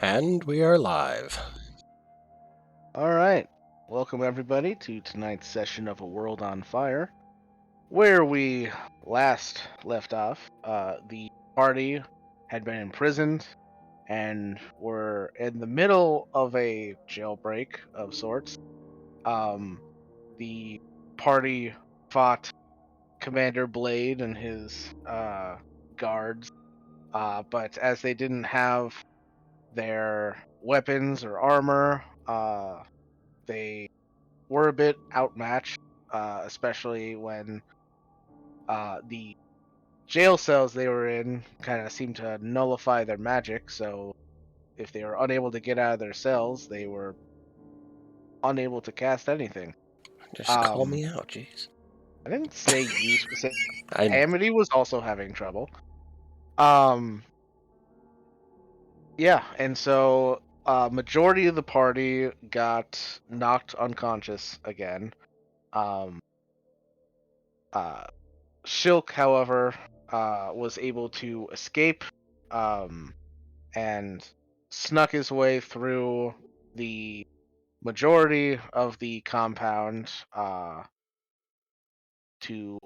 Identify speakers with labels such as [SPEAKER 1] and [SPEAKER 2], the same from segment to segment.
[SPEAKER 1] And we are live.
[SPEAKER 2] All right. Welcome, everybody, to tonight's session of A World on Fire, where we last left off. The party had been imprisoned and were in the middle of a jailbreak of sorts. Um, the party fought Commander Blade and his guards, but as they didn't have their weapons or armor, they were a bit outmatched, especially when the jail cells they were in kind of seemed to nullify their magic. So if they were unable to get out of their cells, they were unable to cast anything.
[SPEAKER 1] Just call
[SPEAKER 2] Um,
[SPEAKER 1] me out, jeez.
[SPEAKER 2] I didn't say you specifically.
[SPEAKER 1] I
[SPEAKER 2] Amity was also having trouble. Um, yeah, and so majority of the party got knocked unconscious again. Um, uh, Shilk, however, was able to escape um, and snuck his way through the majority of the compound to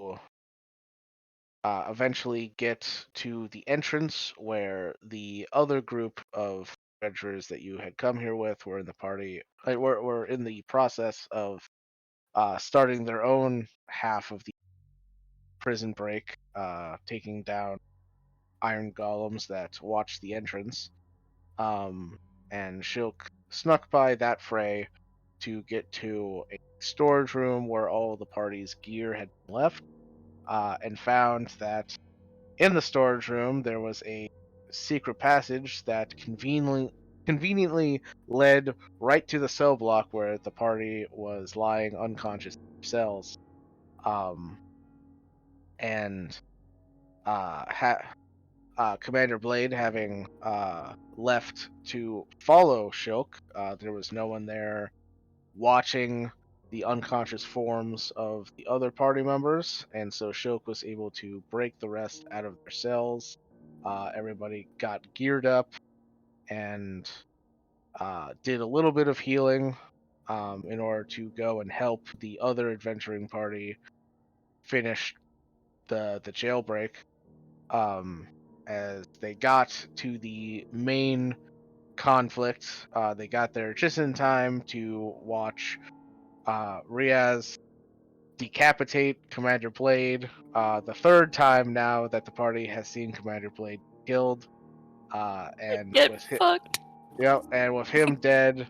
[SPEAKER 2] eventually get to the entrance where the other group of adventurers that you had come here with were in the party, were in the process of starting their own half of the prison break, taking down iron golems that watched the entrance. Um, and Shilk snuck by that fray to get to a storage room where all the party's gear had been left, and found that in the storage room there was a secret passage that conveniently led right to the cell block where the party was lying unconscious in their cells. Um, and Commander Blade having left to follow Shilk. There was no one there watching the unconscious forms of the other party members, and so Shilk was able to break the rest out of their cells. Everybody got geared up and did a little bit of healing in order to go and help the other adventuring party finish the jailbreak. Um, as they got to the main conflict, they got there just in time to watch Riaz decapitate Commander Blade, the third time now that the party has seen Commander Blade killed. And
[SPEAKER 1] get
[SPEAKER 2] with him,
[SPEAKER 1] fucked.
[SPEAKER 2] yep, and with him dead,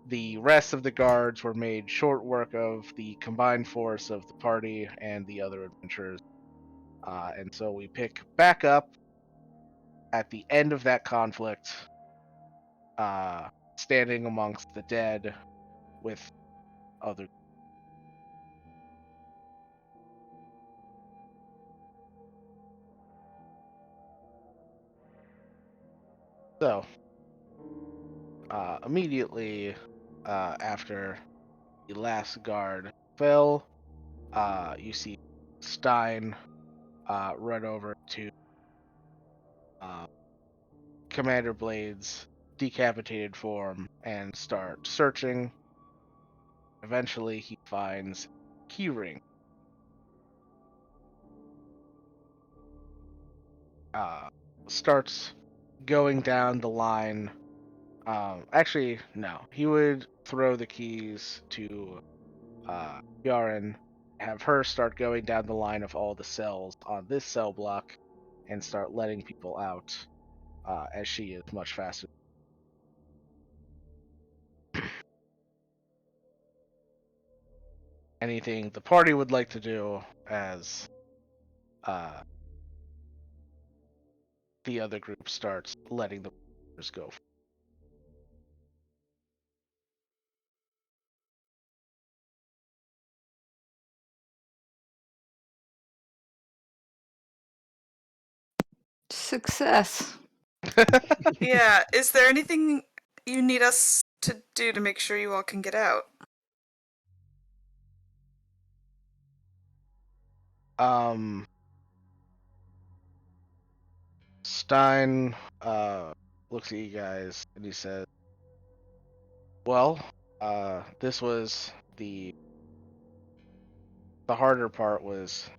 [SPEAKER 2] the rest of the guards were made short work of the combined force of the party and the other adventurers. And so we pick back up at the end of that conflict, uh, standing amongst the dead with other. So, immediately after the last guard fell, you see Stein run over to uh, Commander Blade's decapitated form and start searching. Eventually, he finds keyring. Uh, Starts going down the line. Actually, no. He would throw the keys to Yaren, have her start going down the line of all the cells on this cell block, and start letting people out, as she is much faster. Anything the party would like to do as uh, the other group starts letting the others go.
[SPEAKER 3] Success.
[SPEAKER 4] Yeah, is there anything you need us to do to make sure you all can get out?
[SPEAKER 2] Stein looks at you guys and he says, "Well, this was the harder part was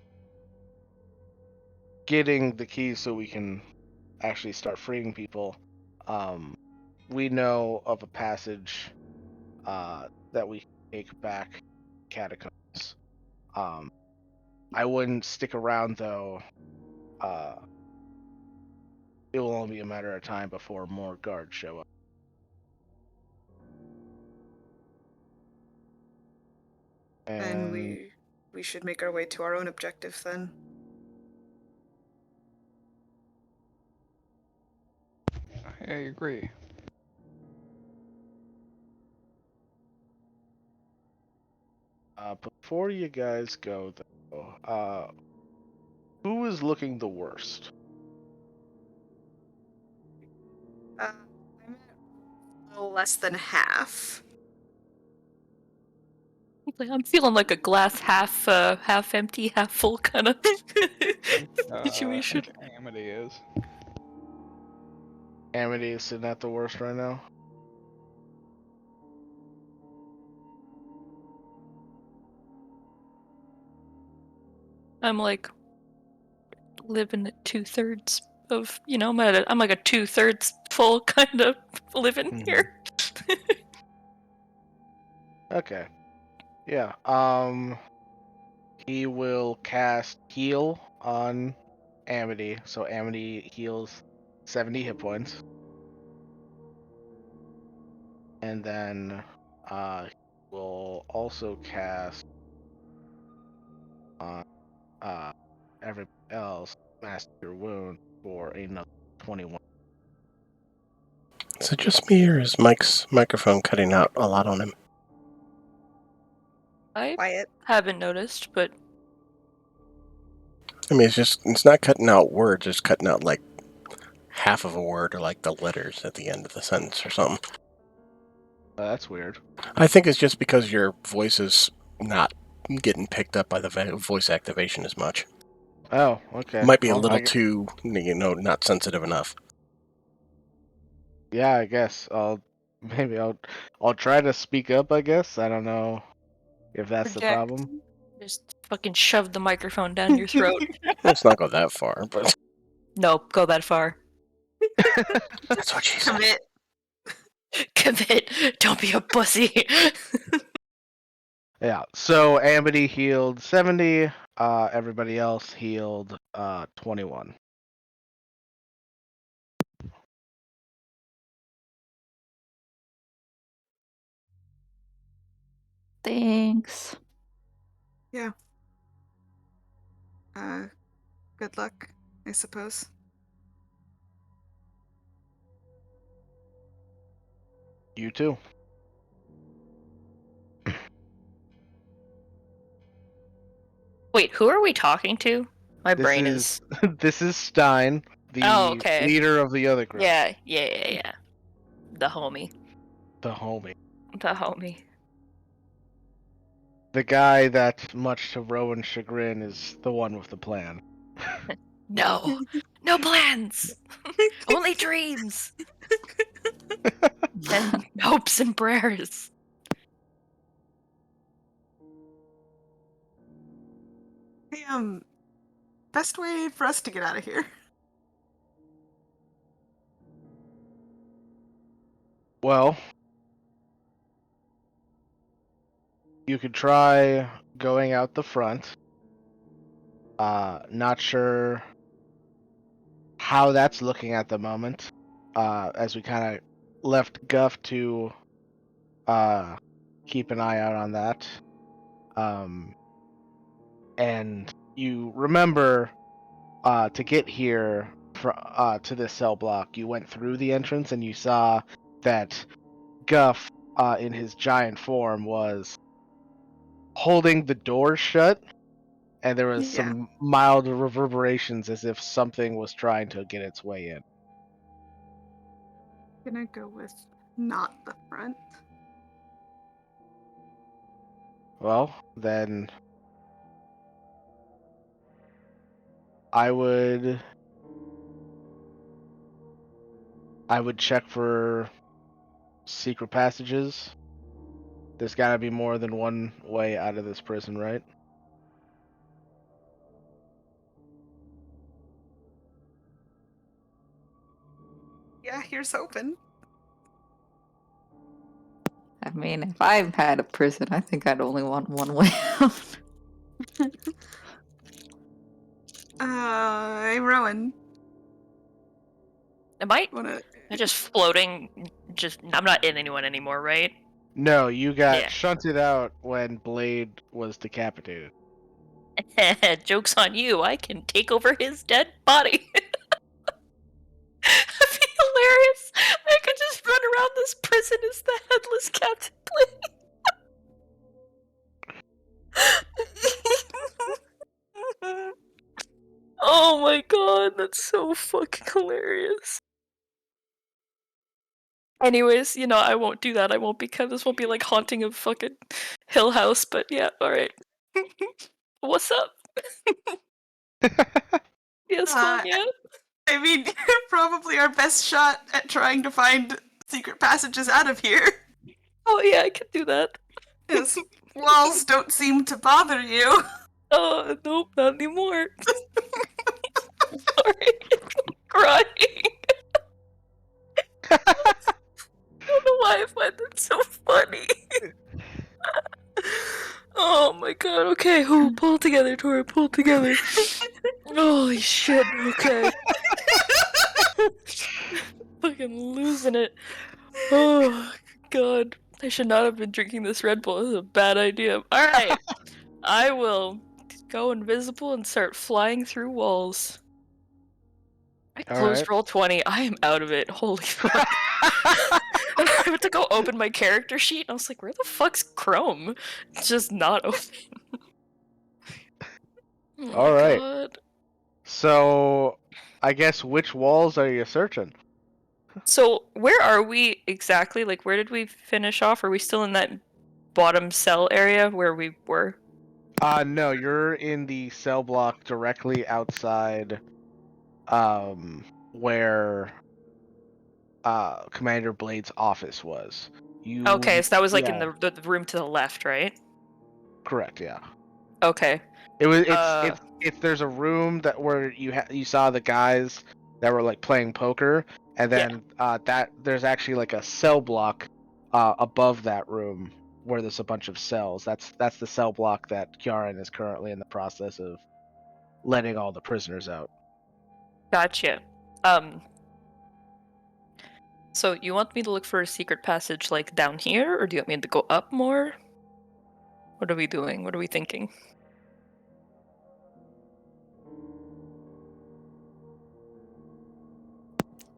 [SPEAKER 2] getting the keys so we can actually start freeing people. We know of a passage that we can take back catacombs. I wouldn't stick around though. It will only be a matter of time before more guards show up."
[SPEAKER 4] And
[SPEAKER 2] And
[SPEAKER 4] we should make our way to our own objective then.
[SPEAKER 3] I agree.
[SPEAKER 2] before you guys go though, who is looking the worst?
[SPEAKER 4] I'm at a little less than half.
[SPEAKER 5] I'm feeling like a glass half empty, half full kind of
[SPEAKER 3] I
[SPEAKER 5] situation.
[SPEAKER 3] think Amity is.
[SPEAKER 2] Amity is sitting at the worst right now.
[SPEAKER 5] I'm like living at 2/3 of, I'm like a 2/3 full kind of living here.
[SPEAKER 2] Okay. Yeah. He will cast heal on Amity, so Amity heals 70 hit points. And then he will also cast on everybody else Master Wound for another 21.
[SPEAKER 1] Is it just me or is Mike's microphone cutting out a lot on him?
[SPEAKER 5] I
[SPEAKER 4] Quiet.
[SPEAKER 5] haven't noticed, but
[SPEAKER 1] I mean, it's not cutting out words, it's cutting out like half of a word or like the letters at the end of the sentence or something.
[SPEAKER 2] That's weird.
[SPEAKER 1] I think it's just because your voice is not getting picked up by the voice activation as much.
[SPEAKER 2] Oh, okay.
[SPEAKER 1] Might be a
[SPEAKER 2] Well,
[SPEAKER 1] little too, not sensitive enough.
[SPEAKER 2] yeah, I guess maybe I'll try to speak up, I guess. I don't know if that's the
[SPEAKER 5] project.
[SPEAKER 2] problem.
[SPEAKER 5] Just fucking shove the microphone down your throat.
[SPEAKER 1] Let's not go that far, but
[SPEAKER 5] Nope, go that far.
[SPEAKER 1] that's what she said.
[SPEAKER 4] Commit.
[SPEAKER 5] Commit. Don't be a pussy.
[SPEAKER 2] Yeah. So Amity healed 70, everybody else healed 21.
[SPEAKER 6] Thanks.
[SPEAKER 4] Yeah. Good luck, I suppose.
[SPEAKER 2] You too.
[SPEAKER 5] Wait, who are we talking to? My
[SPEAKER 2] This
[SPEAKER 5] brain
[SPEAKER 2] is
[SPEAKER 5] is.
[SPEAKER 2] this is Stein, the
[SPEAKER 5] Oh, okay.
[SPEAKER 2] leader of the other group.
[SPEAKER 5] Yeah. The homie.
[SPEAKER 2] The homie.
[SPEAKER 5] The homie.
[SPEAKER 2] The guy that, much to Rowan's chagrin, is the one with the plan.
[SPEAKER 5] No. No plans. Only dreams. And hopes and prayers.
[SPEAKER 4] Hey, best way for us to get out of here.
[SPEAKER 2] Well, you could try going out the front. Not sure how that's looking at the moment. As we kind of left Guff to keep an eye out on that. And you remember to get here to this cell block, you went through the entrance and you saw that Guff, in his giant form, was holding the door shut, and there was
[SPEAKER 4] Yeah.
[SPEAKER 2] some mild reverberations as if something was trying to get its way in.
[SPEAKER 4] Gonna go with not the front.
[SPEAKER 2] Well, then I would I would check for secret passages. There's gotta be more than one way out of this prison, right?
[SPEAKER 4] Yeah, here's hoping.
[SPEAKER 6] I mean, if I had a prison, I think I'd only want one way out.
[SPEAKER 4] Hey, Rowan.
[SPEAKER 5] Am I
[SPEAKER 4] Wanna...
[SPEAKER 5] just floating? I'm not in anyone anymore, right?
[SPEAKER 2] No, you got
[SPEAKER 5] Yeah.
[SPEAKER 2] shunted out when Blade was decapitated.
[SPEAKER 5] Joke's on you. I can take over his dead body. That'd be hilarious. I could just run around this prison as the headless Captain Blade. Oh my god, that's so fucking hilarious. Anyways, I won't do that. I won't become. This won't be like Haunting of fucking Hill House, but yeah, alright. What's up? Yes, Sonia?
[SPEAKER 4] I mean, probably our best shot at trying to find secret passages out of here.
[SPEAKER 5] Oh yeah, I can do that.
[SPEAKER 4] Yes, walls don't seem to bother you.
[SPEAKER 5] Oh, nope, not anymore. Sorry. Crying. I don't know why I find that so funny. Oh my god, okay, pull together, Tori, pull together. Holy shit, okay. Fucking losing it. Oh god. I should not have been drinking this Red Bull. This is a bad idea. Alright. I will go invisible and start flying through walls. I closed roll 20. I am out of it. Holy fuck. And I went to go open my character sheet and I was like, where the fuck's Chrome? It's just not open. Oh
[SPEAKER 2] All
[SPEAKER 5] my
[SPEAKER 2] right.
[SPEAKER 5] god.
[SPEAKER 2] So, I guess which walls are you searching?
[SPEAKER 5] So, where are we exactly? Like, where did we finish off? Are we still in that bottom cell area where we were?
[SPEAKER 2] No, you're in the cell block directly outside, where, Commander Blade's office was.
[SPEAKER 5] Okay, so that was like in
[SPEAKER 2] yeah,
[SPEAKER 5] the room to the left, right?
[SPEAKER 2] correct, yeah.
[SPEAKER 5] Okay.
[SPEAKER 2] It's there's a room that where you saw the guys that were like playing poker, and then that there's actually like a cell block above that room where there's a bunch of cells. That's the cell block that Kieran is currently in the process of letting all the prisoners out.
[SPEAKER 5] Gotcha. So you want me to look for a secret passage like down here, or do you want me to go up more? What are we doing? What are we thinking?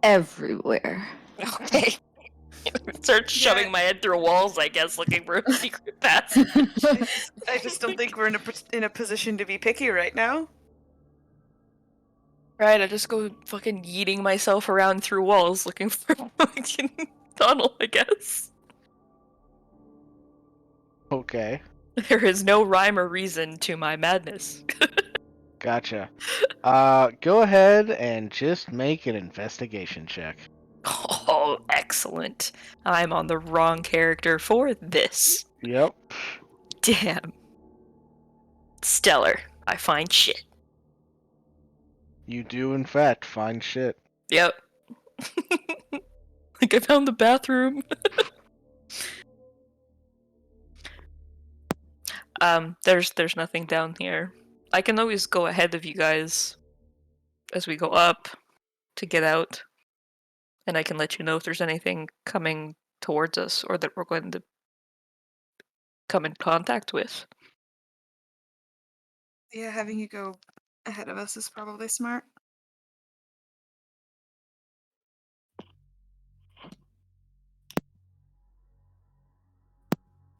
[SPEAKER 6] Everywhere.
[SPEAKER 5] Okay. Start shoving my head through walls, I guess, looking for a secret passage.
[SPEAKER 4] I just don't think we're in a position to be picky right now.
[SPEAKER 5] Right, I just go fucking yeeting myself around through walls looking for a fucking tunnel, I guess.
[SPEAKER 2] Okay,
[SPEAKER 5] There is no rhyme or reason to my madness.
[SPEAKER 2] gotcha. Go ahead and just make an investigation check.
[SPEAKER 5] Oh, excellent. I'm on the wrong character for this.
[SPEAKER 2] Yep.
[SPEAKER 5] Damn. Stellar. I find shit.
[SPEAKER 2] You do in fact find shit.
[SPEAKER 5] Yep. Like I found the bathroom. There's nothing down here. I can always go ahead of you guys as we go up to get out. And I can let you know if there's anything coming towards us or that we're going to come in contact with.
[SPEAKER 4] Yeah, having you go ahead of us is probably smart.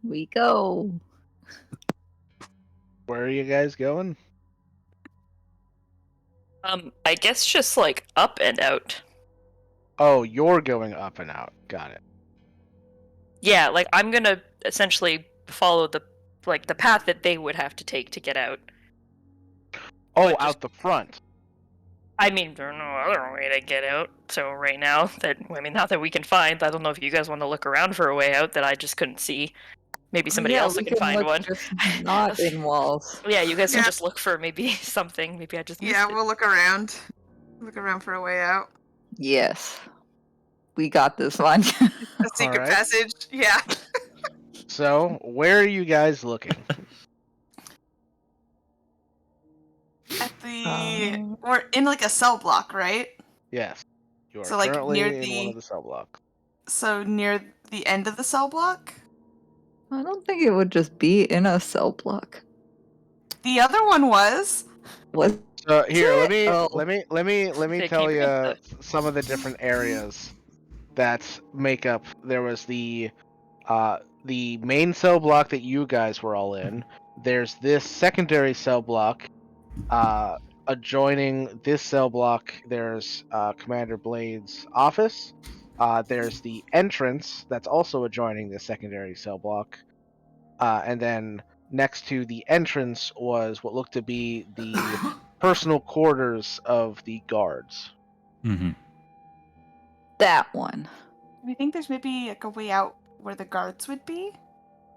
[SPEAKER 6] We go.
[SPEAKER 2] Where are you guys going?
[SPEAKER 5] I guess just like up and out.
[SPEAKER 2] Oh, you're going up and out. Got it.
[SPEAKER 5] Yeah, like I'm gonna essentially follow the path that they would have to take to get out.
[SPEAKER 2] Oh,
[SPEAKER 5] But
[SPEAKER 2] out the front.
[SPEAKER 5] I mean, there's no other way to get out. So right now, not that we can find. I don't know if you guys want to look around for a way out that I just couldn't see. Maybe somebody
[SPEAKER 6] Yeah,
[SPEAKER 5] else
[SPEAKER 6] we
[SPEAKER 5] can
[SPEAKER 6] can
[SPEAKER 5] find
[SPEAKER 6] look
[SPEAKER 5] one.
[SPEAKER 6] just not in walls.
[SPEAKER 5] Yeah, you guys can
[SPEAKER 4] Yeah.
[SPEAKER 5] just look for maybe something. Maybe I just missed
[SPEAKER 4] Yeah,
[SPEAKER 5] it.
[SPEAKER 4] we'll look around. Look around for a way out.
[SPEAKER 6] Yes. We got this one.
[SPEAKER 4] A secret
[SPEAKER 2] Alright.
[SPEAKER 4] passage. Yeah.
[SPEAKER 2] So, where are you guys looking?
[SPEAKER 4] At the
[SPEAKER 6] Um,
[SPEAKER 4] we're in like a cell block, right?
[SPEAKER 2] Yes. You are
[SPEAKER 4] So like near
[SPEAKER 2] currently in one of
[SPEAKER 4] the
[SPEAKER 2] the cell blocks.
[SPEAKER 4] near the end of the cell block.
[SPEAKER 6] I don't think it would just be in a cell block.
[SPEAKER 4] The other one was.
[SPEAKER 6] Was
[SPEAKER 2] So here, let
[SPEAKER 6] it?
[SPEAKER 2] me
[SPEAKER 6] Oh.
[SPEAKER 5] They
[SPEAKER 2] tell
[SPEAKER 5] keep it
[SPEAKER 2] you some of the different areas that make up. There was the main cell block that you guys were all in. There's this secondary cell block. Adjoining this cell block, there's Commander Blade's office. There's the entrance that's also adjoining the secondary cell block. And then next to the entrance was what looked to be the personal quarters of the guards.
[SPEAKER 7] Mm-hmm.
[SPEAKER 6] That one.
[SPEAKER 4] Do you think there's maybe like a way out where the guards would be?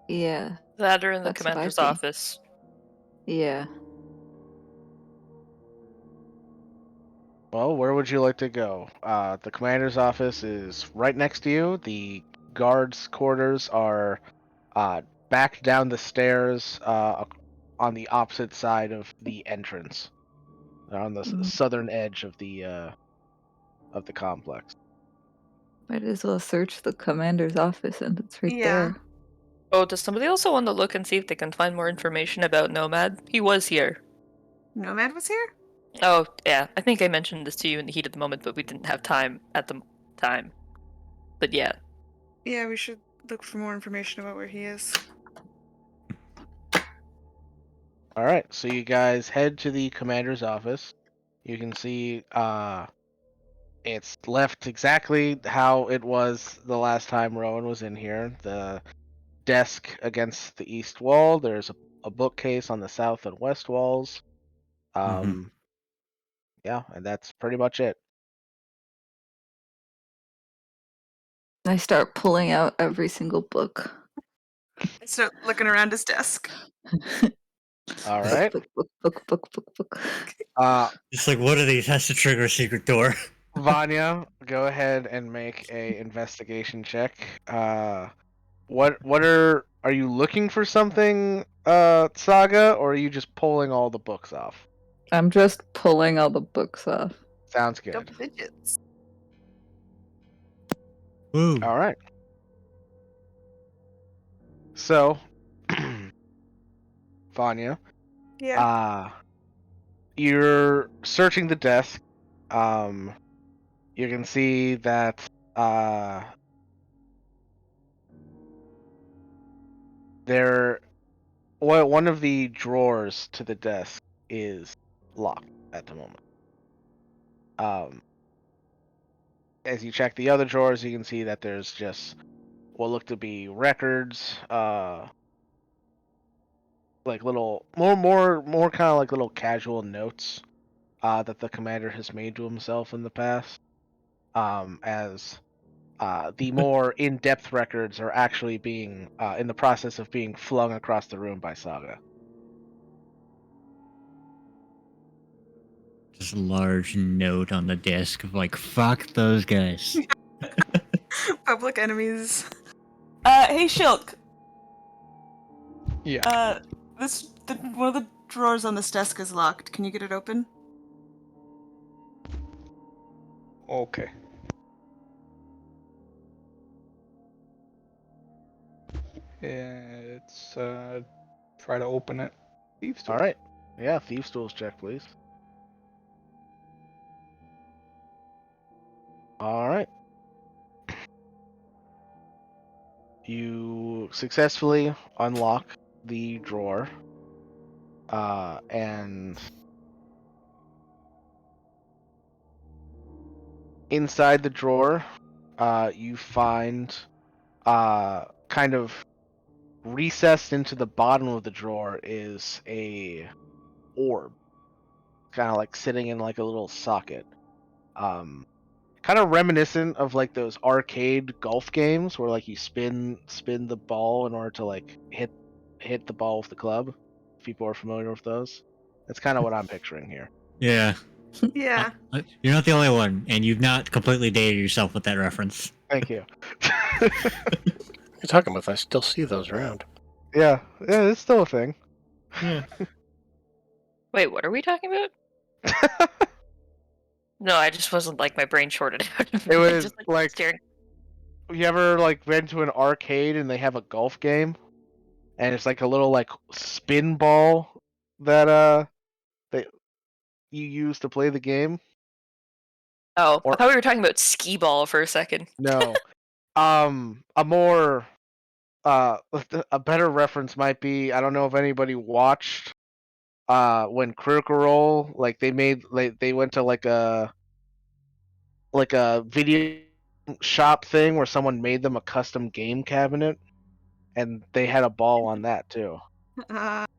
[SPEAKER 6] Yeah.
[SPEAKER 5] that or in the
[SPEAKER 6] That's what I
[SPEAKER 5] commander's
[SPEAKER 6] think.
[SPEAKER 5] office.
[SPEAKER 6] Yeah.
[SPEAKER 2] Well, where would you like to go? The commander's office is right next to you. The guards' quarters are back down the stairs on the opposite side of the entrance. They're on the
[SPEAKER 6] Mm.
[SPEAKER 2] southern edge of the complex.
[SPEAKER 6] Might as well search the commander's office and it's right
[SPEAKER 4] Yeah.
[SPEAKER 6] there.
[SPEAKER 5] Oh, does somebody also want to look and see if they can find more information about Nomad? He was here.
[SPEAKER 4] Nomad was here?
[SPEAKER 5] Oh, yeah. I think I mentioned this to you in the heat of the moment, but we didn't have time at the time. But yeah.
[SPEAKER 4] Yeah, we should look for more information about where he is.
[SPEAKER 2] All right, so you guys head to the commander's office. You can see it's left exactly how it was the last time Rowan was in here. The desk against the east wall. There's a bookcase on the south and west walls. Yeah, and that's pretty much it.
[SPEAKER 6] I start pulling out every single book.
[SPEAKER 4] I start looking around his desk.
[SPEAKER 2] All right.
[SPEAKER 6] Book.
[SPEAKER 7] It's like, what are these? Has to trigger a secret door.
[SPEAKER 2] Vanya, go ahead and make a investigation check. What are you looking for something, Saga, or are you just pulling all the books off?
[SPEAKER 6] I'm just pulling all the books off.
[SPEAKER 2] Sounds good.
[SPEAKER 4] Double digits.
[SPEAKER 7] Woo.
[SPEAKER 2] All right. So, Vanya,
[SPEAKER 4] Yeah.
[SPEAKER 2] you're searching the desk. You can see that one of the drawers to the desk is locked at the moment. As you check the other drawers, you can see that there's just what look to be records, like little more kind of like little casual notes that the commander has made to himself in the past. As the more in-depth records are actually being in the process of being flung across the room by Saga.
[SPEAKER 7] Just a large note on the desk of like, fuck those guys.
[SPEAKER 4] Public enemies. Hey Shilk.
[SPEAKER 3] Yeah.
[SPEAKER 4] One of the drawers on this desk is locked. Can you get it open?
[SPEAKER 3] Okay. It's try to open it. Thieves
[SPEAKER 2] All right. Yeah, Thieves' Tools check, please. All right. You successfully unlock the drawer, and inside the drawer, you find kind of recessed into the bottom of the drawer is a orb. kind of like sitting in like a little socket. Kind of reminiscent of like those arcade golf games where like you spin the ball in order to like hit the ball with the club. If people are familiar with those, that's kind of what I'm picturing here.
[SPEAKER 7] Yeah.
[SPEAKER 4] Yeah.
[SPEAKER 7] You're not the only one, and you've not completely dated yourself with that reference.
[SPEAKER 2] Thank you.
[SPEAKER 1] What are you talking about? I still see those around.
[SPEAKER 2] Yeah, it's still a thing.
[SPEAKER 7] Yeah.
[SPEAKER 5] Wait, what are we talking about? No, I just wasn't like my brain shorted out.
[SPEAKER 2] It was
[SPEAKER 5] just,
[SPEAKER 2] like
[SPEAKER 5] staring.
[SPEAKER 2] you ever like been to an arcade and they have a golf game, and it's like a little like spin ball that that you use to play the game.
[SPEAKER 5] Oh, I
[SPEAKER 2] Or
[SPEAKER 5] thought we were talking about skee ball for a second.
[SPEAKER 2] no, a more a better reference might be, I don't know if anybody watched when Critical Role, like they went to like a video shop thing where someone made them a custom game cabinet, and they had a ball on that too.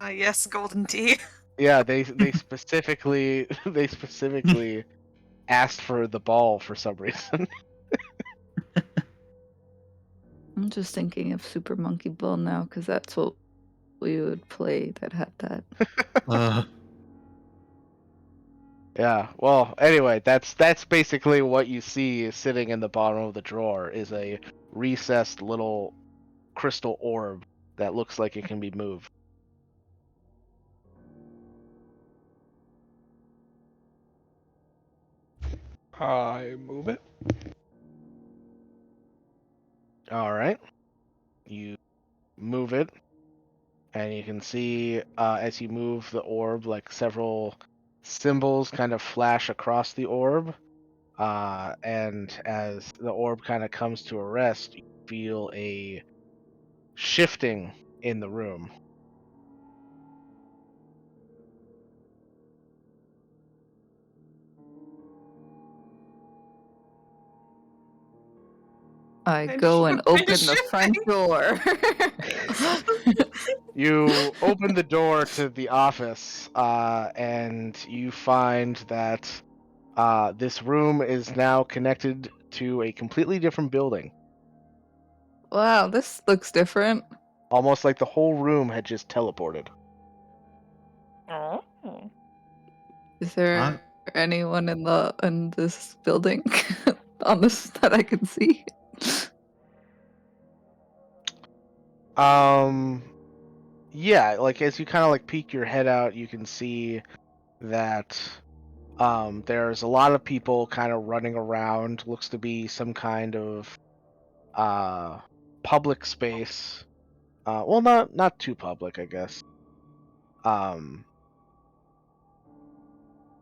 [SPEAKER 4] Yes, golden tea.
[SPEAKER 2] Yeah, they specifically they specifically asked for the ball for some reason.
[SPEAKER 6] I'm just thinking of Super Monkey Ball now because that's what we would play that had that.
[SPEAKER 2] Yeah. Well, anyway, that's basically what you see sitting in the bottom of the drawer is a recessed little crystal orb that looks like it can be moved.
[SPEAKER 3] I move it.
[SPEAKER 2] All right. You move it, and you can see as you move the orb, like several symbols kind of flash across the orb. And as the orb kind of comes to a rest, you feel a shifting in the room.
[SPEAKER 6] I
[SPEAKER 4] And
[SPEAKER 6] go
[SPEAKER 4] you
[SPEAKER 6] and
[SPEAKER 4] find a
[SPEAKER 6] open the front door.
[SPEAKER 2] You open the door to the office, and you find that this room is now connected to a completely different building.
[SPEAKER 6] Wow, this looks different.
[SPEAKER 2] Almost like the whole room had just teleported.
[SPEAKER 5] Oh.
[SPEAKER 6] Is there anyone in this building on this that I can see?
[SPEAKER 2] Yeah, like as you kind of like peek your head out, you can see that there's a lot of people kind of running around. Looks to be some kind of public space. Well, not too public, I guess.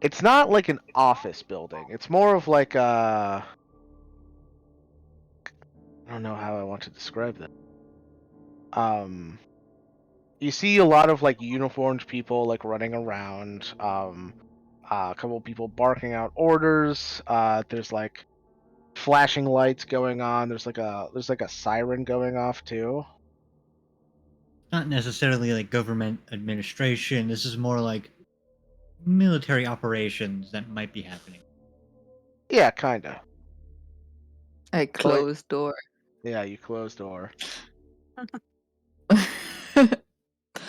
[SPEAKER 2] It's not like an office building. It's more of like a, I don't know how I want to describe that. You see a lot of like uniformed people like running around. A couple of people barking out orders. There's like flashing lights going on. There's like a siren going off too.
[SPEAKER 7] Not necessarily like government administration. This is more like military operations that might be happening.
[SPEAKER 2] Yeah, kinda.
[SPEAKER 6] I close door.
[SPEAKER 2] Yeah, you close door.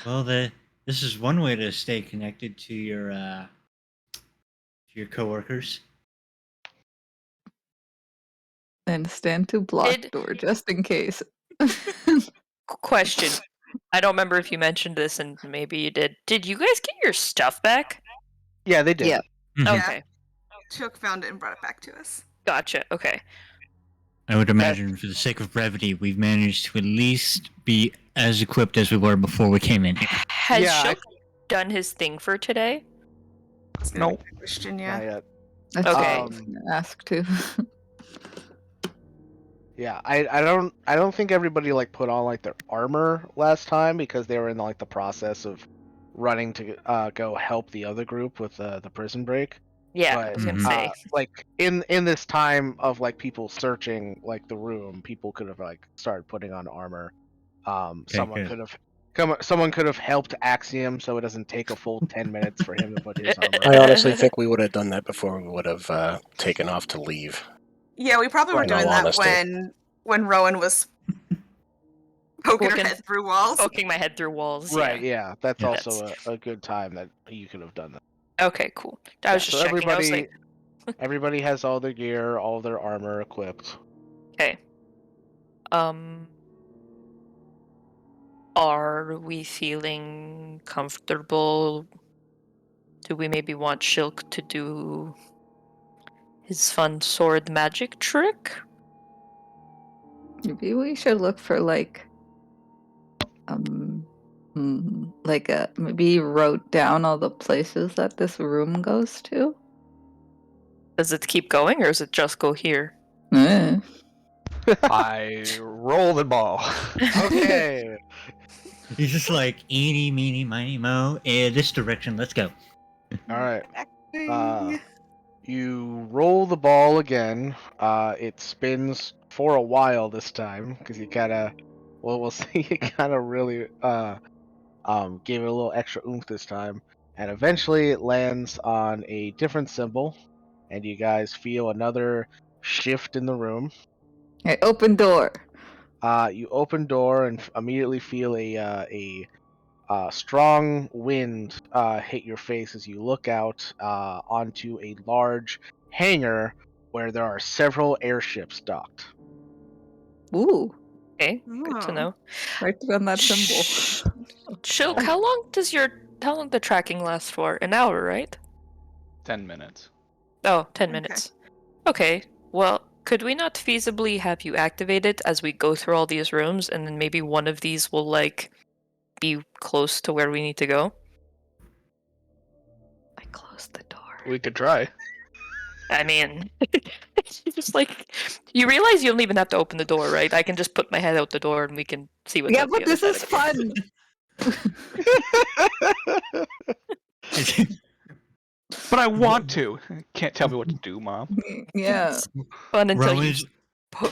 [SPEAKER 7] Well, this is one way to stay connected to your coworkers.
[SPEAKER 6] And stand to block
[SPEAKER 5] Did-
[SPEAKER 6] door just in case.
[SPEAKER 5] Question. I don't remember if you mentioned this, and maybe you did. Did you guys get your stuff back?
[SPEAKER 2] Yeah, they did.
[SPEAKER 6] Yeah.
[SPEAKER 7] Mhm.
[SPEAKER 5] Okay,
[SPEAKER 4] Chook found it and brought it back to us.
[SPEAKER 5] gotcha. Okay.
[SPEAKER 7] I would imagine, for the sake of brevity, we've managed to at least be as equipped as we were before we came in here.
[SPEAKER 5] Has
[SPEAKER 2] Yeah,
[SPEAKER 5] Shook done his thing for today?
[SPEAKER 4] That's gonna
[SPEAKER 3] Nope.
[SPEAKER 4] be a question,
[SPEAKER 2] Not
[SPEAKER 4] yeah.
[SPEAKER 2] yet.
[SPEAKER 6] That's
[SPEAKER 5] Okay.
[SPEAKER 6] what I was gonna ask too.
[SPEAKER 2] Yeah, I don't think everybody like put on like their armor last time because they were in like the process of running to go help the other group with the prison break.
[SPEAKER 5] Yeah, I
[SPEAKER 2] But,
[SPEAKER 5] was gonna
[SPEAKER 7] Mhm.
[SPEAKER 5] say.
[SPEAKER 2] like in this time of like people searching like the room, people could have like started putting on armor. Someone
[SPEAKER 7] good.
[SPEAKER 2] could have Someone could have helped Axiom so it doesn't take a full 10 minutes for him to put his armor
[SPEAKER 1] I
[SPEAKER 2] on.
[SPEAKER 1] honestly think we would have done that before we would have taken off to leave.
[SPEAKER 4] Yeah, we probably were
[SPEAKER 2] Right.
[SPEAKER 1] In all
[SPEAKER 4] doing that
[SPEAKER 1] honesty.
[SPEAKER 4] when Rowan was poking her
[SPEAKER 5] Poking-
[SPEAKER 4] head through walls.
[SPEAKER 5] Poking my head through walls.
[SPEAKER 2] Right,
[SPEAKER 5] Yeah.
[SPEAKER 2] yeah. That's
[SPEAKER 7] Yeah,
[SPEAKER 2] also a good time that you could have done that.
[SPEAKER 5] Okay, cool. I was
[SPEAKER 2] Yeah,
[SPEAKER 5] just
[SPEAKER 2] so
[SPEAKER 5] checking. I was like,
[SPEAKER 2] everybody has all their gear, all their armor equipped.
[SPEAKER 5] okay. Are we feeling comfortable? Do we maybe want Shilk to do his fun sword magic trick?
[SPEAKER 6] Maybe we should look for maybe wrote down all the places that this room goes to.
[SPEAKER 5] Does it keep going or does it just go here?
[SPEAKER 3] I roll the ball.
[SPEAKER 2] Okay.
[SPEAKER 7] He's just like, eeny, meeny, miny, mo, this direction, let's go.
[SPEAKER 2] All right.
[SPEAKER 4] Acting.
[SPEAKER 2] You roll the ball again. It spins for a while this time because you gotta. Well, we'll see. You kind of really gave it a little extra oomph this time, and eventually it lands on a different symbol, and you guys feel another shift in the room.
[SPEAKER 6] Okay, open door.
[SPEAKER 2] You open door and immediately feel a strong wind hit your face as you look out onto a large hangar where there are several airships docked.
[SPEAKER 6] Ooh,
[SPEAKER 5] Okay, good to
[SPEAKER 4] Oh.
[SPEAKER 5] know.
[SPEAKER 6] right on that symbol.
[SPEAKER 5] Shilk, how long the tracking last for? An hour, right?
[SPEAKER 3] 10 minutes.
[SPEAKER 5] Oh, 10
[SPEAKER 4] Okay.
[SPEAKER 5] minutes. Okay, well, could we not feasibly have you activate it as we go through all these rooms, and then maybe one of these will, like, be close to where we need to go?
[SPEAKER 6] I closed the door.
[SPEAKER 3] We could try.
[SPEAKER 5] I mean, you just, like, you realize you don't even have to open the door, right? I can just put my head out the door and we can see what's
[SPEAKER 6] Yeah,
[SPEAKER 5] out the
[SPEAKER 6] but
[SPEAKER 5] other
[SPEAKER 6] this
[SPEAKER 5] side
[SPEAKER 6] is
[SPEAKER 5] of the door.
[SPEAKER 6] fun.
[SPEAKER 3] But I want to. Can't tell me what to do, Mom.
[SPEAKER 6] Yeah.
[SPEAKER 5] It's fun until you
[SPEAKER 7] Rowan's,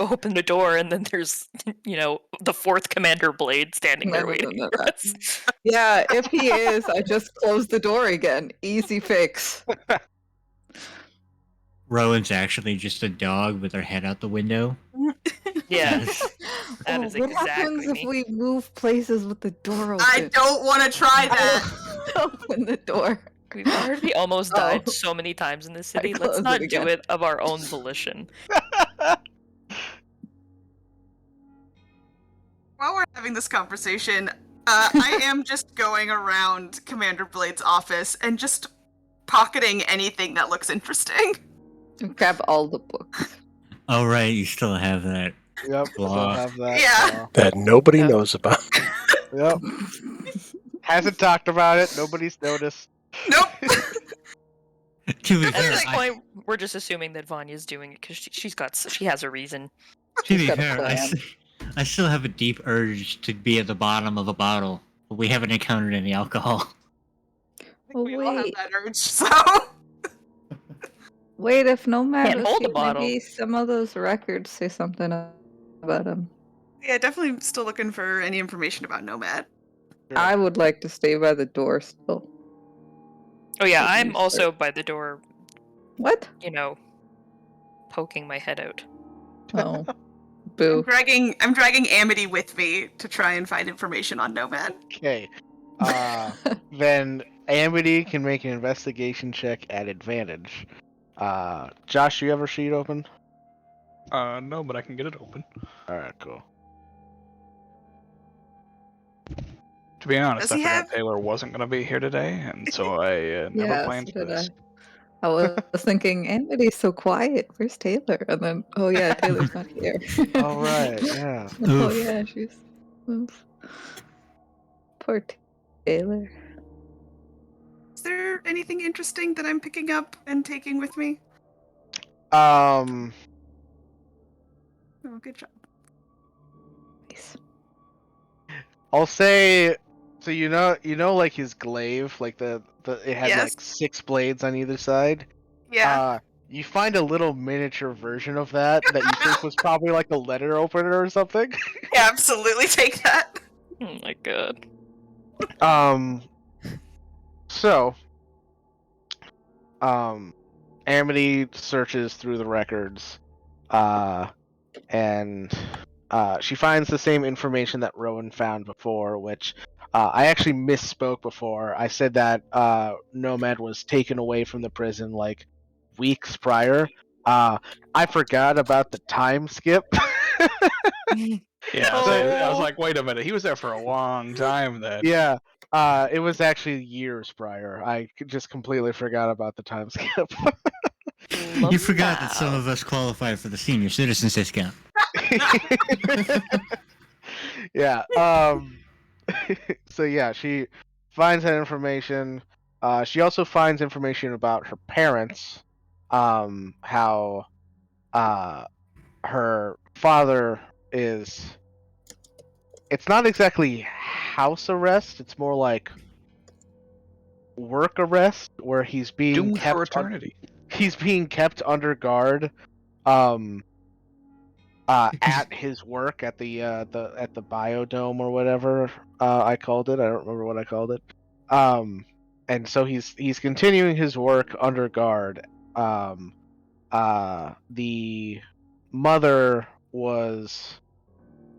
[SPEAKER 5] open the door and then there's, the fourth Commander Blade standing there
[SPEAKER 6] No, no,
[SPEAKER 5] waiting
[SPEAKER 6] no,
[SPEAKER 5] for
[SPEAKER 6] no.
[SPEAKER 5] us.
[SPEAKER 6] Yeah, if he is, I just closed the door again. Easy fix.
[SPEAKER 7] Rowan's actually just a dog with her head out the window.
[SPEAKER 5] Yes. That is
[SPEAKER 6] what happens
[SPEAKER 5] exactly
[SPEAKER 6] if
[SPEAKER 5] me.
[SPEAKER 6] we move places with the door open?
[SPEAKER 4] I don't want to try that.
[SPEAKER 6] Open the door.
[SPEAKER 5] We've already almost
[SPEAKER 6] Oh.
[SPEAKER 5] died so many times in this city. Let's
[SPEAKER 6] closed
[SPEAKER 5] not
[SPEAKER 6] it
[SPEAKER 5] do
[SPEAKER 6] again.
[SPEAKER 5] it of our own volition.
[SPEAKER 4] While we're having this conversation, I am just going around Commander Blade's office and just pocketing anything that looks interesting.
[SPEAKER 6] Grab all the books.
[SPEAKER 7] Oh, right, you still have that.
[SPEAKER 2] Yep, still
[SPEAKER 7] Claw.
[SPEAKER 2] have that.
[SPEAKER 4] Yeah.
[SPEAKER 1] That nobody
[SPEAKER 5] Yeah.
[SPEAKER 1] knows about.
[SPEAKER 2] Yep. Hasn't talked about it. Nobody's noticed.
[SPEAKER 4] Nope.
[SPEAKER 7] To be
[SPEAKER 5] At
[SPEAKER 7] fair,
[SPEAKER 5] this point, we're just assuming that Vanya's doing it because she has a reason.
[SPEAKER 7] to be
[SPEAKER 6] got a
[SPEAKER 7] fair,
[SPEAKER 6] plan.
[SPEAKER 7] I still have a deep urge to be at the bottom of a bottle, but we haven't encountered any alcohol.
[SPEAKER 4] I think
[SPEAKER 6] Oh,
[SPEAKER 4] we all have
[SPEAKER 6] wait.
[SPEAKER 4] that urge, so.
[SPEAKER 6] Wait, if Nomad
[SPEAKER 5] Can't
[SPEAKER 6] was
[SPEAKER 5] hold
[SPEAKER 6] here,
[SPEAKER 5] a bottle.
[SPEAKER 6] maybe some of those records say something about him.
[SPEAKER 4] Yeah, definitely still looking for any information about Nomad.
[SPEAKER 6] I would like to stay by the door still.
[SPEAKER 5] Oh yeah,
[SPEAKER 6] What do
[SPEAKER 5] I'm
[SPEAKER 6] you
[SPEAKER 5] also
[SPEAKER 6] say?
[SPEAKER 5] by the door,
[SPEAKER 6] What?
[SPEAKER 5] poking my head out.
[SPEAKER 6] Oh. Boo.
[SPEAKER 4] I'm dragging Amity with me to try and find information on Nomad.
[SPEAKER 2] Okay. Then Amity can make an investigation check at advantage. Josh, you have a sheet open?
[SPEAKER 3] No, but I can get it open.
[SPEAKER 2] Alright, cool.
[SPEAKER 3] To be honest,
[SPEAKER 4] Does
[SPEAKER 3] I
[SPEAKER 4] he
[SPEAKER 3] forgot
[SPEAKER 4] have-
[SPEAKER 3] Taylor wasn't going to be here today, and so I never
[SPEAKER 6] Yeah,
[SPEAKER 3] planned
[SPEAKER 6] so
[SPEAKER 3] for
[SPEAKER 6] did
[SPEAKER 3] this.
[SPEAKER 6] I was thinking, Amity's so quiet. Where's Taylor? And then, oh yeah, Taylor's not here.
[SPEAKER 2] Oh, right, yeah.
[SPEAKER 6] Oh
[SPEAKER 7] Oof.
[SPEAKER 6] yeah, she's. Oof. Poor Taylor.
[SPEAKER 4] Is there anything interesting that I'm picking up and taking with me?
[SPEAKER 2] Um,
[SPEAKER 4] Oh, good job.
[SPEAKER 6] Nice.
[SPEAKER 2] I'll say, so like his glaive, like it had
[SPEAKER 4] Yes.
[SPEAKER 2] like 6 blades on either side.
[SPEAKER 4] Yeah.
[SPEAKER 2] You find a little miniature version of that you think was probably like a letter opener or something.
[SPEAKER 4] Yeah, absolutely take that.
[SPEAKER 5] Oh my god.
[SPEAKER 2] So, Amity searches through the records, and she finds the same information that Rowan found before, which I actually misspoke before. I said that Nomad was taken away from the prison like weeks prior. I forgot about the time skip.
[SPEAKER 3] Yeah, so I was
[SPEAKER 4] Oh.
[SPEAKER 3] like, wait a minute, he was there for a long time then.
[SPEAKER 2] Yeah, it was actually years prior. Just completely forgot about the time skip.
[SPEAKER 7] You forgot that some of us qualify for the senior citizens discount.
[SPEAKER 2] Yeah. So yeah, she finds that information. She also finds information about her parents. How her father is. It's not exactly house arrest. It's more like work arrest, where he's being
[SPEAKER 3] Doomed for
[SPEAKER 2] kept.
[SPEAKER 3] eternity.
[SPEAKER 2] He's being kept under guard. Um, at his work at the biodome or whatever I called it. I don't remember what I called it. And so he's continuing his work under guard. The mother was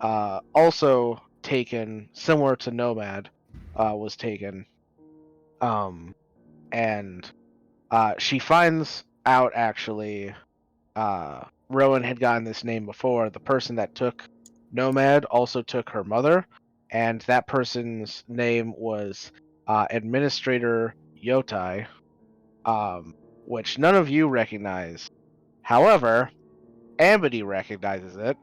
[SPEAKER 2] also taken, similar to Nomad, was taken. And she finds out actually. Rowan had gotten this name before. The person that took Nomad also took her mother, and that person's name was Administrator Yotai, which none of you recognize. However, Amity recognizes it,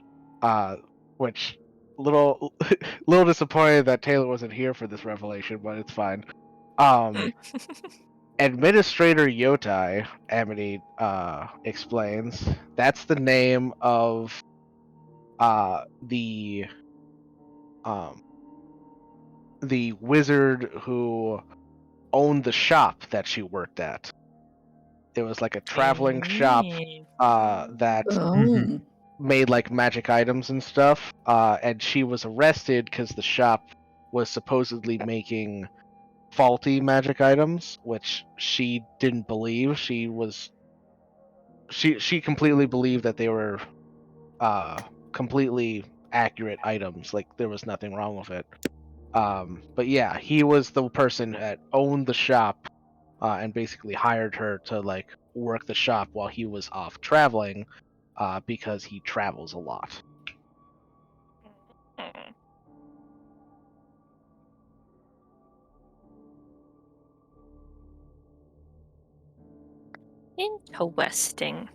[SPEAKER 2] which little little disappointed that Taylor wasn't here for this revelation, but it's fine. Administrator Yotai, Amity explains, that's the name of the wizard who owned the shop that she worked at. It was like a traveling shop that
[SPEAKER 6] Oh.
[SPEAKER 2] made like magic items and stuff. And she was arrested because the shop was supposedly making faulty magic items, which she didn't believe. She completely believed that they were completely accurate items. Like there was nothing wrong with it. But yeah, he was the person that owned the shop and basically hired her to like work the shop while he was off traveling because he travels a lot.
[SPEAKER 5] Interesting.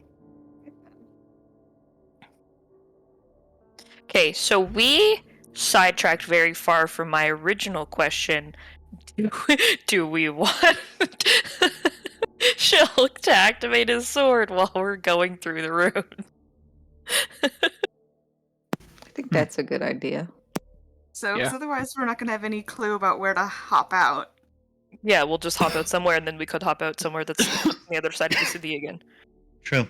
[SPEAKER 5] Okay, so we sidetracked very far from my original question. Do we want Shulk to activate his sword while we're going through the room?
[SPEAKER 6] I think that's a good idea.
[SPEAKER 4] So,
[SPEAKER 3] Yeah.
[SPEAKER 4] because otherwise we're not going to have any clue about where to hop out.
[SPEAKER 5] Yeah, we'll just hop out somewhere, and then we could hop out somewhere that's on the other side of the city again.
[SPEAKER 7] True.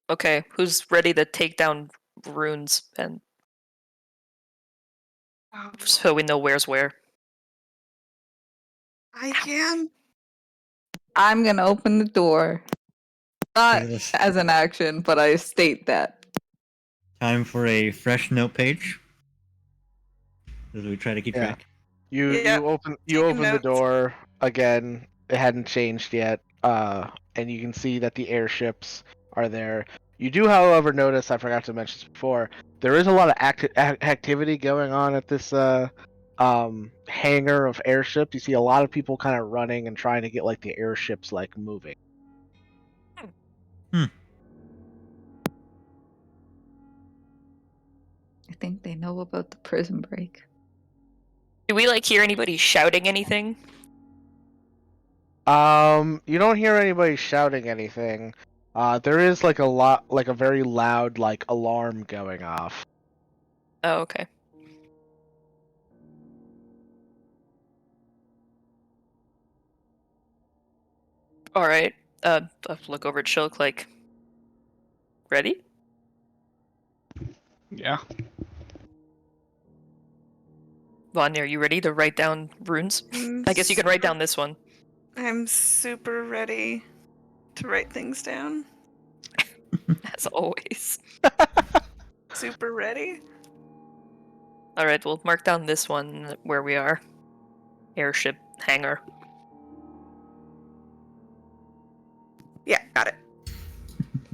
[SPEAKER 5] Okay, who's ready to take down runes, and so we know where's where?
[SPEAKER 4] I can.
[SPEAKER 6] I'm gonna open the door. Not
[SPEAKER 7] Okay, let's-
[SPEAKER 6] as an action, but I state that.
[SPEAKER 7] Time for a fresh note page. As we try to keep
[SPEAKER 2] Yeah.
[SPEAKER 7] track.
[SPEAKER 2] You
[SPEAKER 4] Yeah,
[SPEAKER 2] open
[SPEAKER 4] taking
[SPEAKER 2] the
[SPEAKER 4] notes.
[SPEAKER 2] door again. It hadn't changed yet, and you can see that the airships are there. You do, however, notice, I forgot to mention this before, there is a lot of activity going on at this hangar of airships. You see a lot of people kind of running and trying to get like the airships like moving.
[SPEAKER 6] I think they know about the prison break.
[SPEAKER 5] Do we like hear anybody shouting anything?
[SPEAKER 2] You don't hear anybody shouting anything. There is like a very loud like alarm going off.
[SPEAKER 5] Oh, okay. All right. I'll look over at Shulk like, ready?
[SPEAKER 3] Yeah.
[SPEAKER 5] Vanya, are you ready to write down runes? I guess you can write down this one.
[SPEAKER 4] I'm super ready to write things down.
[SPEAKER 5] As always.
[SPEAKER 4] Super ready.
[SPEAKER 5] Alright, we'll mark down this one where we are. Airship hangar.
[SPEAKER 4] Yeah, got it.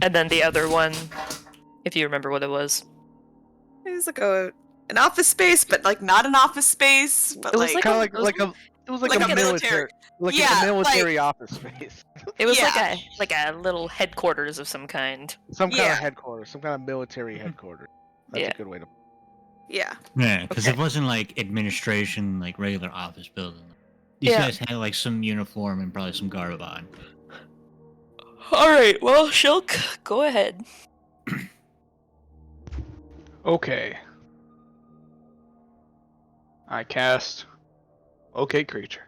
[SPEAKER 5] And then the other one, if you remember what it was.
[SPEAKER 4] It was like an office space, but like not an office space. But
[SPEAKER 5] It was
[SPEAKER 4] like,
[SPEAKER 2] Kind of
[SPEAKER 5] it was
[SPEAKER 2] it was like,
[SPEAKER 4] like
[SPEAKER 2] a
[SPEAKER 4] a
[SPEAKER 2] military,
[SPEAKER 4] Yeah,
[SPEAKER 2] a military office space.
[SPEAKER 5] It was
[SPEAKER 4] Yeah.
[SPEAKER 5] like a little headquarters of some kind.
[SPEAKER 2] Some kind
[SPEAKER 4] Yeah.
[SPEAKER 2] of headquarters, some kind of military headquarters. That's
[SPEAKER 5] Yeah.
[SPEAKER 2] a good way to.
[SPEAKER 4] yeah.
[SPEAKER 7] Yeah, because
[SPEAKER 5] Okay.
[SPEAKER 7] it wasn't like administration, like regular office building. These
[SPEAKER 5] Yeah.
[SPEAKER 7] guys had like some uniform and probably some garb on.
[SPEAKER 5] Alright, well, Shilk, go ahead.
[SPEAKER 3] Okay. I cast OK Creature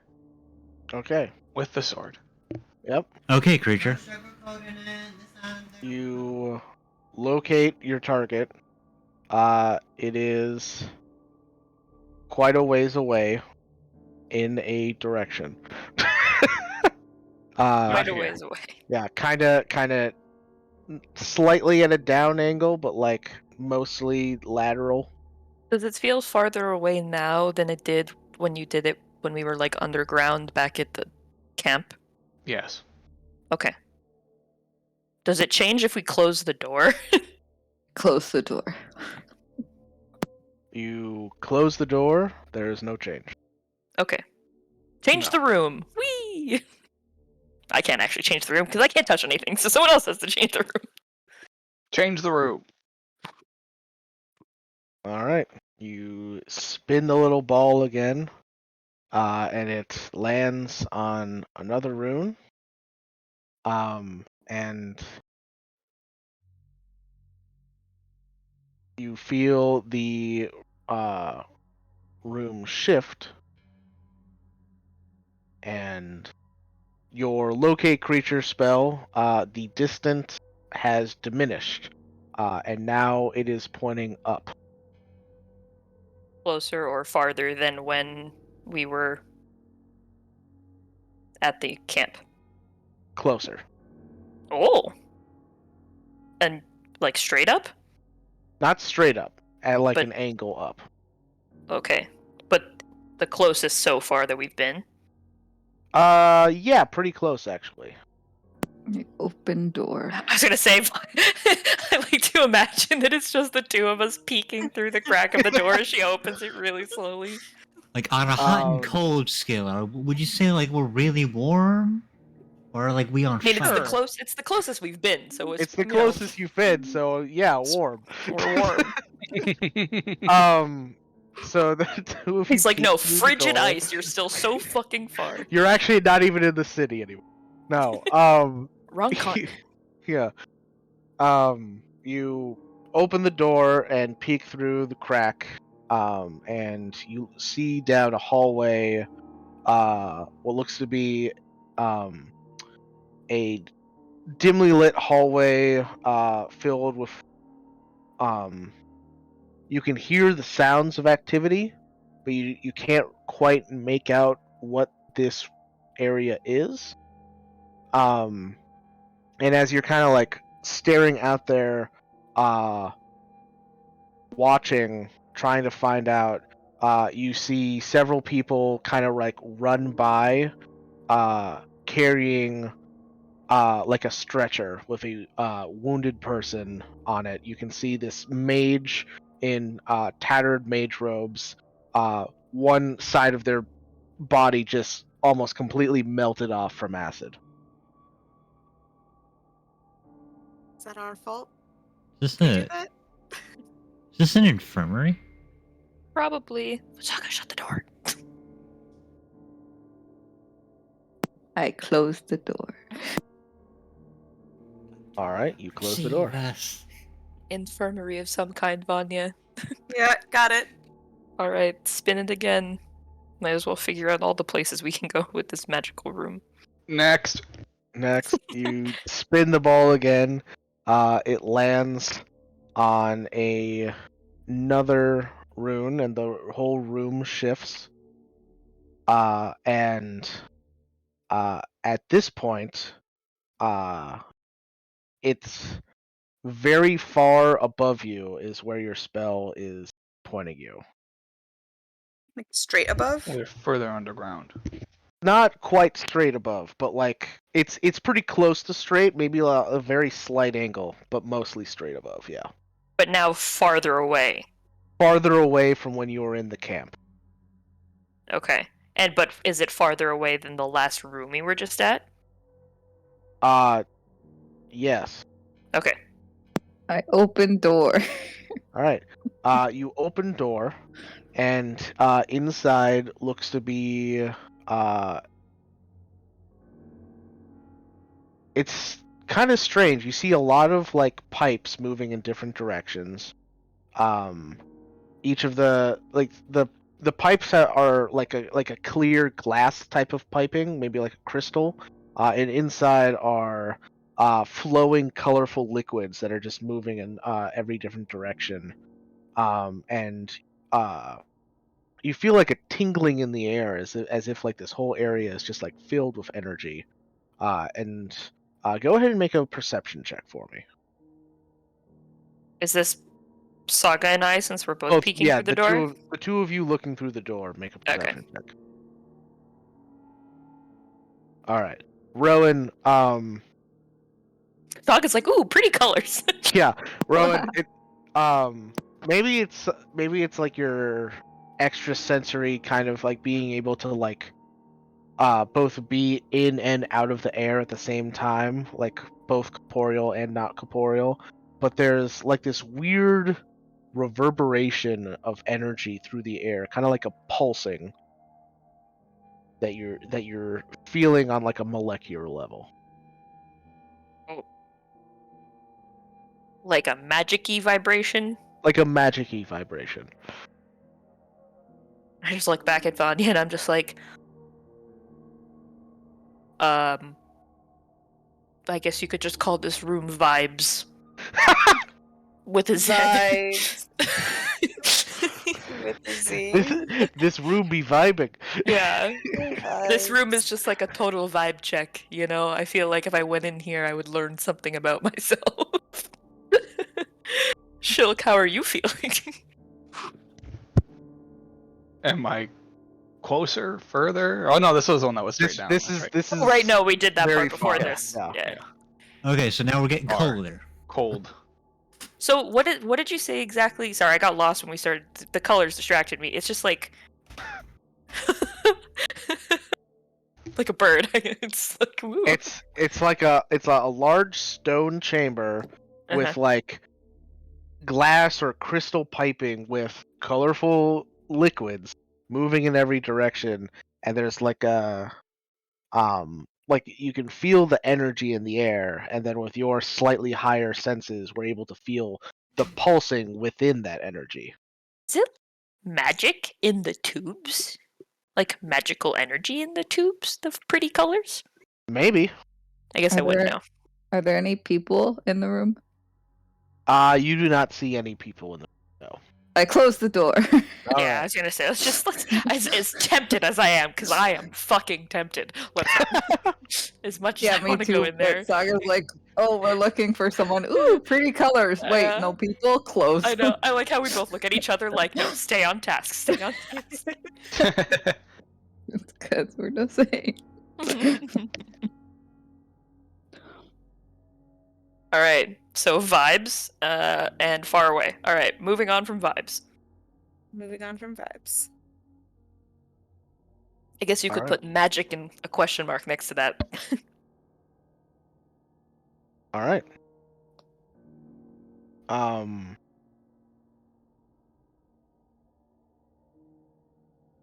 [SPEAKER 2] Okay.
[SPEAKER 3] with the sword.
[SPEAKER 2] Yep.
[SPEAKER 7] Okay, creature.
[SPEAKER 2] You locate your target. It is quite a ways away in a direction.
[SPEAKER 5] Quite a
[SPEAKER 3] here.
[SPEAKER 5] ways away.
[SPEAKER 2] Yeah, kind of slightly at a down angle, but like mostly lateral.
[SPEAKER 5] Does it feel farther away now than it did when you did it when we were like underground back at the camp?
[SPEAKER 3] Yes.
[SPEAKER 5] Okay. Does it change if we close the door?
[SPEAKER 6] Close the door.
[SPEAKER 2] You close the door. There is no change.
[SPEAKER 5] Okay. Change
[SPEAKER 3] No.
[SPEAKER 5] the room. Whee! I can't actually change the room because I can't touch anything, so someone else has to change the room.
[SPEAKER 3] Change the room.
[SPEAKER 2] All right. You spin the little ball again, and it lands on another rune. And you feel the room shift, and your locate creature spell, the distance has diminished, and now it is pointing up.
[SPEAKER 5] Closer or farther than when we were at the camp.
[SPEAKER 2] Closer.
[SPEAKER 5] Oh! And like straight up?
[SPEAKER 2] Not straight up, at like
[SPEAKER 5] But-
[SPEAKER 2] an angle up.
[SPEAKER 5] Okay. But the closest so far that we've been.
[SPEAKER 2] Yeah, pretty close actually.
[SPEAKER 6] Open door.
[SPEAKER 5] I was gonna say, I like to imagine that it's just the two of us peeking through the crack of the door as she opens it really slowly.
[SPEAKER 7] Like on a hot and
[SPEAKER 2] Um,
[SPEAKER 7] cold scale, would you say like we're really warm, or like we on
[SPEAKER 5] I mean,
[SPEAKER 7] fire?
[SPEAKER 5] it's the closest we've been, so
[SPEAKER 2] It's the
[SPEAKER 5] you know,
[SPEAKER 2] closest you've been, so yeah, warm.
[SPEAKER 5] we're warm.
[SPEAKER 2] So the two of you
[SPEAKER 5] He's like,
[SPEAKER 2] peek
[SPEAKER 5] no,
[SPEAKER 2] through the
[SPEAKER 5] frigid
[SPEAKER 2] door.
[SPEAKER 5] ice. You're still so fucking far.
[SPEAKER 2] You're actually not even in the city anymore. No.
[SPEAKER 5] Wrong con.
[SPEAKER 2] Yeah. You open the door and peek through the crack, and you see down a hallway, what looks to be, a dimly lit hallway, filled with, you can hear the sounds of activity, but you can't quite make out what this area is. And as you're kind of like staring out there, watching, trying to find out, you see several people kind of like run by, carrying like a stretcher with a wounded person on it. You can see this mage in tattered mage robes. One side of their body just almost completely melted off from acid.
[SPEAKER 4] Is that our fault?
[SPEAKER 7] Is
[SPEAKER 4] Did we
[SPEAKER 7] this
[SPEAKER 4] do that?
[SPEAKER 7] is this an infirmary?
[SPEAKER 5] Probably. Shaka, shut the door.
[SPEAKER 6] I closed the door.
[SPEAKER 2] All right, you close the door.
[SPEAKER 7] Yes.
[SPEAKER 5] Infirmary of some kind, Vanya.
[SPEAKER 4] Yeah, got it.
[SPEAKER 5] Alright, spin it again. Might as well figure out all the places we can go with this magical room.
[SPEAKER 3] Next.
[SPEAKER 2] Next, you spin the ball again. It lands on another rune, and the whole room shifts. And at this point, it's very far above you is where your spell is pointing you.
[SPEAKER 4] Like straight above?
[SPEAKER 3] They're further underground.
[SPEAKER 2] Not quite straight above, but like it's pretty close to straight, maybe a very slight angle, but mostly straight above, yeah.
[SPEAKER 5] But now farther away.
[SPEAKER 2] Farther away from when you were in the camp.
[SPEAKER 5] Okay. But is it farther away than the last room we were just at?
[SPEAKER 2] Yes.
[SPEAKER 5] Okay.
[SPEAKER 6] I open door.
[SPEAKER 2] All right. You open door, and inside looks to be it's kind of strange. You see a lot of like pipes moving in different directions. Each of the pipes are like a clear glass type of piping, maybe like a crystal. And inside are flowing, colorful liquids that are just moving in every different direction. And you feel like a tingling in the air, as if like this whole area is just like filled with energy. And go ahead and make a perception check for me.
[SPEAKER 5] Is this Saga and I, since we're both peeking
[SPEAKER 2] yeah,
[SPEAKER 5] through the door?
[SPEAKER 2] the two of you looking through the door, make a perception check. All right, Rowan.
[SPEAKER 5] Saga's like, ooh, pretty colors.
[SPEAKER 2] Yeah, Rowan. Maybe it's like your extra sensory kind of like being able to like both be in and out of the air at the same time, like both corporeal and not corporeal. But there's like this weird reverberation of energy through the air, kind of like a pulsing that you're feeling on like a molecular level.
[SPEAKER 5] Like a magic-y vibration?
[SPEAKER 2] Like a magic-y vibration.
[SPEAKER 5] I just look back at Vanya and I'm just like, I guess you could just call this room vibes. With a Z.
[SPEAKER 4] Vibes. With the Z.
[SPEAKER 2] This room be vibing.
[SPEAKER 5] Yeah. This
[SPEAKER 4] Vibes.
[SPEAKER 5] room is just like a total vibe check, you know? I feel like if I went in here, I would learn something about myself. Shilk, how are you feeling?
[SPEAKER 3] Am I closer, further? Oh no, this was the one that was straight down.
[SPEAKER 2] This
[SPEAKER 3] that's
[SPEAKER 2] is
[SPEAKER 3] right.
[SPEAKER 2] this is
[SPEAKER 5] Right, no, we did that
[SPEAKER 2] very
[SPEAKER 5] part before
[SPEAKER 2] far.
[SPEAKER 5] this.
[SPEAKER 2] Yeah.
[SPEAKER 7] Okay, so now we're getting
[SPEAKER 3] Far.
[SPEAKER 7] colder.
[SPEAKER 3] Cold.
[SPEAKER 5] So what did you say exactly? Sorry, I got lost when we started. The colors distracted me. It's just like like a bird. It's like woo.
[SPEAKER 2] It's like a large stone chamber with like glass or crystal piping with colorful liquids moving in every direction, and there's like a like you can feel the energy in the air, and then with your slightly higher senses we're able to feel the pulsing within that energy.
[SPEAKER 5] Is it magic in the tubes? Like magical energy in the tubes? The pretty colors?
[SPEAKER 2] Maybe.
[SPEAKER 5] I guess I wouldn't know.
[SPEAKER 6] Are there any people in the room?
[SPEAKER 2] You do not see any people in the no.
[SPEAKER 6] I close the door.
[SPEAKER 5] Yeah, I was gonna say, let's just as tempted as I am, because I am fucking tempted. As much as I
[SPEAKER 6] me
[SPEAKER 5] want to
[SPEAKER 6] too.
[SPEAKER 5] go in there.
[SPEAKER 6] But Saga's like, oh, we're looking for someone. Ooh, pretty colors. Wait, no people? Close.
[SPEAKER 5] I know. I like how we both look at each other like, no, stay on task, stay on task.
[SPEAKER 6] It's because we're the same.
[SPEAKER 5] Alright, so vibes, and far away. Alright, moving on from vibes.
[SPEAKER 4] Moving on from vibes.
[SPEAKER 5] I guess you could put magic and a question mark next to that.
[SPEAKER 2] All right.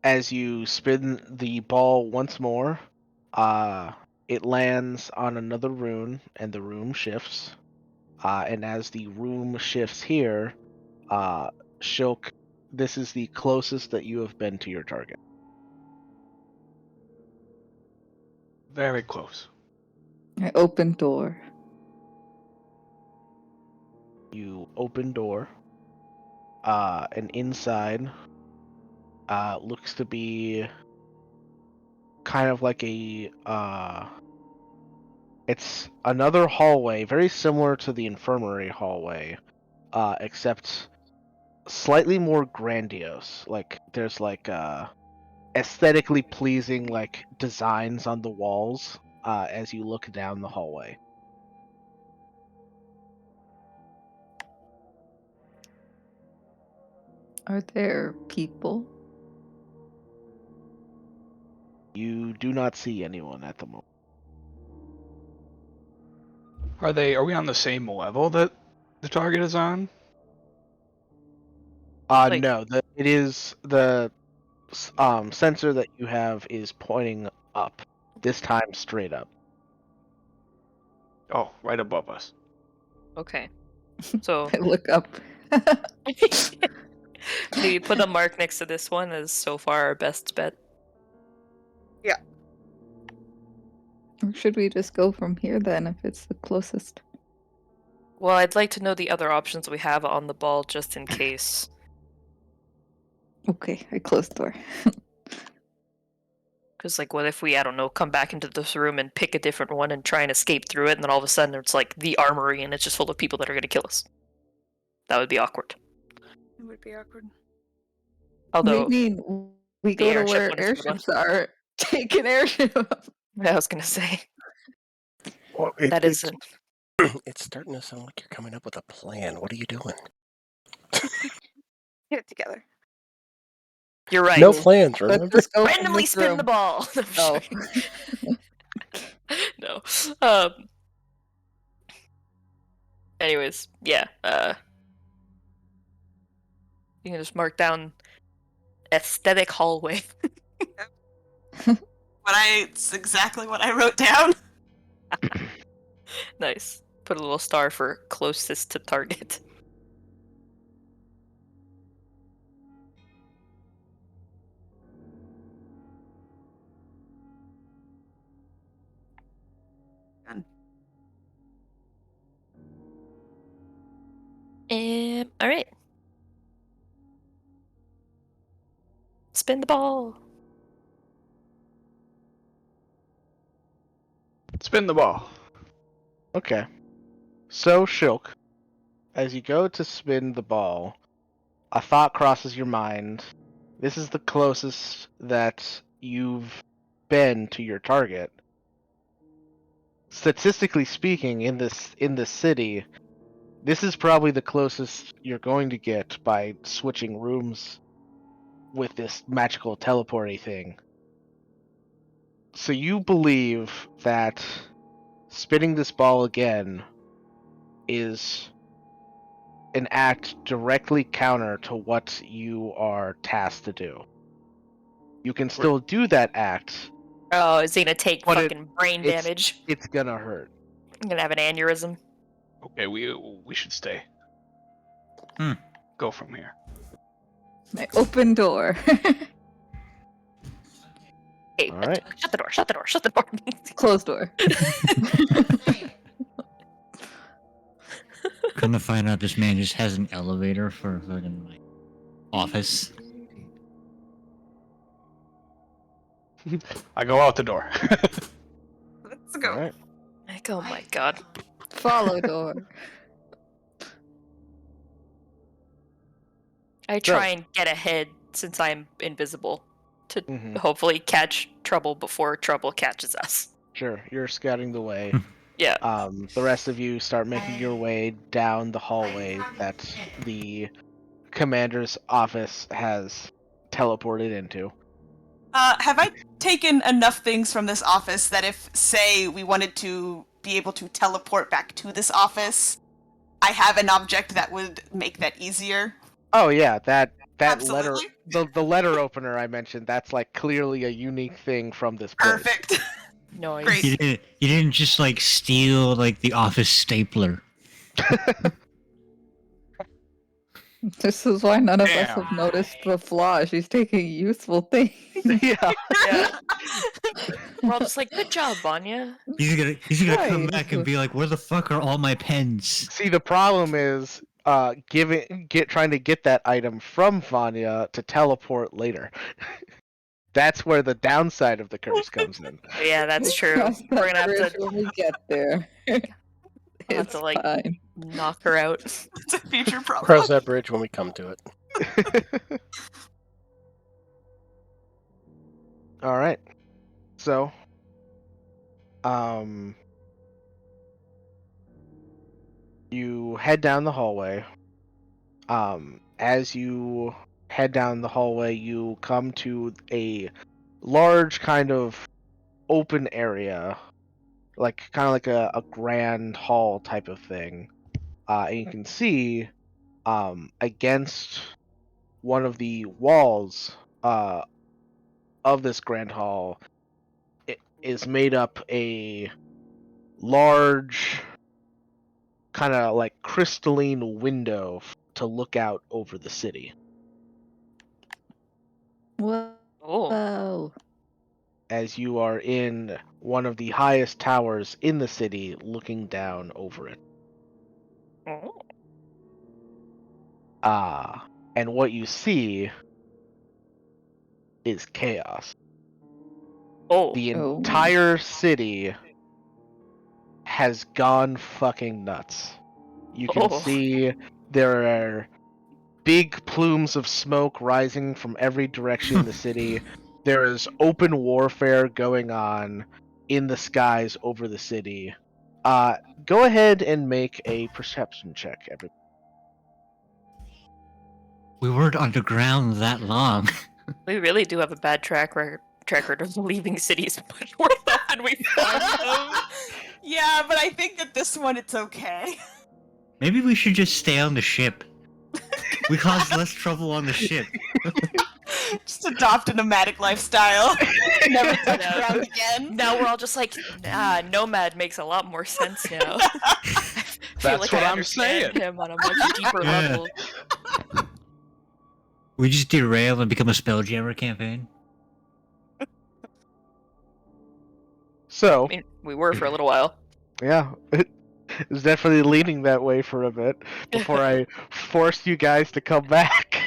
[SPEAKER 2] As you spin the ball once more, it lands on another rune, and the room shifts. And as the room shifts here, Shilk, this is the closest that you have been to your target.
[SPEAKER 3] Very close.
[SPEAKER 6] I open door.
[SPEAKER 2] You open door, and inside looks to be kind of like it's another hallway, very similar to the infirmary hallway, except slightly more grandiose. Like there's like aesthetically pleasing like designs on the walls as you look down the hallway.
[SPEAKER 6] Are there people?
[SPEAKER 2] You do not see anyone at the moment.
[SPEAKER 3] Are we on the same level that the target is on?
[SPEAKER 5] Like-
[SPEAKER 2] No, it is the sensor that you have is pointing up. This time straight up.
[SPEAKER 3] Oh, right above us.
[SPEAKER 5] Okay. So
[SPEAKER 6] I look up.
[SPEAKER 5] maybe put a mark next to this one as so far our best bet.
[SPEAKER 6] Or should we just go from here then if it's the closest?
[SPEAKER 5] Well, I'd like to know the other options we have on the ball just in case.
[SPEAKER 6] Okay, I close the door.
[SPEAKER 5] Because, like, what if we, I don't know, come back into this room and pick a different one and try and escape through it, and then all of a sudden it's like the armory and it's just full of people that are going to kill us? That would be awkward.
[SPEAKER 4] It would be awkward.
[SPEAKER 5] Although,
[SPEAKER 6] Maybe we
[SPEAKER 5] the
[SPEAKER 6] go to
[SPEAKER 5] airship
[SPEAKER 6] where
[SPEAKER 5] one is a good one.
[SPEAKER 6] airships are. Take an airship.
[SPEAKER 5] I was going to say,
[SPEAKER 1] Well,
[SPEAKER 5] that is an...
[SPEAKER 1] it's starting to sound like you're coming up with a plan. What are you doing?
[SPEAKER 4] Get it together.
[SPEAKER 5] You're right.
[SPEAKER 1] No plans,
[SPEAKER 6] Let's
[SPEAKER 1] remember?
[SPEAKER 6] just go from
[SPEAKER 5] Randomly
[SPEAKER 6] this
[SPEAKER 5] spin
[SPEAKER 6] room.
[SPEAKER 5] the ball!
[SPEAKER 6] Oh.
[SPEAKER 5] No. Anyways, yeah. You can just mark down aesthetic hallway.
[SPEAKER 4] It's exactly what I wrote down.
[SPEAKER 5] Nice. Put a little star for closest to target.
[SPEAKER 4] Done.
[SPEAKER 5] All right. Spin the ball.
[SPEAKER 3] Spin the ball.
[SPEAKER 2] Okay. So, Shilk, as you go to spin the ball, a thought crosses your mind. This is the closest that you've been to your target. Statistically speaking, in this city, this is probably the closest you're going to get by switching rooms with this magical teleporty thing. So you believe that spinning this ball again is an act directly counter to what you are tasked to do. You can still do that act.
[SPEAKER 5] Oh, is he gonna take
[SPEAKER 2] But
[SPEAKER 5] fucking brain
[SPEAKER 2] it's-
[SPEAKER 5] damage?
[SPEAKER 2] It's gonna hurt.
[SPEAKER 5] I'm gonna have an aneurysm.
[SPEAKER 3] Okay, we should stay. Go from here.
[SPEAKER 6] My open door.
[SPEAKER 5] Hey,
[SPEAKER 2] All right.
[SPEAKER 5] shut the door, shut the door, shut the door.
[SPEAKER 6] Closed door.
[SPEAKER 7] Come to find out, this man just has an elevator for fucking like office.
[SPEAKER 3] I go out the door.
[SPEAKER 4] Let's go.
[SPEAKER 2] All right.
[SPEAKER 5] Like, oh my god.
[SPEAKER 6] Follow door.
[SPEAKER 5] I try and get ahead since I'm invisible to
[SPEAKER 2] Mhm.
[SPEAKER 5] hopefully catch trouble before trouble catches us.
[SPEAKER 2] Sure. You're scouting the way.
[SPEAKER 5] Yeah.
[SPEAKER 2] The rest of you start making your way down the hallway that the commander's office has teleported into.
[SPEAKER 4] Have I taken enough things from this office that if, say, we wanted to be able to teleport back to this office, I have an object that would make that easier?
[SPEAKER 2] Oh yeah, that letter,
[SPEAKER 4] Absolutely.
[SPEAKER 2] the letter opener I mentioned, that's like clearly a unique thing from this place.
[SPEAKER 4] Perfect.
[SPEAKER 5] Noise.
[SPEAKER 4] Great.
[SPEAKER 7] You didn't just like steal like the office stapler.
[SPEAKER 6] This is why none of us
[SPEAKER 3] Damn.
[SPEAKER 6] have noticed the flaw. She's taking useful things.
[SPEAKER 2] Yeah.
[SPEAKER 5] Yeah. We're all just like, good job, Vanya.
[SPEAKER 7] He's gonna come
[SPEAKER 6] Right.
[SPEAKER 7] back and be like, "Where the fuck are all my pens?"
[SPEAKER 2] See, the problem is, trying to get that item from Vanya to teleport later. That's where the downside of the curse comes in.
[SPEAKER 5] Yeah, that's true.
[SPEAKER 6] Cross
[SPEAKER 5] We're
[SPEAKER 6] that
[SPEAKER 5] gonna have
[SPEAKER 6] bridge
[SPEAKER 5] to,
[SPEAKER 6] when we get there.
[SPEAKER 5] I'll have
[SPEAKER 6] It's
[SPEAKER 5] to like
[SPEAKER 6] fine.
[SPEAKER 5] knock her out.
[SPEAKER 4] It's a future problem.
[SPEAKER 1] Cross that bridge when we come to it.
[SPEAKER 2] All right. So, you head down the hallway. As you head down the hallway, you come to a large kind of open area, kind of like a grand hall type of thing. And you can see, against one of the walls, of this grand hall, it is made up a large kind of like crystalline window to look out over the city.
[SPEAKER 5] Oh.
[SPEAKER 6] Whoa.
[SPEAKER 2] As you are in one of the highest towers in the city looking down over it.
[SPEAKER 5] Oh.
[SPEAKER 2] And what you see is chaos.
[SPEAKER 5] Oh.
[SPEAKER 2] The
[SPEAKER 6] Oh.
[SPEAKER 2] entire city has gone fucking nuts. You can
[SPEAKER 5] Oh.
[SPEAKER 2] see there are big plumes of smoke rising from every direction in the city. There is open warfare going on in the skies over the city. Go ahead and make a perception check, everybody.
[SPEAKER 7] We weren't underground that long.
[SPEAKER 5] We really do have a bad track record of leaving cities much more often than we found them.
[SPEAKER 4] Yeah, but I think that this one it's okay.
[SPEAKER 7] Maybe we should just stay on the ship. We caused less trouble on the ship.
[SPEAKER 4] Just adopt a nomadic lifestyle. Never touch
[SPEAKER 5] Yeah.
[SPEAKER 4] ground again.
[SPEAKER 5] Now we're all just like, nah, nomad makes a lot more sense now. I feel
[SPEAKER 3] That's
[SPEAKER 5] like
[SPEAKER 3] what
[SPEAKER 5] I
[SPEAKER 3] I'm
[SPEAKER 5] understand
[SPEAKER 3] saying.
[SPEAKER 5] him on a much deeper
[SPEAKER 7] Yeah.
[SPEAKER 5] level.
[SPEAKER 7] We just derail and become a Spelljammer campaign.
[SPEAKER 2] So,
[SPEAKER 5] I mean, we were for a little while.
[SPEAKER 2] yeah, it was definitely leaning that way for a bit before I forced you guys to come back.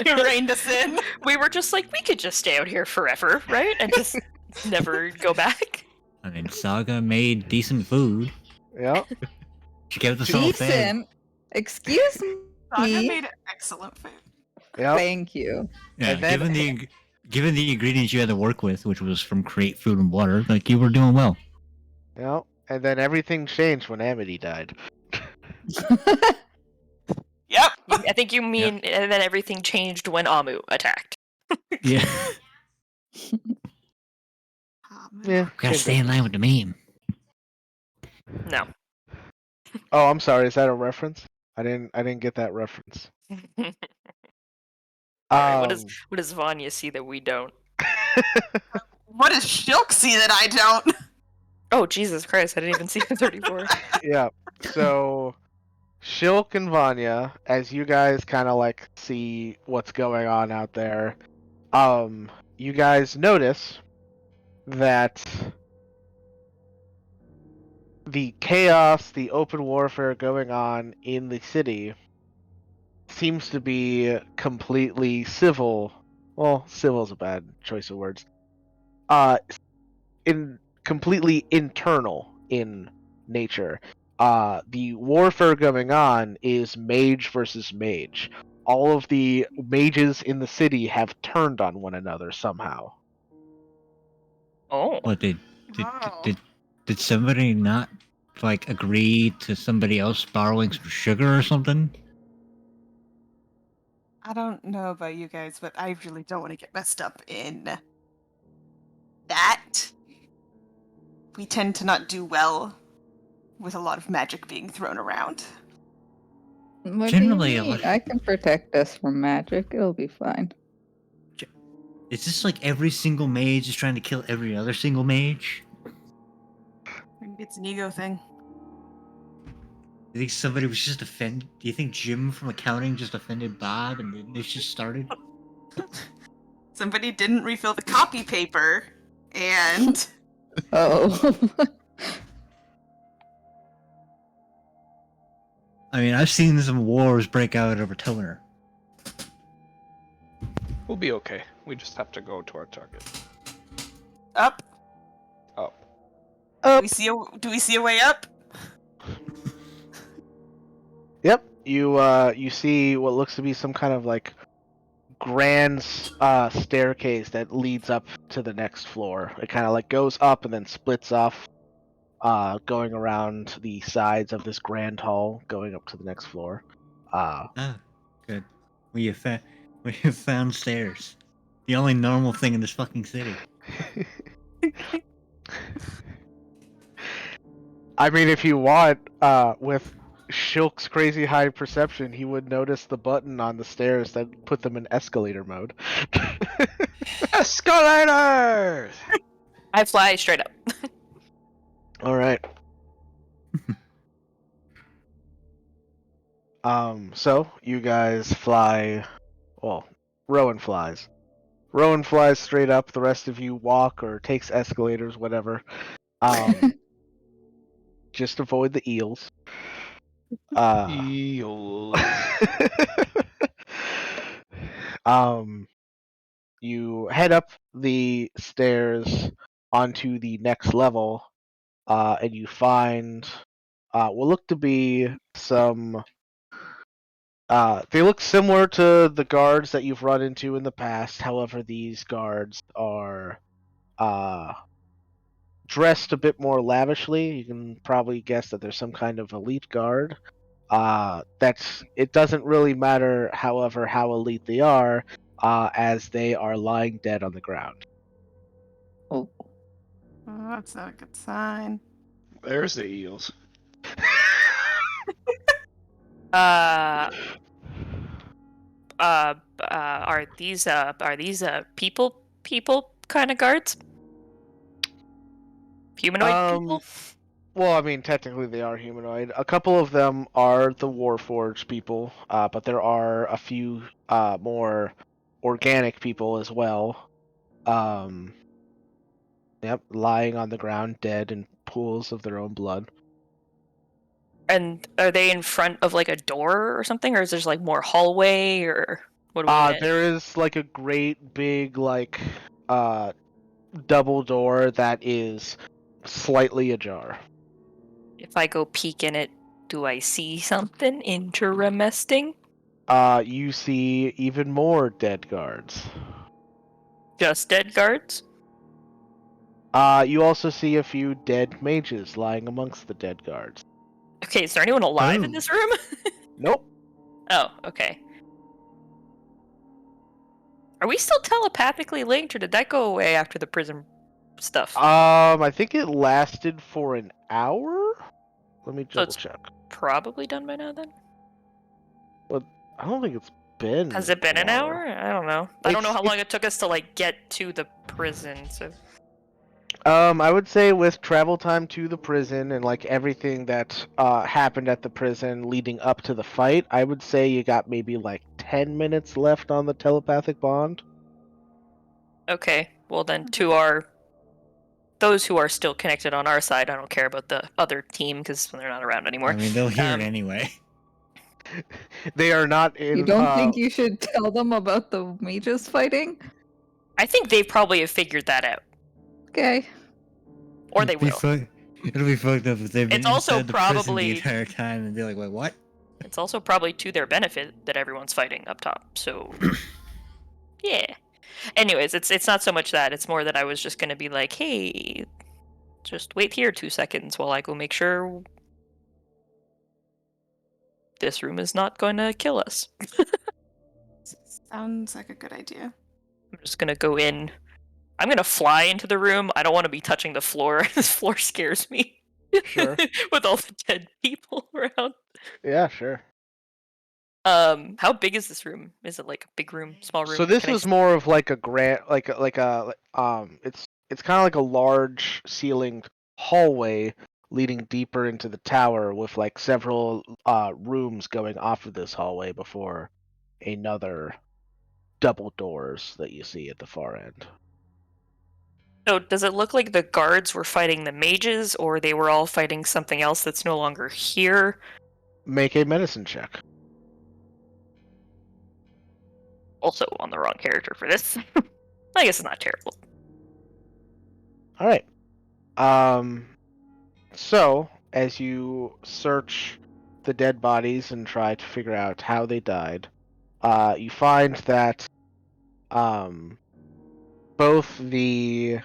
[SPEAKER 4] You reined us in.
[SPEAKER 5] We were just like, we could just stay out here forever, right? And just never go back.
[SPEAKER 7] I mean, Saga made decent food.
[SPEAKER 2] Yeah.
[SPEAKER 7] She kept us all fed.
[SPEAKER 6] Decent. Excuse
[SPEAKER 4] Saga
[SPEAKER 6] me.
[SPEAKER 4] made excellent food.
[SPEAKER 2] Yeah.
[SPEAKER 6] Thank you.
[SPEAKER 7] Yeah,
[SPEAKER 2] And then-
[SPEAKER 7] given the ingredients you had to work with, which was from create food and water, like you were doing well.
[SPEAKER 2] Yeah. And then everything changed when Amity died.
[SPEAKER 4] Yep.
[SPEAKER 5] I think you mean, and then everything changed when Amu attacked.
[SPEAKER 7] Yeah,
[SPEAKER 2] Yeah.
[SPEAKER 7] gotta stay in line with the meme.
[SPEAKER 5] No.
[SPEAKER 2] Oh, I'm sorry. Is that a reference? I didn't get that reference.
[SPEAKER 5] Alright, what does Vanya see that we don't?
[SPEAKER 4] What does Shilk see that I don't?
[SPEAKER 5] Oh, Jesus Christ, I didn't even see the 34.
[SPEAKER 2] Yeah. So, Shilk and Vanya, as you guys kind of like see what's going on out there, you guys notice that the chaos, the open warfare going on in the city seems to be completely civil. Well, civil is a bad choice of words. Completely internal in nature. The warfare going on is mage versus mage. All of the mages in the city have turned on one another somehow.
[SPEAKER 5] Oh.
[SPEAKER 7] What
[SPEAKER 4] Oh.
[SPEAKER 7] did somebody not like agree to somebody else borrowing some sugar or something?
[SPEAKER 4] I don't know about you guys, but I really don't want to get messed up in that. We tend to not do well with a lot of magic being thrown around.
[SPEAKER 6] What
[SPEAKER 7] Generally,
[SPEAKER 6] do you
[SPEAKER 7] a
[SPEAKER 6] mean?
[SPEAKER 7] lot-
[SPEAKER 6] I can protect us from magic. It'll be fine.
[SPEAKER 7] Is this like every single mage is trying to kill every other single mage?
[SPEAKER 4] Maybe it's an ego thing.
[SPEAKER 7] Do you think somebody was just offended? Do you think Jim from accounting just offended Bob and then this just started?
[SPEAKER 4] Somebody didn't refill the copy paper, and
[SPEAKER 6] Oh.
[SPEAKER 7] I mean, I've seen some wars break out over toner.
[SPEAKER 3] We'll be okay. We just have to go to our target.
[SPEAKER 4] Up.
[SPEAKER 3] Up.
[SPEAKER 4] Do we see a way up?
[SPEAKER 2] Yep. You see what looks to be some kind of like grand staircase that leads up to the next floor. It kind of like goes up and then splits off, going around the sides of this grand hall, going up to the next floor.
[SPEAKER 7] Ah, good. We have found stairs. The only normal thing in this fucking city.
[SPEAKER 2] I mean, if you want, with Shulk's crazy high perception, he would notice the button on the stairs that put them in escalator mode.
[SPEAKER 3] Escalators!
[SPEAKER 5] I fly straight up.
[SPEAKER 2] All right. So you guys fly. Well, Rowan flies. Rowan flies straight up. The rest of you walk or takes escalators, whatever. Just avoid the eels.
[SPEAKER 3] Eels.
[SPEAKER 2] You head up the stairs onto the next level, and you find what look to be some. They look similar to the guards that you've run into in the past. However, these guards are dressed a bit more lavishly. You can probably guess that there's some kind of elite guard. It doesn't really matter, however, how elite they are, as they are lying dead on the ground.
[SPEAKER 6] Oh.
[SPEAKER 4] Oh, that's not a good sign.
[SPEAKER 3] There's the eels.
[SPEAKER 5] Are these people kind of guards? Humanoid people?
[SPEAKER 2] Well, I mean, technically they are humanoid. A couple of them are the Warforged people, but there are a few more organic people as well. Yep, lying on the ground, dead in pools of their own blood.
[SPEAKER 5] And are they in front of like a door or something, or is there like more hallway, or what do we get?
[SPEAKER 2] There is like a great big like double door that is slightly ajar.
[SPEAKER 5] If I go peek in it, do I see something interesting?
[SPEAKER 2] You see even more dead guards.
[SPEAKER 5] Just dead guards?
[SPEAKER 2] You also see a few dead mages lying amongst the dead guards.
[SPEAKER 5] Okay, is there anyone alive in
[SPEAKER 7] Oh.
[SPEAKER 5] this room?
[SPEAKER 2] Nope.
[SPEAKER 5] Oh, okay. Are we still telepathically linked, or did that go away after the prison stuff?
[SPEAKER 2] I think it lasted for an hour. Let me double
[SPEAKER 5] it's-
[SPEAKER 2] check.
[SPEAKER 5] Probably done by now then?
[SPEAKER 2] I don't think it's been.
[SPEAKER 5] Has it been
[SPEAKER 2] a
[SPEAKER 5] an
[SPEAKER 2] while.
[SPEAKER 5] hour? I don't know. I don't know
[SPEAKER 2] It's-
[SPEAKER 5] how long it took us to like get to the prison, so
[SPEAKER 2] I would say with travel time to the prison and like everything that happened at the prison leading up to the fight, I would say you got maybe like 10 minutes left on the telepathic bond.
[SPEAKER 5] okay. Well then to those who are still connected on our side, I don't care about the other team because they're not around anymore.
[SPEAKER 7] I mean, they'll hear
[SPEAKER 5] Um,
[SPEAKER 7] it anyway.
[SPEAKER 2] They are not in.
[SPEAKER 6] You don't think you should tell them about the mages fighting?
[SPEAKER 5] I think they probably have figured that out.
[SPEAKER 6] Okay.
[SPEAKER 5] Or they will.
[SPEAKER 7] It'll be fucked up if they've been
[SPEAKER 5] It's also
[SPEAKER 7] inside the prison
[SPEAKER 5] probably-
[SPEAKER 7] the entire time and they're like, wait, what?
[SPEAKER 5] It's also probably to their benefit that everyone's fighting up top. So yeah. Anyways, it's not so much that, it's more that I was just gonna be like, hey, just wait here 2 seconds while I go make sure this room is not going to kill us.
[SPEAKER 4] Sounds like a good idea.
[SPEAKER 5] I'm just gonna go in. I'm gonna fly into the room. I don't want to be touching the floor. This floor scares me.
[SPEAKER 2] Sure.
[SPEAKER 5] With all the dead people around.
[SPEAKER 2] Yeah, sure.
[SPEAKER 5] How big is this room? Is it like a big room, small room?
[SPEAKER 2] So this
[SPEAKER 5] Can I
[SPEAKER 2] is more of like a grand, it's kind of like a large ceilinged hallway leading deeper into the tower with like several rooms going off of this hallway before another double doors that you see at the far end.
[SPEAKER 5] So does it look like the guards were fighting the mages, or they were all fighting something else that's no longer here?
[SPEAKER 2] make a medicine check.
[SPEAKER 5] Also on the wrong character for this. I guess it's not terrible.
[SPEAKER 2] All right. So as you search the dead bodies and try to figure out how they died, you find that both the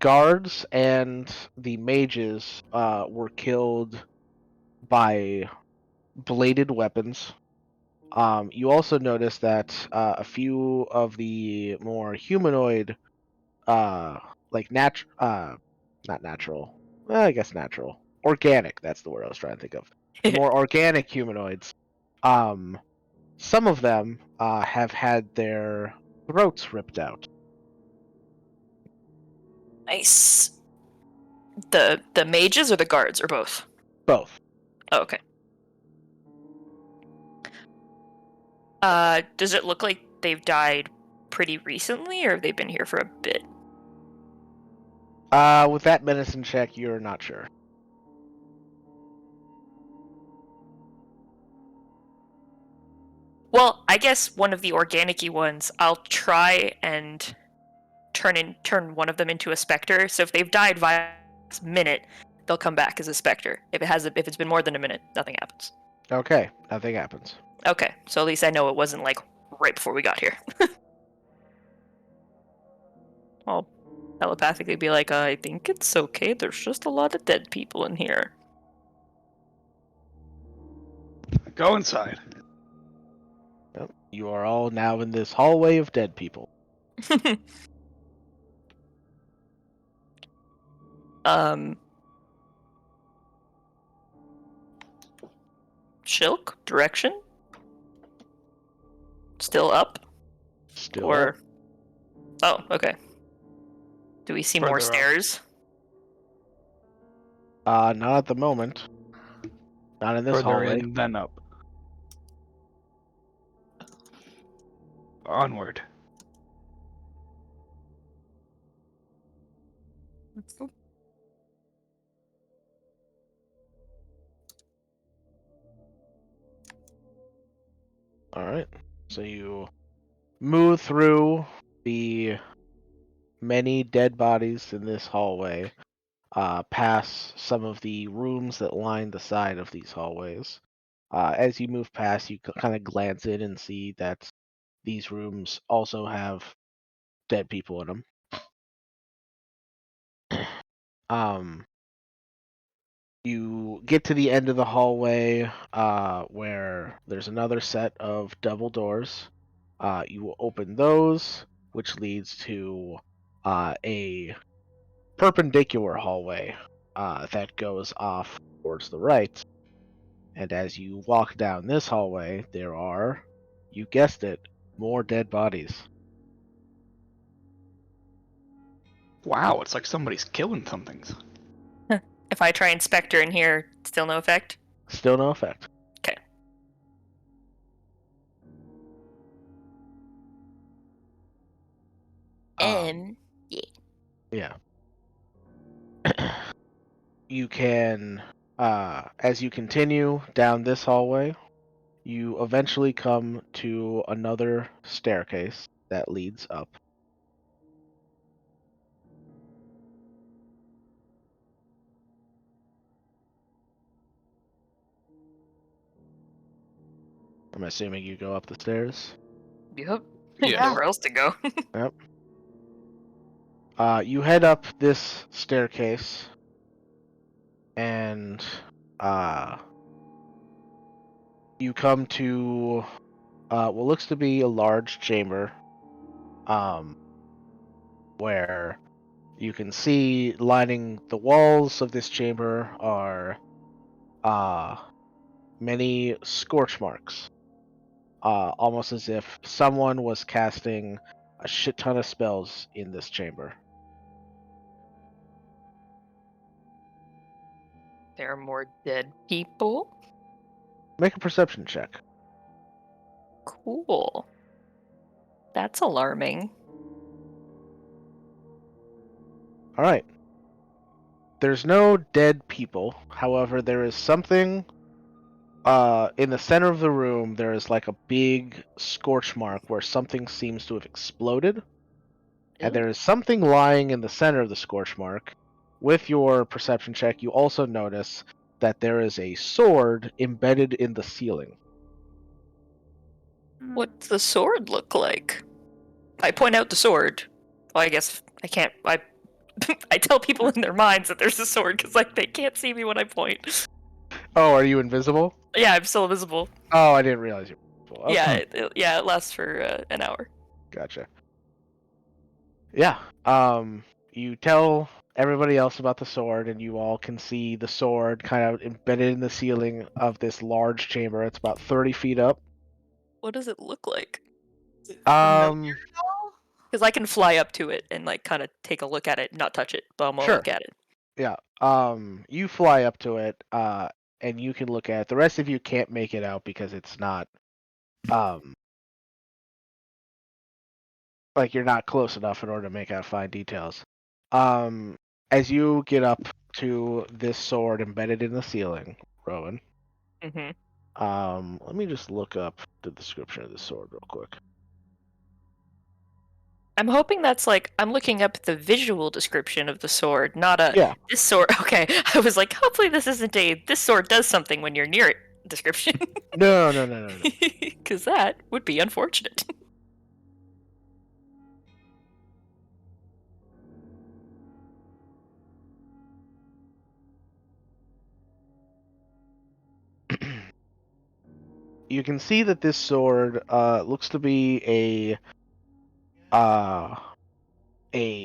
[SPEAKER 2] guards and the mages were killed by bladed weapons. You also notice that a few of the more humanoid, like not natural, well, I guess natural, organic. That's the word I was trying to think of. The more organic humanoids, some of them have had their throats ripped out.
[SPEAKER 5] Nice. The mages or the guards or both?
[SPEAKER 2] Both.
[SPEAKER 5] Oh, okay. Does it look like they've died pretty recently, or have they been here for a bit?
[SPEAKER 2] With that medicine check, you're not sure.
[SPEAKER 5] Well, I guess one of the organic-y ones, I'll try and turn one of them into a specter. So if they've died via this minute, they'll come back as a specter. If it's been more than a minute, nothing happens.
[SPEAKER 2] Okay, nothing happens.
[SPEAKER 5] Okay, so at least I know it wasn't like right before we got here. I'll telepathically be like, I think it's okay. There's just a lot of dead people in here.
[SPEAKER 3] Go inside.
[SPEAKER 2] Yep. You are all now in this hallway of dead people.
[SPEAKER 5] Shilk? Direction? Still up?
[SPEAKER 2] Still
[SPEAKER 5] Or...
[SPEAKER 2] up.
[SPEAKER 5] Oh, okay. Do we see more
[SPEAKER 3] Further up.
[SPEAKER 5] stairs?
[SPEAKER 2] Not at the moment. Not in this
[SPEAKER 3] Further
[SPEAKER 2] hallway.
[SPEAKER 3] in, then up. Onward.
[SPEAKER 2] Alright. So you move through the many dead bodies in this hallway, past some of the rooms that line the side of these hallways. As you move past, you kind of glance in and see that these rooms also have dead people in them. You get to the end of the hallway where there's another set of double doors. You will open those, which leads to a perpendicular hallway that goes off towards the right. And as you walk down this hallway, there are, you guessed it, more dead bodies.
[SPEAKER 3] Wow, it's like somebody's killing some things.
[SPEAKER 5] If I try and specter in here, still no effect?
[SPEAKER 2] Still no effect.
[SPEAKER 5] Okay.
[SPEAKER 2] Yeah. You can, as you continue down this hallway, you eventually come to another staircase that leads up. I'm assuming you go up the stairs.
[SPEAKER 5] Yep.
[SPEAKER 3] Yeah.
[SPEAKER 5] Nowhere else to go.
[SPEAKER 2] Yep. You head up this staircase, and you come to what looks to be a large chamber, where you can see lining the walls of this chamber are many scorch marks, almost as if someone was casting a shit ton of spells in this chamber.
[SPEAKER 5] There are more dead people?
[SPEAKER 2] Make a perception check.
[SPEAKER 5] Cool. That's alarming.
[SPEAKER 2] All right. There's no dead people. However, there is something in the center of the room. There is like a big scorch mark where something seems to have exploded. And there is something lying in the center of the scorch mark. With your perception check, you also notice that there is a sword embedded in the ceiling.
[SPEAKER 5] What's the sword look like? I point out the sword. Well, I guess I can't. I I tell people in their minds that there's a sword because like they can't see me when I point.
[SPEAKER 2] Oh, are you invisible?
[SPEAKER 5] Yeah, I'm still invisible.
[SPEAKER 2] Oh, I didn't realize you were invisible.
[SPEAKER 5] Yeah,
[SPEAKER 2] Okay.
[SPEAKER 5] it lasts for an hour.
[SPEAKER 2] Gotcha. Yeah. You tell everybody else about the sword, and you all can see the sword kind of embedded in the ceiling of this large chamber. It's about 30 feet up.
[SPEAKER 5] What does it look like?
[SPEAKER 4] Is it familiar
[SPEAKER 2] Um,
[SPEAKER 4] at all?
[SPEAKER 5] Because I can fly up to it and like kind of take a look at it, not touch it, but I'm gonna
[SPEAKER 2] sure.
[SPEAKER 5] look at it.
[SPEAKER 2] Yeah. You fly up to it, and you can look at it. The rest of you can't make it out because it's not, like you're not close enough in order to make out fine details. As you get up to this sword embedded in the ceiling, Rowan.
[SPEAKER 5] Mm-hmm.
[SPEAKER 2] Let me just look up the description of the sword real quick.
[SPEAKER 5] I'm hoping that's like I'm looking up the visual description of the sword, not a
[SPEAKER 2] Yeah.
[SPEAKER 5] this sword. Okay, I was like, hopefully this isn't a this sword does something when you're near it description,
[SPEAKER 2] No.
[SPEAKER 5] because that would be unfortunate.
[SPEAKER 2] You can see that this sword looks to be a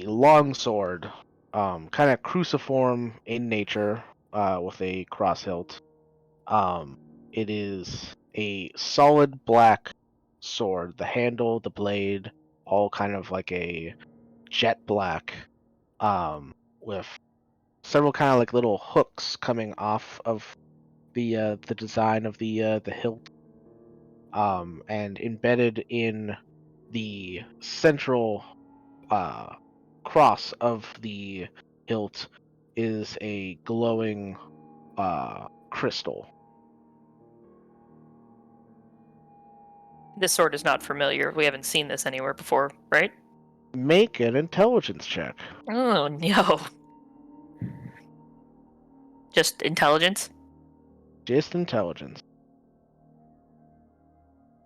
[SPEAKER 2] long sword, kind of cruciform in nature, with a cross hilt. It is a solid black sword. The handle, the blade, all kind of like a jet black, with several kind of like little hooks coming off of the design of the hilt, and embedded in the central cross of the hilt is a glowing crystal.
[SPEAKER 5] This sword is not familiar. We haven't seen this anywhere before, right?
[SPEAKER 2] Make an intelligence check.
[SPEAKER 5] Oh no. Just intelligence?
[SPEAKER 2] Just intelligence.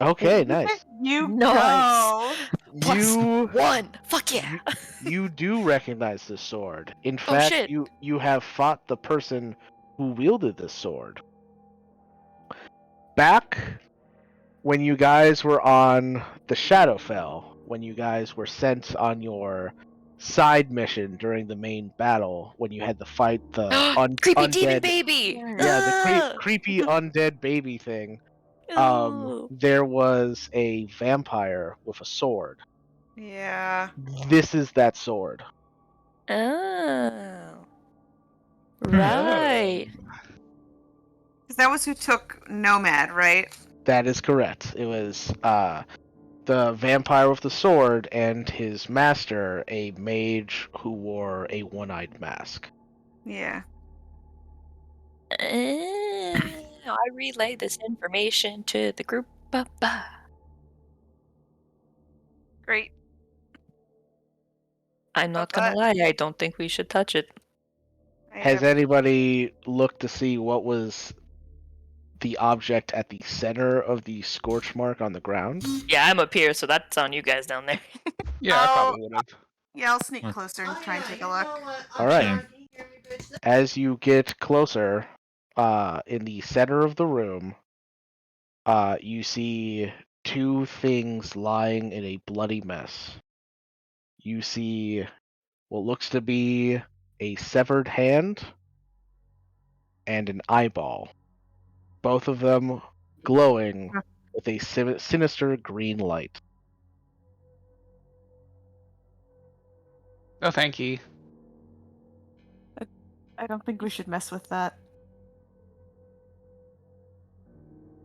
[SPEAKER 2] Okay, nice.
[SPEAKER 4] You
[SPEAKER 5] Nice.
[SPEAKER 4] go.
[SPEAKER 5] Plus
[SPEAKER 2] You
[SPEAKER 5] 1. Fuck yeah.
[SPEAKER 2] you do recognize this sword. In
[SPEAKER 5] Oh,
[SPEAKER 2] fact,
[SPEAKER 5] shit.
[SPEAKER 2] you have fought the person who wielded this sword. Back when you guys were on the Shadowfell, when you guys were sent on your side mission during the main battle, when you had to fight the
[SPEAKER 5] Creepy demon
[SPEAKER 2] undead,
[SPEAKER 5] baby.
[SPEAKER 2] yeah, the
[SPEAKER 5] Ah!
[SPEAKER 2] creepy undead baby thing,
[SPEAKER 5] Oh.
[SPEAKER 2] there was a vampire with a sword.
[SPEAKER 4] Yeah.
[SPEAKER 2] This is that sword.
[SPEAKER 5] Oh. Right.
[SPEAKER 4] Because that was who took Nomad, right?
[SPEAKER 2] That is correct. It was the vampire with the sword and his master, a mage who wore a one-eyed mask.
[SPEAKER 4] Yeah.
[SPEAKER 5] I relay this information to the group. Ba-ba.
[SPEAKER 4] Great.
[SPEAKER 5] I'm not
[SPEAKER 4] But
[SPEAKER 5] gonna lie, I don't think we should touch it.
[SPEAKER 2] Has anybody looked to see what was the object at the center of the scorch mark on the ground?
[SPEAKER 5] Yeah, I'm up here, so that's on you guys down there.
[SPEAKER 3] Yeah, I probably would have.
[SPEAKER 4] Yeah, I'll sneak
[SPEAKER 7] What?
[SPEAKER 4] closer and try and take a look.
[SPEAKER 2] All right. As you get closer, in the center of the room, you see two things lying in a bloody mess. You see what looks to be a severed hand and an eyeball, both of them glowing with a sinister green light.
[SPEAKER 3] No, thank you.
[SPEAKER 4] I don't think we should mess with that.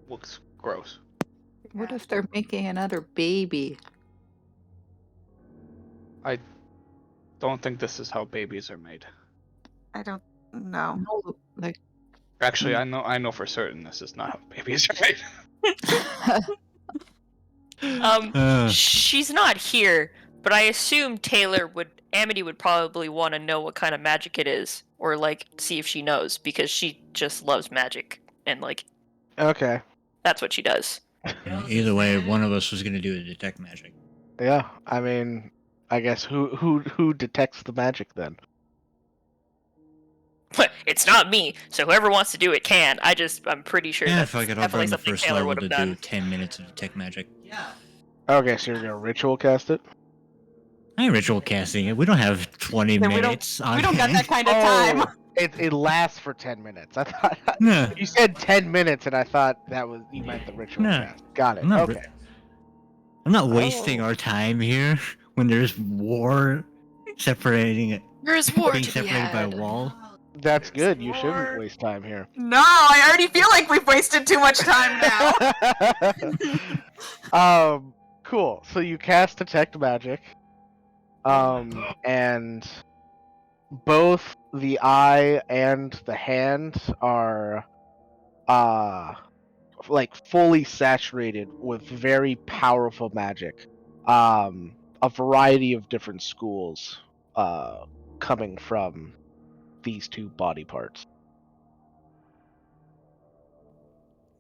[SPEAKER 3] Looks gross.
[SPEAKER 6] What if they're making another baby?
[SPEAKER 3] I don't think this is how babies are made.
[SPEAKER 4] I don't No.
[SPEAKER 6] No, like
[SPEAKER 3] Actually, I know for certain this is not how babies are made.
[SPEAKER 5] She's not here, but I assume Amity would probably want to know what kind of magic it is, or like see if she knows, because she just loves magic, and like
[SPEAKER 2] Okay.
[SPEAKER 5] that's what she does.
[SPEAKER 7] Either way, one of us was gonna do a detect magic.
[SPEAKER 2] Yeah. I mean, I guess who detects the magic then?
[SPEAKER 5] It's not me, so whoever wants to do it can. I'm pretty sure
[SPEAKER 7] Yeah,
[SPEAKER 5] that's
[SPEAKER 7] fuck it, I'll
[SPEAKER 5] definitely
[SPEAKER 7] burn the
[SPEAKER 5] something
[SPEAKER 7] first
[SPEAKER 5] Taylor
[SPEAKER 7] level
[SPEAKER 5] would
[SPEAKER 7] to
[SPEAKER 5] have
[SPEAKER 7] do
[SPEAKER 5] done.
[SPEAKER 7] 10 minutes of detect magic.
[SPEAKER 2] Okay, so you're gonna ritual cast it.
[SPEAKER 7] I ain't ritual casting it. We don't have 20
[SPEAKER 4] Then
[SPEAKER 7] minutes on
[SPEAKER 4] we don't got
[SPEAKER 7] hand.
[SPEAKER 4] that kind of time.
[SPEAKER 2] It lasts for 10 minutes. I thought
[SPEAKER 7] No,
[SPEAKER 2] you said 10 minutes, and I thought that was you meant the ritual
[SPEAKER 7] no.
[SPEAKER 2] cast. Got it.
[SPEAKER 7] I'm not,
[SPEAKER 2] Okay.
[SPEAKER 7] I'm not wasting
[SPEAKER 5] Oh.
[SPEAKER 7] our time here when there's war separating it,
[SPEAKER 5] There's war
[SPEAKER 7] being
[SPEAKER 5] to be
[SPEAKER 7] separated by a
[SPEAKER 5] had.
[SPEAKER 7] wall.
[SPEAKER 2] That's good. You shouldn't waste time here.
[SPEAKER 4] No, I already feel like we've wasted too much time now.
[SPEAKER 2] Cool. So you cast detect magic. And both the eye and the hand are like fully saturated with very powerful magic. A variety of different schools coming from these two body parts.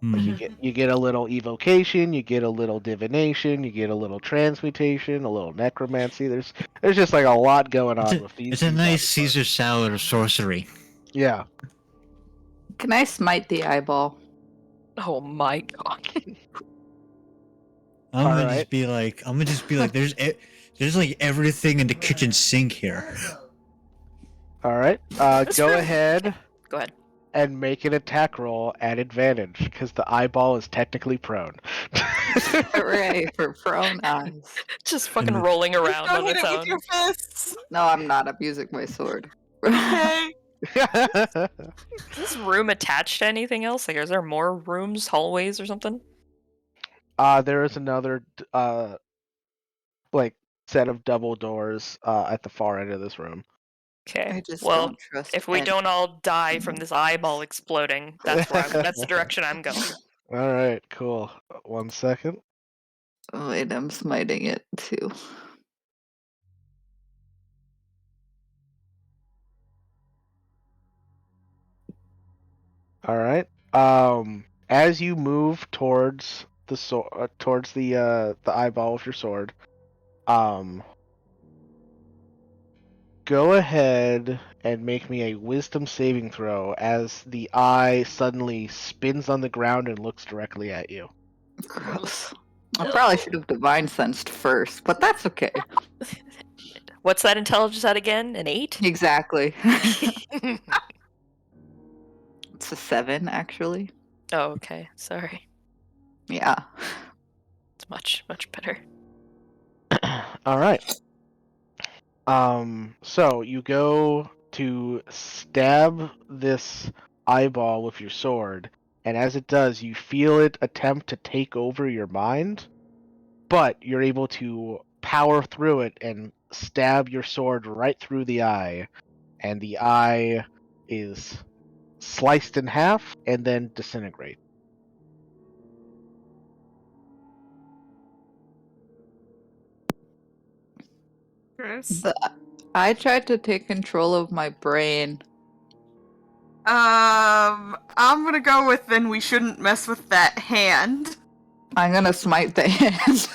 [SPEAKER 2] Like
[SPEAKER 7] Hmm.
[SPEAKER 2] you get a little evocation, you get a little divination, you get a little transmutation, a little necromancy. There's just like a lot going on with these.
[SPEAKER 7] It's a
[SPEAKER 2] two
[SPEAKER 7] nice
[SPEAKER 2] body parts.
[SPEAKER 7] Caesar salad of sorcery.
[SPEAKER 2] Yeah.
[SPEAKER 6] can I smite the eyeball?
[SPEAKER 5] Oh my god.
[SPEAKER 7] I'm gonna
[SPEAKER 2] Alright.
[SPEAKER 7] just be like, there's like everything in the kitchen sink here.
[SPEAKER 2] All right. Go ahead
[SPEAKER 5] Go ahead.
[SPEAKER 2] and make an attack roll at advantage because the eyeball is technically prone.
[SPEAKER 6] Hooray for prone eyes.
[SPEAKER 5] Just fucking
[SPEAKER 7] And-
[SPEAKER 5] rolling around
[SPEAKER 4] Don't
[SPEAKER 5] on
[SPEAKER 4] hit
[SPEAKER 5] its
[SPEAKER 4] it with
[SPEAKER 5] own.
[SPEAKER 4] your fists.
[SPEAKER 6] No, I'm not. I'm using my sword.
[SPEAKER 4] Okay.
[SPEAKER 5] Is this room attached to anything else? Like, is there more rooms, hallways, or something?
[SPEAKER 2] There is another like set of double doors at the far end of this room.
[SPEAKER 5] Okay.
[SPEAKER 6] I just
[SPEAKER 5] Well,
[SPEAKER 6] don't trust
[SPEAKER 5] if we
[SPEAKER 6] any-
[SPEAKER 5] don't all die from this eyeball exploding, that's the direction I'm going.
[SPEAKER 2] All right. Cool. 1 second.
[SPEAKER 6] Oh, wait, I'm smiting it too.
[SPEAKER 2] All right. As you move towards the towards the eyeball with your sword, go ahead and make me a wisdom saving throw as the eye suddenly spins on the ground and looks directly at you.
[SPEAKER 6] Gross. I probably should have divine sensed first, but that's okay.
[SPEAKER 5] What's that intelligence at again? An 8?
[SPEAKER 6] Exactly. It's a 7, actually.
[SPEAKER 5] Oh, okay. Sorry.
[SPEAKER 6] Yeah.
[SPEAKER 5] It's much, much better.
[SPEAKER 2] All right. So you go to stab this eyeball with your sword, and as it does, you feel it attempt to take over your mind, but you're able to power through it and stab your sword right through the eye, and the eye is sliced in half and then disintegrates.
[SPEAKER 4] Chris.
[SPEAKER 6] I tried to take control of my brain.
[SPEAKER 4] I'm gonna go with then we shouldn't mess with that hand.
[SPEAKER 6] I'm gonna smite the hand.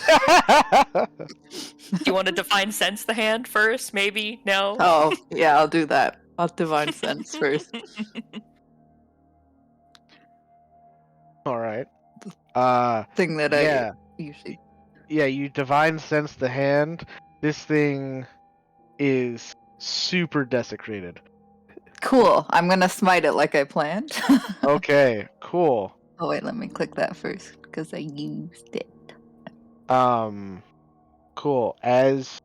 [SPEAKER 5] Do you want to divine sense the hand first? Maybe? No?
[SPEAKER 6] Oh, yeah, I'll do that. I'll divine sense first.
[SPEAKER 2] All right.
[SPEAKER 6] Thing that
[SPEAKER 2] Yeah.
[SPEAKER 6] I usually.
[SPEAKER 2] Yeah, you divine sense the hand. This thing is super desecrated.
[SPEAKER 6] Cool. I'm gonna smite it like I planned.
[SPEAKER 2] Okay, cool.
[SPEAKER 6] Oh wait, let me click that first because I used it.
[SPEAKER 2] Cool. As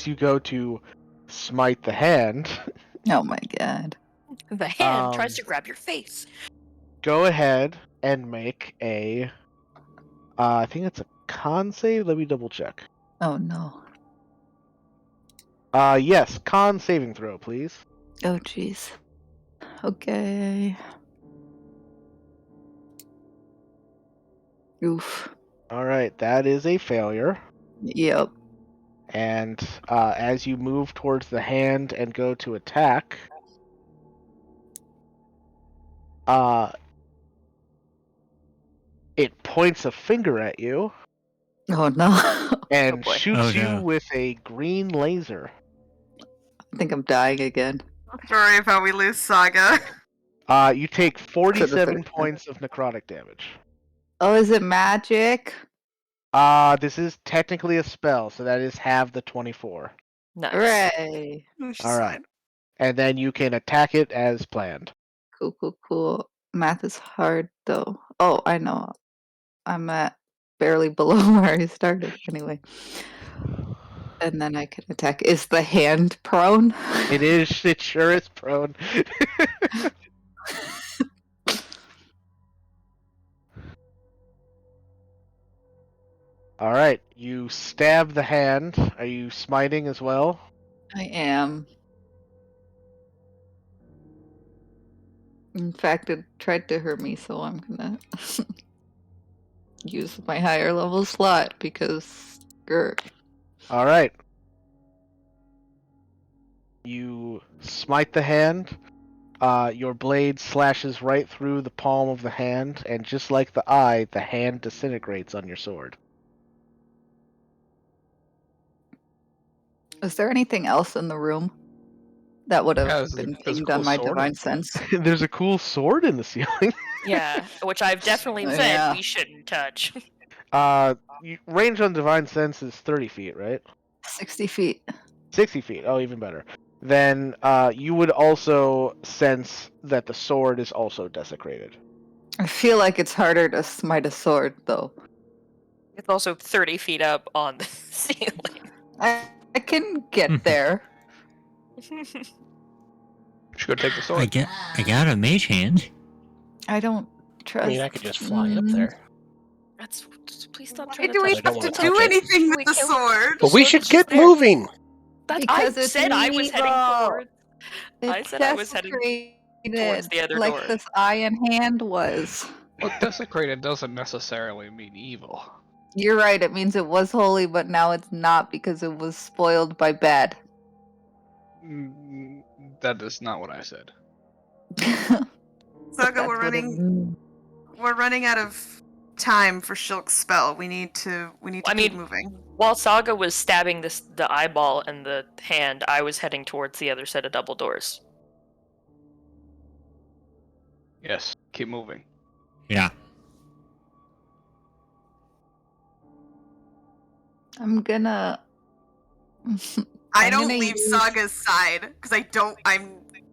[SPEAKER 2] you go to smite the hand,
[SPEAKER 6] Oh my god.
[SPEAKER 5] The hand
[SPEAKER 2] Um,
[SPEAKER 5] tries to grab your face.
[SPEAKER 2] go ahead and make a I think it's a con save. Let me double check.
[SPEAKER 6] Oh no.
[SPEAKER 2] Yes, con saving throw, please.
[SPEAKER 6] Oh jeez. Okay. Oof.
[SPEAKER 2] All right, that is a failure.
[SPEAKER 6] Yep.
[SPEAKER 2] And as you move towards the hand and go to attack, it points a finger at you
[SPEAKER 6] Oh no.
[SPEAKER 2] and
[SPEAKER 5] boy.
[SPEAKER 2] shoots
[SPEAKER 7] Oh,
[SPEAKER 2] you
[SPEAKER 7] no.
[SPEAKER 2] with a green laser.
[SPEAKER 6] I think I'm dying again.
[SPEAKER 4] Sorry if we lose Saga.
[SPEAKER 2] You take
[SPEAKER 6] For the
[SPEAKER 2] 47
[SPEAKER 6] third time.
[SPEAKER 2] points of necrotic damage.
[SPEAKER 6] Oh, is it magic?
[SPEAKER 2] This is technically a spell, so that is half the 24.
[SPEAKER 5] Nice.
[SPEAKER 6] Hooray.
[SPEAKER 4] She's
[SPEAKER 2] All right.
[SPEAKER 4] fine.
[SPEAKER 2] And then you can attack it as planned.
[SPEAKER 6] Cool. Math is hard though. Oh, I know. I'm at barely below where I started anyway. And then I can attack. Is the hand prone?
[SPEAKER 2] It is. It sure is prone. All right. You stab the hand. Are you smiting as well?
[SPEAKER 6] I am. In fact, it tried to hurt me, so I'm gonna use my higher level slot because grr.
[SPEAKER 2] All right. You smite the hand. Your blade slashes right through the palm of the hand, and just like the eye, the hand disintegrates on your sword.
[SPEAKER 6] Is there anything else in the room that would have
[SPEAKER 3] Yeah,
[SPEAKER 6] been
[SPEAKER 3] there's a
[SPEAKER 6] pinged
[SPEAKER 3] cool
[SPEAKER 6] on my
[SPEAKER 3] sword.
[SPEAKER 6] divine sense?
[SPEAKER 2] There's a cool sword in the ceiling.
[SPEAKER 5] Yeah, which I've definitely said
[SPEAKER 6] Yeah.
[SPEAKER 5] we shouldn't touch.
[SPEAKER 2] Range on divine sense is 30 feet, right?
[SPEAKER 6] 60 feet.
[SPEAKER 2] 60 feet. Oh, even better. Then you would also sense that the sword is also desecrated.
[SPEAKER 6] I feel like it's harder to smite a sword, though.
[SPEAKER 5] It's also 30 feet up on the ceiling.
[SPEAKER 6] I can get there.
[SPEAKER 3] Should go take the
[SPEAKER 7] I
[SPEAKER 3] sword.
[SPEAKER 7] got a mage hand.
[SPEAKER 6] I don't trust.
[SPEAKER 1] I mean, I could just fly up there.
[SPEAKER 5] That's please stop
[SPEAKER 4] Why
[SPEAKER 5] trying to
[SPEAKER 4] do we
[SPEAKER 5] touch
[SPEAKER 1] I don't
[SPEAKER 4] have
[SPEAKER 1] wanna
[SPEAKER 4] to
[SPEAKER 1] touch
[SPEAKER 4] do
[SPEAKER 1] it.
[SPEAKER 4] anything with
[SPEAKER 5] We
[SPEAKER 4] the
[SPEAKER 5] can-
[SPEAKER 4] sword?
[SPEAKER 1] But we
[SPEAKER 5] sword
[SPEAKER 1] should
[SPEAKER 5] is
[SPEAKER 1] get
[SPEAKER 5] just there.
[SPEAKER 1] moving.
[SPEAKER 5] That
[SPEAKER 6] Because
[SPEAKER 5] I
[SPEAKER 6] it's
[SPEAKER 5] said I was heading
[SPEAKER 6] evil.
[SPEAKER 5] towards. I
[SPEAKER 6] It's
[SPEAKER 5] said I was heading towards the other
[SPEAKER 6] like
[SPEAKER 5] door.
[SPEAKER 6] this eye and hand was.
[SPEAKER 3] Well, desecrated doesn't necessarily mean evil.
[SPEAKER 6] You're right. It means it was holy, but now it's not because it was spoiled by bad.
[SPEAKER 3] That is not what I said.
[SPEAKER 4] Saga,
[SPEAKER 6] That's
[SPEAKER 4] we're
[SPEAKER 6] what it
[SPEAKER 4] running.
[SPEAKER 6] means.
[SPEAKER 4] We're running out of time for Shulk's spell. We need to.
[SPEAKER 5] I
[SPEAKER 4] keep
[SPEAKER 5] mean,
[SPEAKER 4] moving.
[SPEAKER 5] while Saga was stabbing the eyeball and the hand, I was heading towards the other set of double doors.
[SPEAKER 3] Yes, keep moving.
[SPEAKER 7] Yeah.
[SPEAKER 6] I'm gonna.
[SPEAKER 4] I
[SPEAKER 6] I'm
[SPEAKER 4] don't
[SPEAKER 6] gonna
[SPEAKER 4] leave
[SPEAKER 6] use-
[SPEAKER 4] Saga's side because I don't. I'm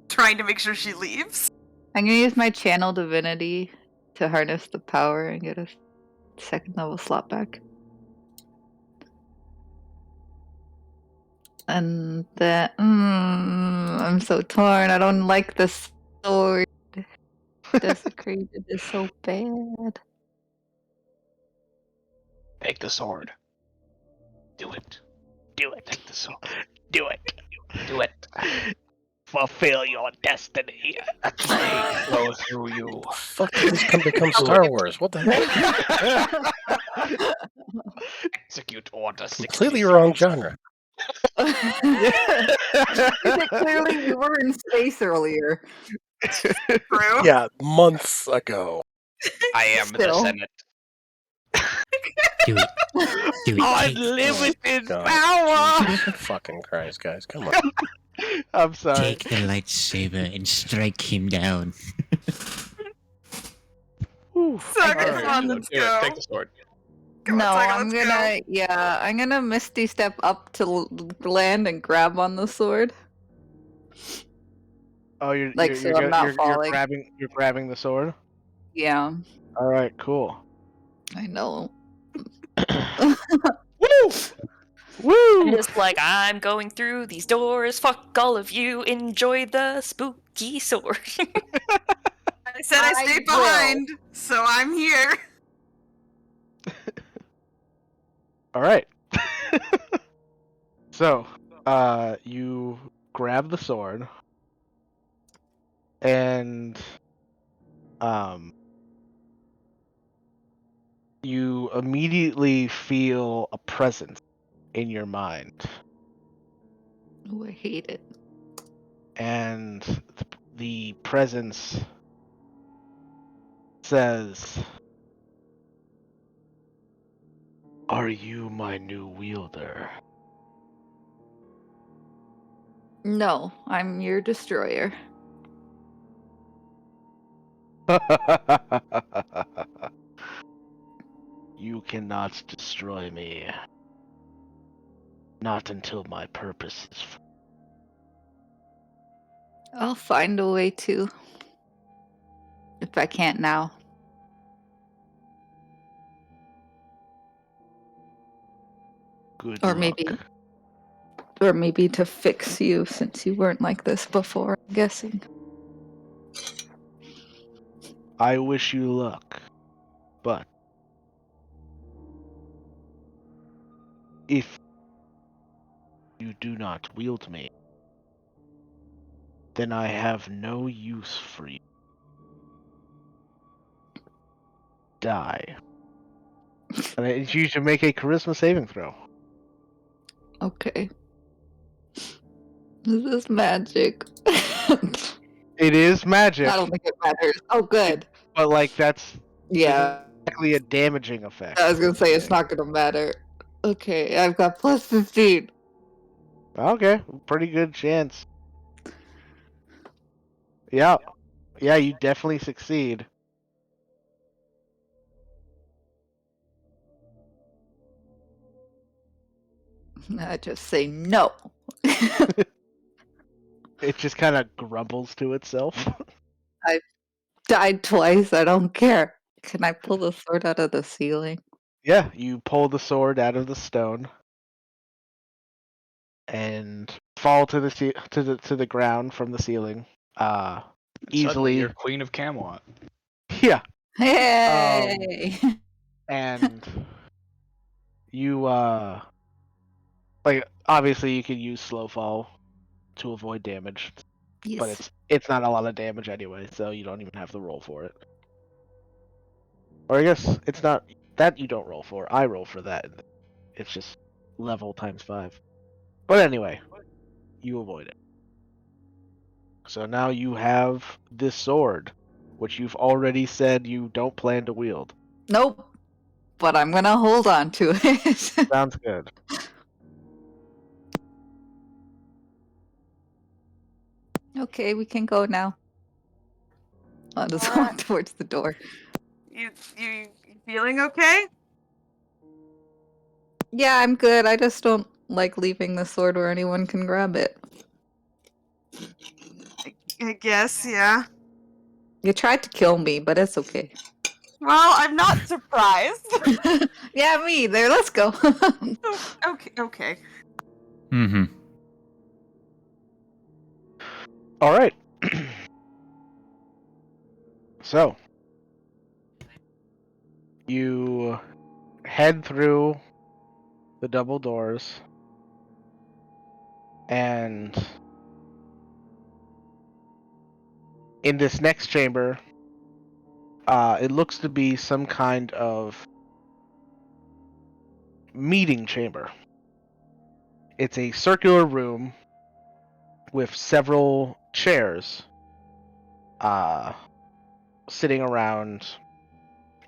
[SPEAKER 4] trying to make sure she leaves.
[SPEAKER 6] I'm gonna use my channel divinity to harness the power and get a second level slot back. And then I'm so torn. I don't like this sword. Desecrated is so bad.
[SPEAKER 3] Take the sword. Do it. Do it. Take the sword. Do it. Do it.
[SPEAKER 2] Fulfill your destiny.
[SPEAKER 3] Let the hate flow through you.
[SPEAKER 1] Fuck did this become Star Wars? What the heck?
[SPEAKER 3] Execute order 66.
[SPEAKER 1] Completely wrong genre.
[SPEAKER 6] Clearly, we were in space earlier.
[SPEAKER 4] True.
[SPEAKER 1] Yeah, months ago.
[SPEAKER 3] I am the
[SPEAKER 6] Still.
[SPEAKER 3] Senate.
[SPEAKER 7] Do it. Do it.
[SPEAKER 2] Unlimited
[SPEAKER 1] God.
[SPEAKER 2] power.
[SPEAKER 1] Jesus fucking Christ, guys. Come on.
[SPEAKER 2] I'm sorry.
[SPEAKER 7] Take the lightsaber and strike him down.
[SPEAKER 2] Whew.
[SPEAKER 4] Saga,
[SPEAKER 2] Alright.
[SPEAKER 4] come on,
[SPEAKER 3] Do
[SPEAKER 4] let's
[SPEAKER 3] it.
[SPEAKER 4] go.
[SPEAKER 3] Take the sword.
[SPEAKER 4] Come
[SPEAKER 6] No,
[SPEAKER 4] on, Saga,
[SPEAKER 6] I'm
[SPEAKER 4] let's
[SPEAKER 6] gonna. Yeah, I'm gonna misty step up to land and grab on the sword.
[SPEAKER 2] Oh, you're
[SPEAKER 6] Like,
[SPEAKER 2] you're,
[SPEAKER 6] so
[SPEAKER 2] you're,
[SPEAKER 6] I'm
[SPEAKER 2] gonna-
[SPEAKER 6] not
[SPEAKER 2] you're
[SPEAKER 6] falling.
[SPEAKER 2] grabbing the sword.
[SPEAKER 6] Yeah,
[SPEAKER 2] All right, cool.
[SPEAKER 6] I know.
[SPEAKER 2] Woo! Woo!
[SPEAKER 5] I'm just like, I'm going through these doors. Fuck all of you. Enjoy the spooky sword.
[SPEAKER 4] I said I
[SPEAKER 6] I
[SPEAKER 4] stayed
[SPEAKER 6] will.
[SPEAKER 4] behind, so I'm here.
[SPEAKER 2] All right. So, you grab the sword, and you immediately feel a presence in your mind,
[SPEAKER 6] Oh, I hate it.
[SPEAKER 2] and the presence says, "Are you my new wielder?"
[SPEAKER 6] No, I'm your destroyer.
[SPEAKER 2] You cannot destroy me. Not until my purpose is
[SPEAKER 6] I'll find a way to. If I can't now.
[SPEAKER 2] good
[SPEAKER 6] Or
[SPEAKER 2] luck.
[SPEAKER 6] maybe to fix you since you weren't like this before, I'm guessing.
[SPEAKER 2] I wish you luck, but if you do not wield me, then I have no use for you. Die. And I need you to make a charisma saving throw.
[SPEAKER 6] Okay. This is magic.
[SPEAKER 2] It is magic,
[SPEAKER 6] I don't think it matters. Oh, good.
[SPEAKER 2] but like that's
[SPEAKER 6] Yeah.
[SPEAKER 2] exactly a damaging effect.
[SPEAKER 6] I was gonna say it's not gonna matter. Okay, I've got plus 15.
[SPEAKER 2] Okay, pretty good chance. Yeah, yeah, you definitely succeed.
[SPEAKER 6] I just say no.
[SPEAKER 2] It just kind of grumbles to itself.
[SPEAKER 6] I died twice. I don't care. Can I pull the sword out of the ceiling?
[SPEAKER 2] Yeah, you pull the sword out of the stone and fall to the ground from the ceiling.
[SPEAKER 3] Suddenly
[SPEAKER 2] Easily.
[SPEAKER 3] you're Queen of Camelot.
[SPEAKER 2] Yeah.
[SPEAKER 6] Hey!
[SPEAKER 2] And you like obviously you can use slow fall to avoid damage, but
[SPEAKER 6] Yes.
[SPEAKER 2] it's not a lot of damage anyway, so you don't even have to roll for it. Or I guess it's not that you don't roll for. I roll for that. It's just level times 5. But anyway, you avoid it. So now you have this sword, which you've already said you don't plan to wield.
[SPEAKER 6] Nope. But I'm gonna hold on to it.
[SPEAKER 2] Sounds good.
[SPEAKER 6] Okay, we can go now. I'll just
[SPEAKER 4] Alright.
[SPEAKER 6] walk towards the door.
[SPEAKER 4] You feeling okay?
[SPEAKER 6] Yeah, I'm good. I just don't like leaving the sword where anyone can grab it.
[SPEAKER 4] I guess, yeah.
[SPEAKER 6] You tried to kill me, but it's okay.
[SPEAKER 4] Well, I'm not surprised.
[SPEAKER 6] Yeah, me either. Let's go.
[SPEAKER 4] Okay.
[SPEAKER 7] Mm-hmm.
[SPEAKER 2] All right. So you head through the double doors, and in this next chamber, it looks to be some kind of meeting chamber. It's a circular room with several chairs sitting around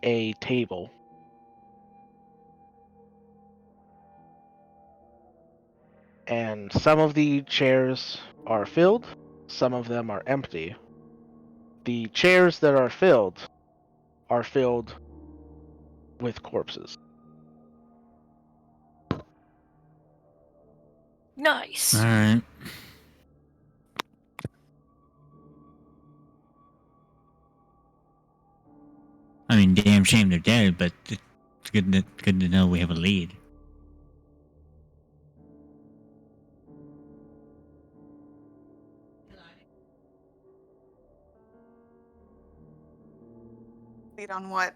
[SPEAKER 2] a table. And some of the chairs are filled, some of them are empty. The chairs that are filled with corpses.
[SPEAKER 5] Nice.
[SPEAKER 7] All right. I mean, damn shame they're dead, but it's good to know we have a lead.
[SPEAKER 4] Lead on what?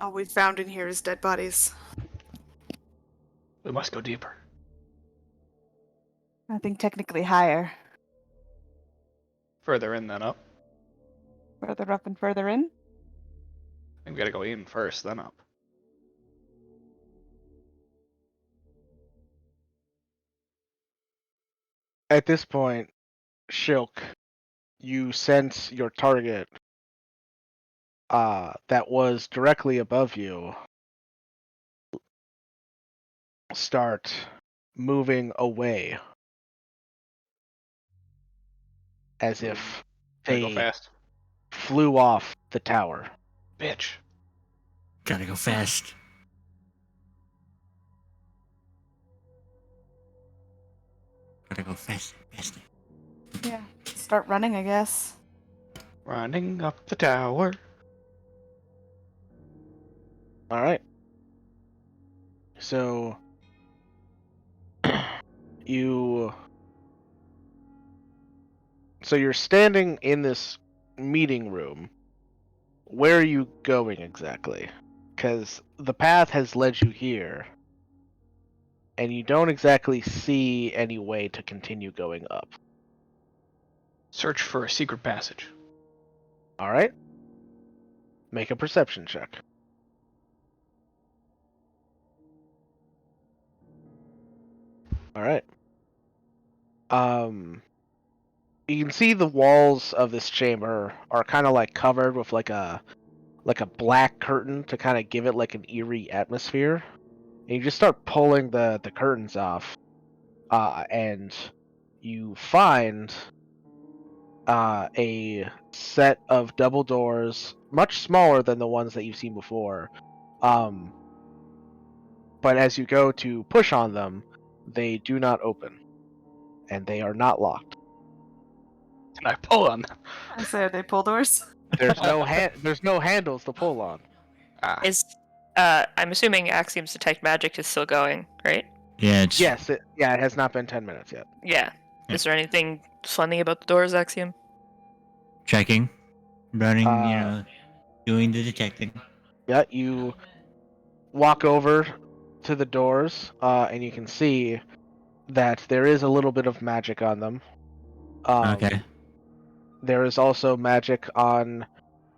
[SPEAKER 4] All we've found in here is dead bodies.
[SPEAKER 3] We must go deeper.
[SPEAKER 4] I think technically higher.
[SPEAKER 3] Further in, then up.
[SPEAKER 4] Further up and further in.
[SPEAKER 3] I think we gotta go in first, then up.
[SPEAKER 2] At this point, Shilk, you sense your target that was directly above you start moving away as if
[SPEAKER 3] Gotta go
[SPEAKER 2] they
[SPEAKER 3] fast.
[SPEAKER 2] flew off the tower.
[SPEAKER 3] Bitch.
[SPEAKER 7] Gotta go fast. Gotta go fast, faster.
[SPEAKER 4] Yeah. Start running, I guess.
[SPEAKER 3] Running up the tower.
[SPEAKER 2] All right. So you you're standing in this meeting room. Where are you going exactly? Because the path has led you here, and you don't exactly see any way to continue going up.
[SPEAKER 3] Search for a secret passage.
[SPEAKER 2] All right. Make a perception check. All right. You can see the walls of this chamber are kind of like covered with like a black curtain to kind of give it like an eerie atmosphere. And you just start pulling the curtains off, and you find a set of double doors, much smaller than the ones that you've seen before. But as you go to push on them, they do not open, and they are not locked.
[SPEAKER 3] Can I pull on them?
[SPEAKER 4] I said they pull doors.
[SPEAKER 2] There's no handles to pull on.
[SPEAKER 3] Ah,
[SPEAKER 5] Is I'm assuming Axiom's detect magic is still going, right?
[SPEAKER 7] Yeah, it's
[SPEAKER 2] Yes, it has not been 10 minutes yet.
[SPEAKER 5] Yeah.
[SPEAKER 7] Yeah.
[SPEAKER 5] Is there anything funny about the doors, Axiom?
[SPEAKER 7] checking, running,
[SPEAKER 2] Uh,
[SPEAKER 7] doing the detecting.
[SPEAKER 2] Yeah, you walk over to the doors, and you can see that there is a little bit of magic on them.
[SPEAKER 7] Okay.
[SPEAKER 2] There is also magic on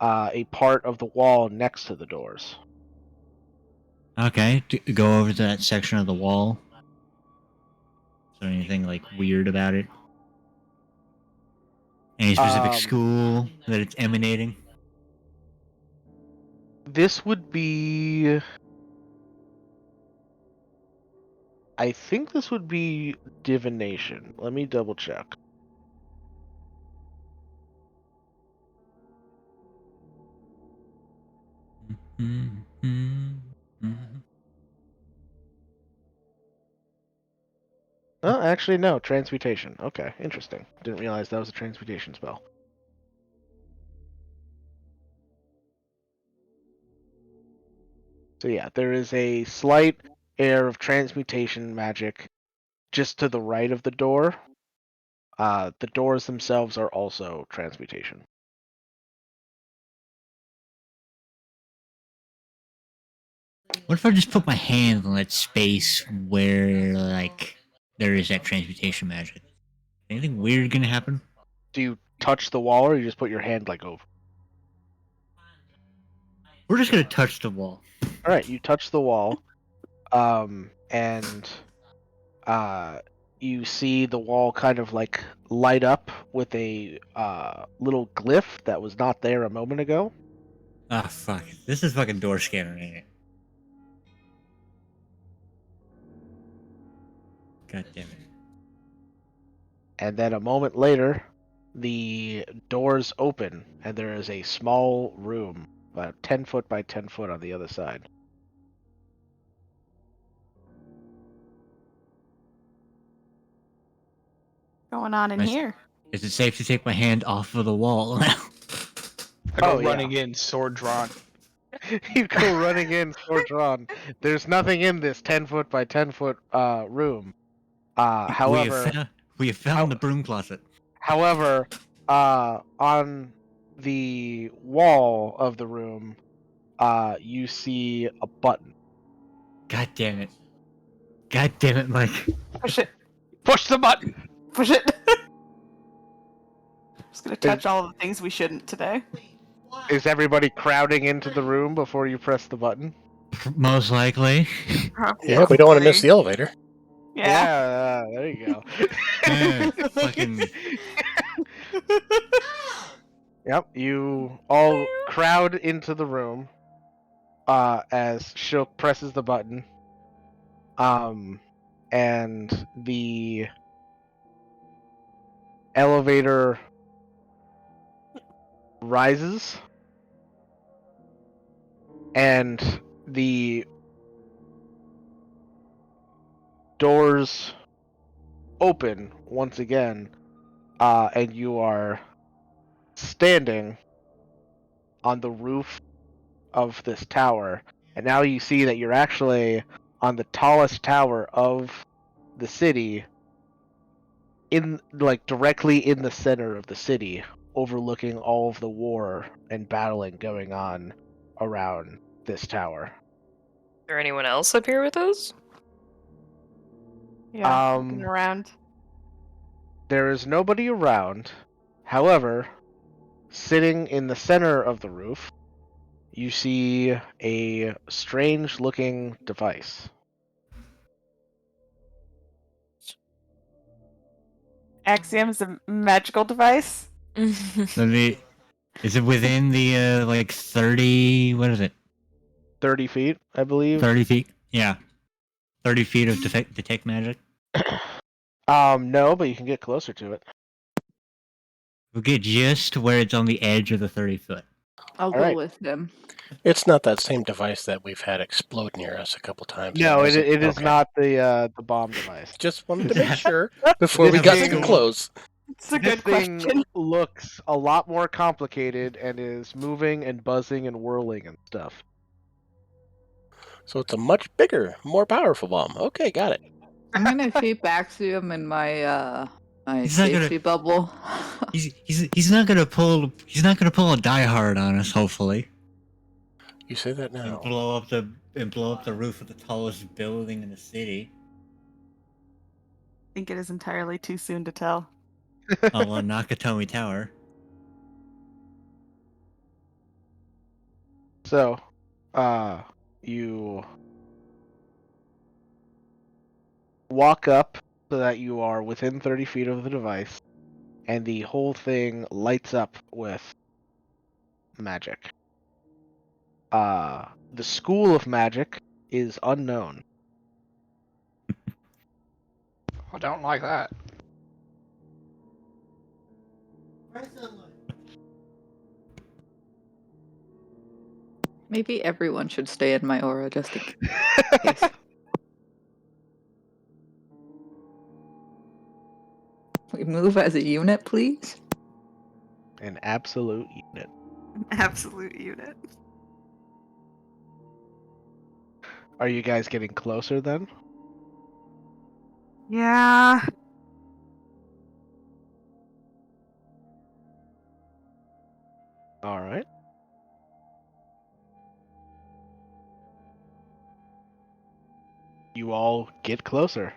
[SPEAKER 2] a part of the wall next to the doors.
[SPEAKER 7] Okay, go over to that section of the wall. Is there anything like weird about it? Any specific
[SPEAKER 2] Um,
[SPEAKER 7] school that it's emanating?
[SPEAKER 2] This would be. I think this would be divination. Let me double check. Oh, actually, no. Transmutation. Okay, interesting. Didn't realize that was a transmutation spell. So yeah, there is a slight air of transmutation magic just to the right of the door. The doors themselves are also transmutation.
[SPEAKER 7] What if I just put my hand on that space where, like, there is that transmutation magic? Anything weird gonna happen?
[SPEAKER 2] Do you touch the wall, or you just put your hand like over?
[SPEAKER 7] We're just gonna touch the wall.
[SPEAKER 2] All right, you touch the wall, and you see the wall kind of like light up with a little glyph that was not there a moment ago.
[SPEAKER 7] Ah, fuck. This is fucking door scanner, ain't it? God damn it.
[SPEAKER 2] And then a moment later, the doors open, and there is a small room, about 10 foot by 10 foot on the other side.
[SPEAKER 4] Going on in
[SPEAKER 7] Nice.
[SPEAKER 4] here.
[SPEAKER 7] Is it safe to take my hand off of the wall now?
[SPEAKER 3] I go
[SPEAKER 2] Oh, yeah.
[SPEAKER 3] running in, sword drawn.
[SPEAKER 2] You go running in, sword drawn. There's nothing in this 10 foot by 10 foot room. However,
[SPEAKER 7] we have found the broom closet.
[SPEAKER 2] However, on the wall of the room, you see a button.
[SPEAKER 7] God damn it. God damn it, Mike.
[SPEAKER 4] Push it.
[SPEAKER 3] Push the button.
[SPEAKER 4] Push it. Just gonna touch all of the things we shouldn't today.
[SPEAKER 2] Is everybody crowding into the room before you press the button?
[SPEAKER 7] Most likely.
[SPEAKER 1] Yeah, we don't want to miss the elevator.
[SPEAKER 4] Yeah.
[SPEAKER 2] There you go.
[SPEAKER 7] Fucking.
[SPEAKER 2] Yep, you all crowd into the room as Shilk presses the button. And the elevator rises, and the doors open once again, and you are standing on the roof of this tower. And now you see that you're actually on the tallest tower of the city, directly in the center of the city, overlooking all of the war and battling going on around this tower.
[SPEAKER 5] Is there anyone else up here with us?
[SPEAKER 4] Yeah. Looking around.
[SPEAKER 2] There is nobody around. However, sitting in the center of the roof, you see a strange-looking device.
[SPEAKER 4] Axiom is a magical device.
[SPEAKER 7] Let me. Is it within the 30? What is it?
[SPEAKER 2] 30 feet, I believe.
[SPEAKER 7] 30 feet? Yeah. 30 feet of detect magic.
[SPEAKER 2] No, but you can get closer to it.
[SPEAKER 7] We'll get just where it's on the edge of the 30 foot.
[SPEAKER 6] I'll go
[SPEAKER 2] Alright.
[SPEAKER 6] with him.
[SPEAKER 1] It's not that same device that we've had explode near us a couple times.
[SPEAKER 2] No,
[SPEAKER 1] is
[SPEAKER 2] it is
[SPEAKER 1] Okay.
[SPEAKER 2] not the bomb device.
[SPEAKER 1] Just wanted to make sure before we
[SPEAKER 2] This
[SPEAKER 1] got
[SPEAKER 2] thing-
[SPEAKER 1] too close.
[SPEAKER 4] It's a
[SPEAKER 2] This
[SPEAKER 4] good
[SPEAKER 2] thing
[SPEAKER 4] question.
[SPEAKER 2] looks a lot more complicated and is moving and buzzing and whirling and stuff.
[SPEAKER 1] So it's a much bigger, more powerful bomb. Okay, got it.
[SPEAKER 6] I'm gonna keep Axiom in my my
[SPEAKER 7] He's not gonna-
[SPEAKER 6] safety bubble.
[SPEAKER 7] He's not gonna pull a Die Hard on us. Hopefully,
[SPEAKER 1] You say that
[SPEAKER 7] and
[SPEAKER 1] now.
[SPEAKER 7] blow up the roof of the tallest building in the city.
[SPEAKER 4] I think it is entirely too soon to tell.
[SPEAKER 7] On Nakatomi Tower.
[SPEAKER 2] So, you walk up so that you are within 30 feet of the device, and the whole thing lights up with magic. The school of magic is unknown.
[SPEAKER 3] I don't like that.
[SPEAKER 6] Maybe everyone should stay in my aura just in case. We move as a unit, please.
[SPEAKER 2] An absolute unit.
[SPEAKER 4] Absolute unit.
[SPEAKER 2] Are you guys getting closer then?
[SPEAKER 4] Yeah.
[SPEAKER 2] Alright. You all get closer.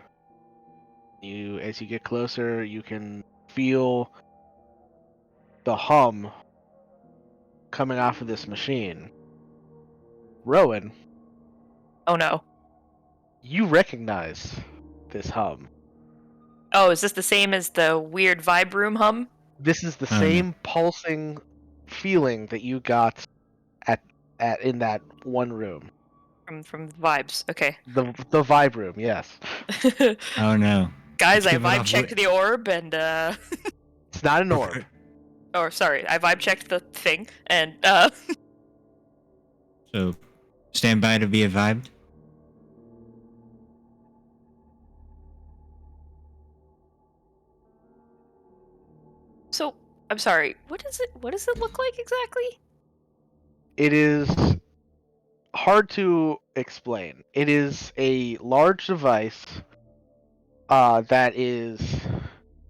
[SPEAKER 2] As you get closer, you can feel the hum coming off of this machine. Rowan,
[SPEAKER 5] Oh no.
[SPEAKER 2] you recognize this hum.
[SPEAKER 5] Oh, is this the same as the weird vibe room hum?
[SPEAKER 2] This is the
[SPEAKER 7] Oh, no.
[SPEAKER 2] same pulsing feeling that you got at in that one room.
[SPEAKER 5] From vibes. Okay.
[SPEAKER 2] The vibe room, yes.
[SPEAKER 7] Oh no.
[SPEAKER 5] Guys,
[SPEAKER 7] Let's
[SPEAKER 5] I
[SPEAKER 7] give it
[SPEAKER 5] vibe
[SPEAKER 7] off
[SPEAKER 5] checked the orb and
[SPEAKER 2] It's not an orb.
[SPEAKER 5] or sorry, I vibe checked the thing and
[SPEAKER 7] So, stand by to be vibed.
[SPEAKER 5] so I'm sorry. What does it look like exactly?
[SPEAKER 2] It is hard to explain. It is a large device that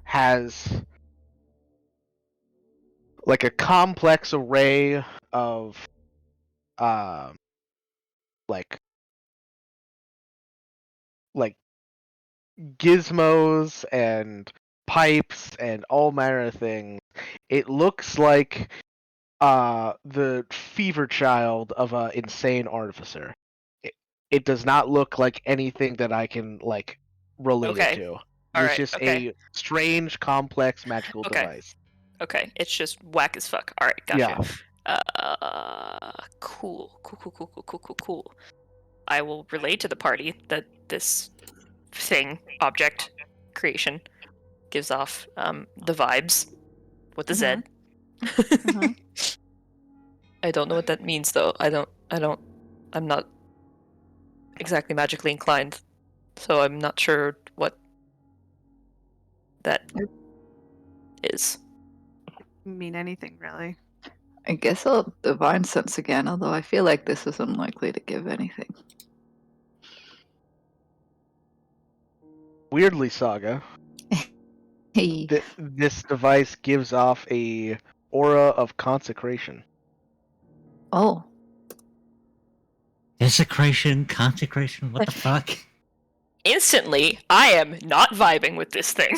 [SPEAKER 2] has like a complex array of like gizmos and pipes and all manner of things. It looks like the fever child of a insane artificer. It does not look like anything that I can like relate it
[SPEAKER 5] Okay.
[SPEAKER 2] to.
[SPEAKER 5] All
[SPEAKER 2] It's
[SPEAKER 5] right.
[SPEAKER 2] just
[SPEAKER 5] Okay.
[SPEAKER 2] a strange, complex magical
[SPEAKER 5] Okay.
[SPEAKER 2] device.
[SPEAKER 5] Okay. It's just whack as fuck. All right. Gotcha.
[SPEAKER 2] Yeah.
[SPEAKER 5] Cool. I will relay to the party that this thing, object, creation, gives off the vibes with the Z.
[SPEAKER 6] Mhm.
[SPEAKER 5] I don't know what that means though. I'm not exactly magically inclined, so I'm not sure what that is.
[SPEAKER 8] Mean anything really.
[SPEAKER 6] I guess I'll divine sense again, although I feel like this is unlikely to give anything.
[SPEAKER 2] Weirdly, Saga,
[SPEAKER 6] Hey.
[SPEAKER 2] this device gives off a aura of consecration.
[SPEAKER 6] Oh.
[SPEAKER 7] Desecration, consecration, what the fuck?
[SPEAKER 5] Instantly, I am not vibing with this thing.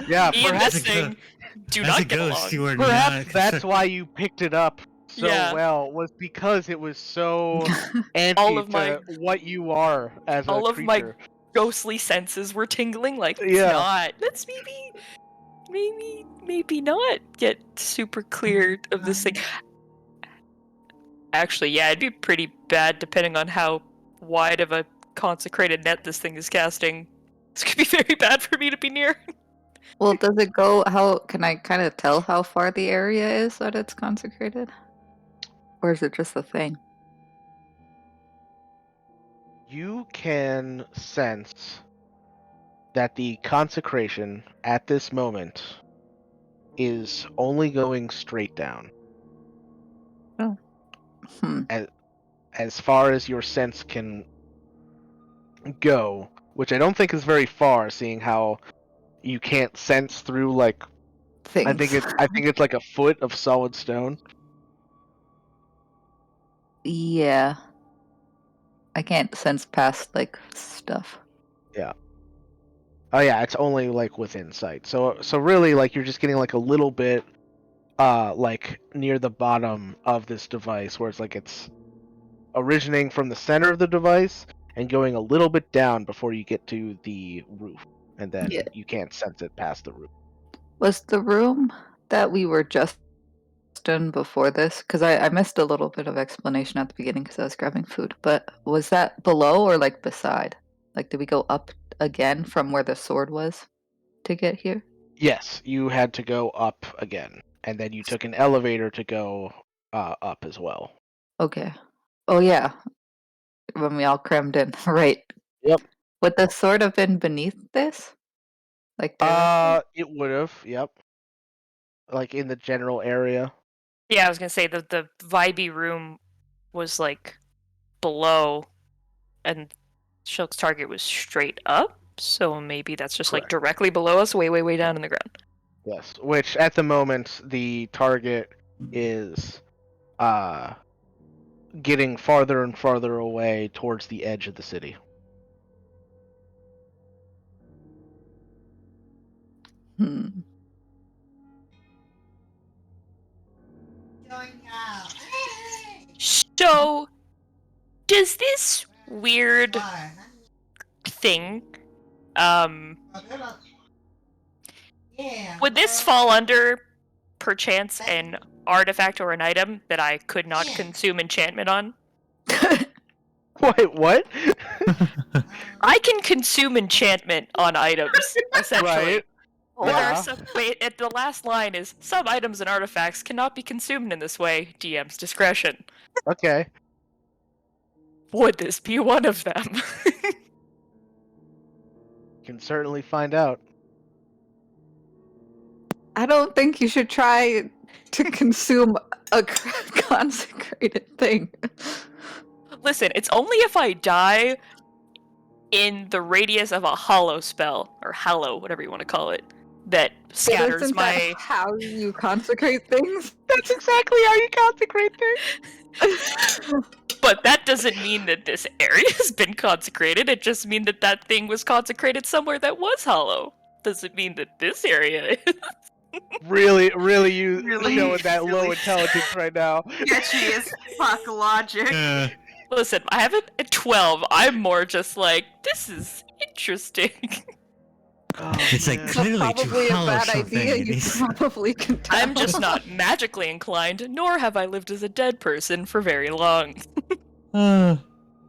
[SPEAKER 2] Yeah,
[SPEAKER 5] Me and
[SPEAKER 2] perhaps,
[SPEAKER 5] this thing do
[SPEAKER 7] As
[SPEAKER 5] not
[SPEAKER 7] a
[SPEAKER 5] get
[SPEAKER 7] ghost,
[SPEAKER 5] along.
[SPEAKER 7] you are
[SPEAKER 2] perhaps
[SPEAKER 7] not.
[SPEAKER 2] that's why you picked it up so
[SPEAKER 5] Yeah.
[SPEAKER 2] well, was because it was so
[SPEAKER 5] All
[SPEAKER 2] anti
[SPEAKER 5] of my-
[SPEAKER 2] to what you are as a
[SPEAKER 5] all of my
[SPEAKER 2] creature.
[SPEAKER 5] ghostly senses were tingling. Like, it's
[SPEAKER 2] Yeah.
[SPEAKER 5] not. Let's maybe not get super clear of this thing. Actually, yeah, it'd be pretty bad depending on how wide of a consecrated net this thing is casting. This could be very bad for me to be near.
[SPEAKER 6] Well, does it go? How can I kind of tell how far the area is that it's consecrated? Or is it just a thing?
[SPEAKER 2] You can sense that the consecration at this moment is only going straight down.
[SPEAKER 6] Hmm.
[SPEAKER 2] As far as your sense can go, which I don't think is very far, seeing how you can't sense through like
[SPEAKER 6] Things.
[SPEAKER 2] I think it's like a foot of solid stone.
[SPEAKER 6] Yeah. I can't sense past like stuff.
[SPEAKER 2] Oh yeah, it's only like within sight. So really like you're just getting like a little bit like near the bottom of this device where it's originating from the center of the device and going a little bit down before you get to the roof. And then
[SPEAKER 6] Yeah.
[SPEAKER 2] you can't sense it past the roof.
[SPEAKER 6] Was the room that we were just in before this? Because I missed a little bit of explanation at the beginning because I was grabbing food. But was that below or like beside? Like, did we go up again from where the sword was to get here?
[SPEAKER 2] Yes, you had to go up again. And then you took an elevator to go up as well.
[SPEAKER 6] Okay. Oh yeah, when we all crammed in, right?
[SPEAKER 2] Yep.
[SPEAKER 6] Would the sword have been beneath this? Like directly?
[SPEAKER 2] It would have, yep. Like in the general area.
[SPEAKER 5] Yeah, I was gonna say the vibey room was like below, and Shulk's target was straight up. So maybe that's just like
[SPEAKER 2] Correct.
[SPEAKER 5] directly below us, way down in the ground.
[SPEAKER 2] Yes, which at the moment the target is getting farther and farther away towards the edge of the city.
[SPEAKER 6] Hmm.
[SPEAKER 5] So, does this weird thing, would this fall under, perchance, an artifact or an item that I could not consume enchantment on?
[SPEAKER 2] Wait, what?
[SPEAKER 5] I can consume enchantment on items, essentially.
[SPEAKER 2] Right.
[SPEAKER 5] There
[SPEAKER 2] Yeah.
[SPEAKER 5] are some, wait, the last line is, some items and artifacts cannot be consumed in this way, DM's discretion.
[SPEAKER 2] Okay.
[SPEAKER 5] Would this be one of them?
[SPEAKER 2] Can certainly find out.
[SPEAKER 6] I don't think you should try to consume a consecrated thing.
[SPEAKER 5] Listen, it's only if I die in the radius of a hollow spell, or hallow, whatever you want to call it, that scatters
[SPEAKER 6] Isn't
[SPEAKER 5] my...
[SPEAKER 6] that how you consecrate things?
[SPEAKER 2] That's exactly how you consecrate things.
[SPEAKER 5] But that doesn't mean that this area has been consecrated. It just means that that thing was consecrated somewhere that was hollow. Doesn't mean that this area is.
[SPEAKER 2] Really you
[SPEAKER 4] Really,
[SPEAKER 2] showing that low
[SPEAKER 4] really
[SPEAKER 2] intelligence right now.
[SPEAKER 4] sketchy as fuck logic.
[SPEAKER 5] Listen, I have it at 12. I'm more just like, this is interesting.
[SPEAKER 2] Oh,
[SPEAKER 7] It's like
[SPEAKER 2] man.
[SPEAKER 7] clearly
[SPEAKER 6] Probably
[SPEAKER 7] too
[SPEAKER 6] a
[SPEAKER 7] hollow
[SPEAKER 6] bad
[SPEAKER 7] something.
[SPEAKER 6] idea.
[SPEAKER 7] It
[SPEAKER 6] You
[SPEAKER 7] is-
[SPEAKER 6] probably can tell.
[SPEAKER 5] I'm just not magically inclined, nor have I lived as a dead person for very long.
[SPEAKER 7] To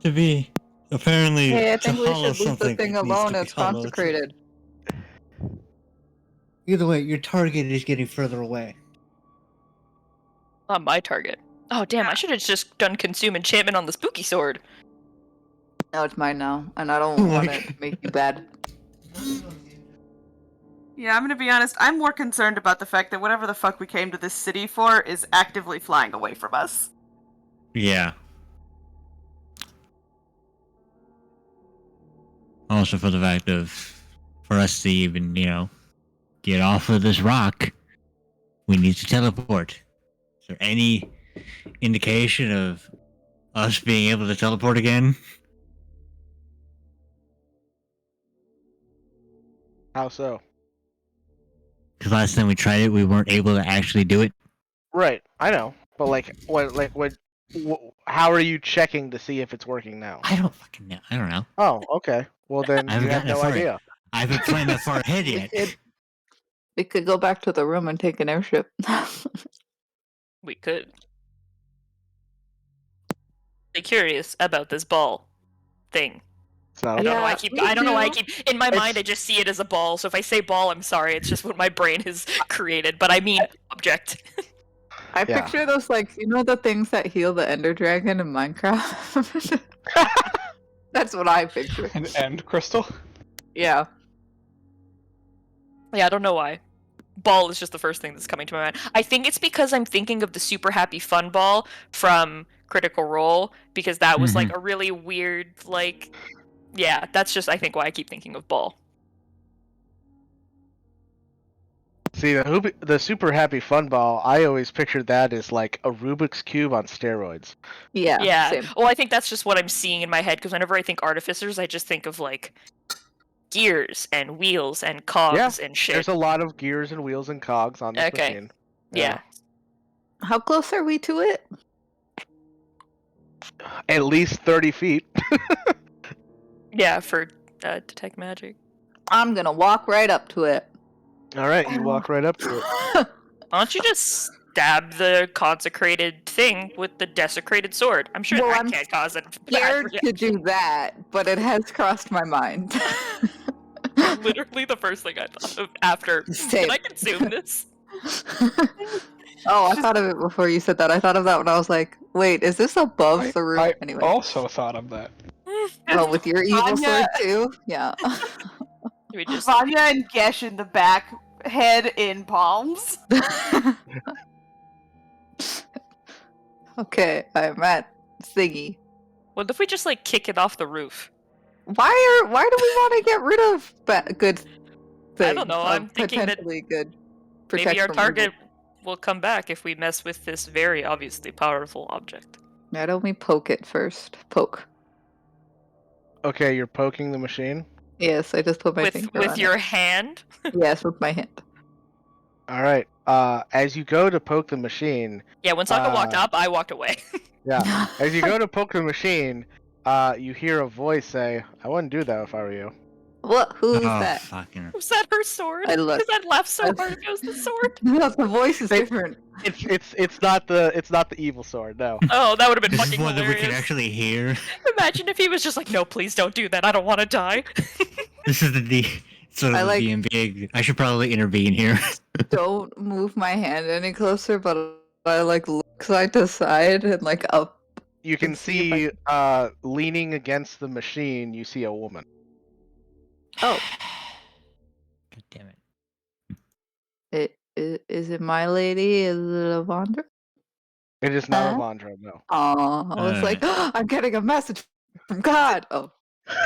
[SPEAKER 7] be apparently
[SPEAKER 6] Hey, I
[SPEAKER 7] to
[SPEAKER 6] think we
[SPEAKER 7] hollow
[SPEAKER 6] should leave the
[SPEAKER 7] something
[SPEAKER 6] thing
[SPEAKER 7] needs to
[SPEAKER 6] alone.
[SPEAKER 7] be
[SPEAKER 6] It's
[SPEAKER 7] hollow.
[SPEAKER 6] consecrated.
[SPEAKER 7] Either way, your target is getting further away.
[SPEAKER 5] Not my target. Oh damn, I should have just done consume enchantment on the spooky sword.
[SPEAKER 6] No, it's mine now, and I don't want it to make you bad.
[SPEAKER 4] Yeah, I'm gonna be honest. I'm more concerned about the fact that whatever the fuck we came to this city for is actively flying away from us.
[SPEAKER 7] Yeah. Also for the fact of, for us to even, get off of this rock, we need to teleport. Is there any indication of us being able to teleport again?
[SPEAKER 2] How so?
[SPEAKER 7] Because last time we tried it, we weren't able to actually do it.
[SPEAKER 2] Right, I know. But how are you checking to see if it's working now?
[SPEAKER 7] I don't fucking know. I don't know.
[SPEAKER 2] Oh, okay. Well then
[SPEAKER 7] I haven't
[SPEAKER 2] you have
[SPEAKER 7] gotten that
[SPEAKER 2] no
[SPEAKER 7] far
[SPEAKER 2] idea.
[SPEAKER 7] I haven't planned that far ahead yet.
[SPEAKER 6] We could go back to the room and take an airship.
[SPEAKER 5] We could. Be curious about this ball thing.
[SPEAKER 2] It's not
[SPEAKER 5] I don't know.
[SPEAKER 6] Yeah, me
[SPEAKER 5] I don't know why I
[SPEAKER 6] too.
[SPEAKER 5] keep in my mind. I just see it as a ball. So if I say ball, I'm sorry. It's just what my brain has created. But I mean object.
[SPEAKER 6] I
[SPEAKER 2] Yeah.
[SPEAKER 6] picture those, like, the things that heal the Ender Dragon in Minecraft. That's what I picture.
[SPEAKER 3] An end crystal?
[SPEAKER 6] Yeah.
[SPEAKER 5] Yeah, I don't know why. Ball is just the first thing that's coming to my mind. I think it's because I'm thinking of the Super Happy Fun Ball from Critical Role, because that was like a really weird, like, yeah, that's just I think why I keep thinking of ball.
[SPEAKER 2] See, the Super Happy Fun Ball, I always pictured that as like a Rubik's Cube on steroids.
[SPEAKER 6] Yeah.
[SPEAKER 5] Yeah.
[SPEAKER 6] Same.
[SPEAKER 5] Well, I think that's just what I'm seeing in my head, because whenever I think artificers, I just think of like gears and wheels and cogs and shit.
[SPEAKER 2] There's a lot of gears and wheels and cogs on this
[SPEAKER 5] Okay.
[SPEAKER 2] machine.
[SPEAKER 5] Yeah.
[SPEAKER 6] How close are we to it?
[SPEAKER 2] At least 30 feet.
[SPEAKER 5] Yeah, for detect magic.
[SPEAKER 6] I'm gonna walk right up to it.
[SPEAKER 2] Alright, you walk right up to it.
[SPEAKER 5] Why don't you just stab the consecrated thing with the desecrated sword? I'm sure
[SPEAKER 6] Well,
[SPEAKER 5] that
[SPEAKER 6] I'm
[SPEAKER 5] can't cause it.
[SPEAKER 6] Scared to do that, but it has crossed my mind.
[SPEAKER 5] Literally the first thing I thought of after.
[SPEAKER 6] Same.
[SPEAKER 5] Can I consume this?
[SPEAKER 6] Oh, I thought of it before you said that. I thought of that when I was like, wait, is this above the roof?
[SPEAKER 3] I
[SPEAKER 6] Anyway.
[SPEAKER 3] also thought of that.
[SPEAKER 6] Oh, with your evil
[SPEAKER 4] Vanya-
[SPEAKER 6] sword too? Yeah.
[SPEAKER 5] We just
[SPEAKER 4] Vanya and Gesh in the back, head in palms.
[SPEAKER 6] Okay, I'm at Thingy.
[SPEAKER 5] what if we just like kick it off the roof?
[SPEAKER 6] Why do we want to get rid of good things?
[SPEAKER 5] I don't know, I'm thinking that
[SPEAKER 6] potentially good.
[SPEAKER 5] Maybe
[SPEAKER 6] protect
[SPEAKER 5] our
[SPEAKER 6] from
[SPEAKER 5] target
[SPEAKER 6] evil.
[SPEAKER 5] will come back if we mess with this very obviously powerful object.
[SPEAKER 6] Why don't we poke it first? Poke.
[SPEAKER 2] Okay, you're poking the machine.
[SPEAKER 6] Yes, I just put my
[SPEAKER 5] With
[SPEAKER 6] finger
[SPEAKER 5] with
[SPEAKER 6] on
[SPEAKER 5] your hand?
[SPEAKER 6] it. Yes, with my hand.
[SPEAKER 2] Alright, as you go to poke the machine,
[SPEAKER 5] Yeah, when Sokka walked up, I walked away.
[SPEAKER 2] yeah, as you go to poke the machine, you hear a voice say, I wouldn't do that if I were you.
[SPEAKER 6] What? Who is
[SPEAKER 7] Oh,
[SPEAKER 6] that?
[SPEAKER 7] fucking.
[SPEAKER 5] Was that her sword?
[SPEAKER 6] I look-
[SPEAKER 5] Because that laughed so hard it was the sword.
[SPEAKER 6] No, the voice is different.
[SPEAKER 2] It's not the evil sword, no.
[SPEAKER 5] Oh, that would have been
[SPEAKER 7] This is
[SPEAKER 5] fucking
[SPEAKER 7] one that we
[SPEAKER 5] hilarious.
[SPEAKER 7] can actually hear.
[SPEAKER 5] Imagine if he was just like, no, please don't do that. I don't want to die.
[SPEAKER 7] This is the sort of
[SPEAKER 6] I
[SPEAKER 7] the
[SPEAKER 6] like-
[SPEAKER 7] DMV. I should probably intervene here.
[SPEAKER 6] Don't move my hand any closer, but I like look side to side and like up.
[SPEAKER 2] You can
[SPEAKER 6] Let's see if
[SPEAKER 2] see, leaning against the machine, you see a woman.
[SPEAKER 6] Oh,
[SPEAKER 7] God damn it.
[SPEAKER 6] is it my lady? Is it Lavandra?
[SPEAKER 2] It is not
[SPEAKER 6] Huh?
[SPEAKER 2] Avandra, no.
[SPEAKER 6] Oh, I was like, I'm getting a message from God. Oh,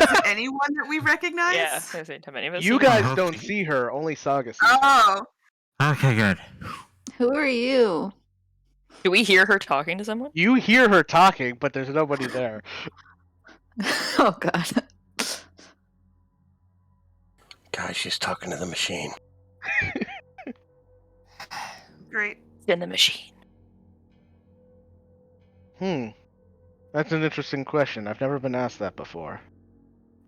[SPEAKER 4] Is it anyone that we recognize?
[SPEAKER 5] Yeah, I think how many of us
[SPEAKER 2] You
[SPEAKER 5] see-
[SPEAKER 2] guys don't see her, only Saga sees her.
[SPEAKER 4] Oh,
[SPEAKER 7] Okay, good.
[SPEAKER 6] who are you?
[SPEAKER 5] Do we hear her talking to someone?
[SPEAKER 2] You hear her talking, but there's nobody there.
[SPEAKER 6] Oh god.
[SPEAKER 1] Guys, she's talking to the machine.
[SPEAKER 8] Great.
[SPEAKER 5] In the machine.
[SPEAKER 2] That's an interesting question. I've never been asked that before.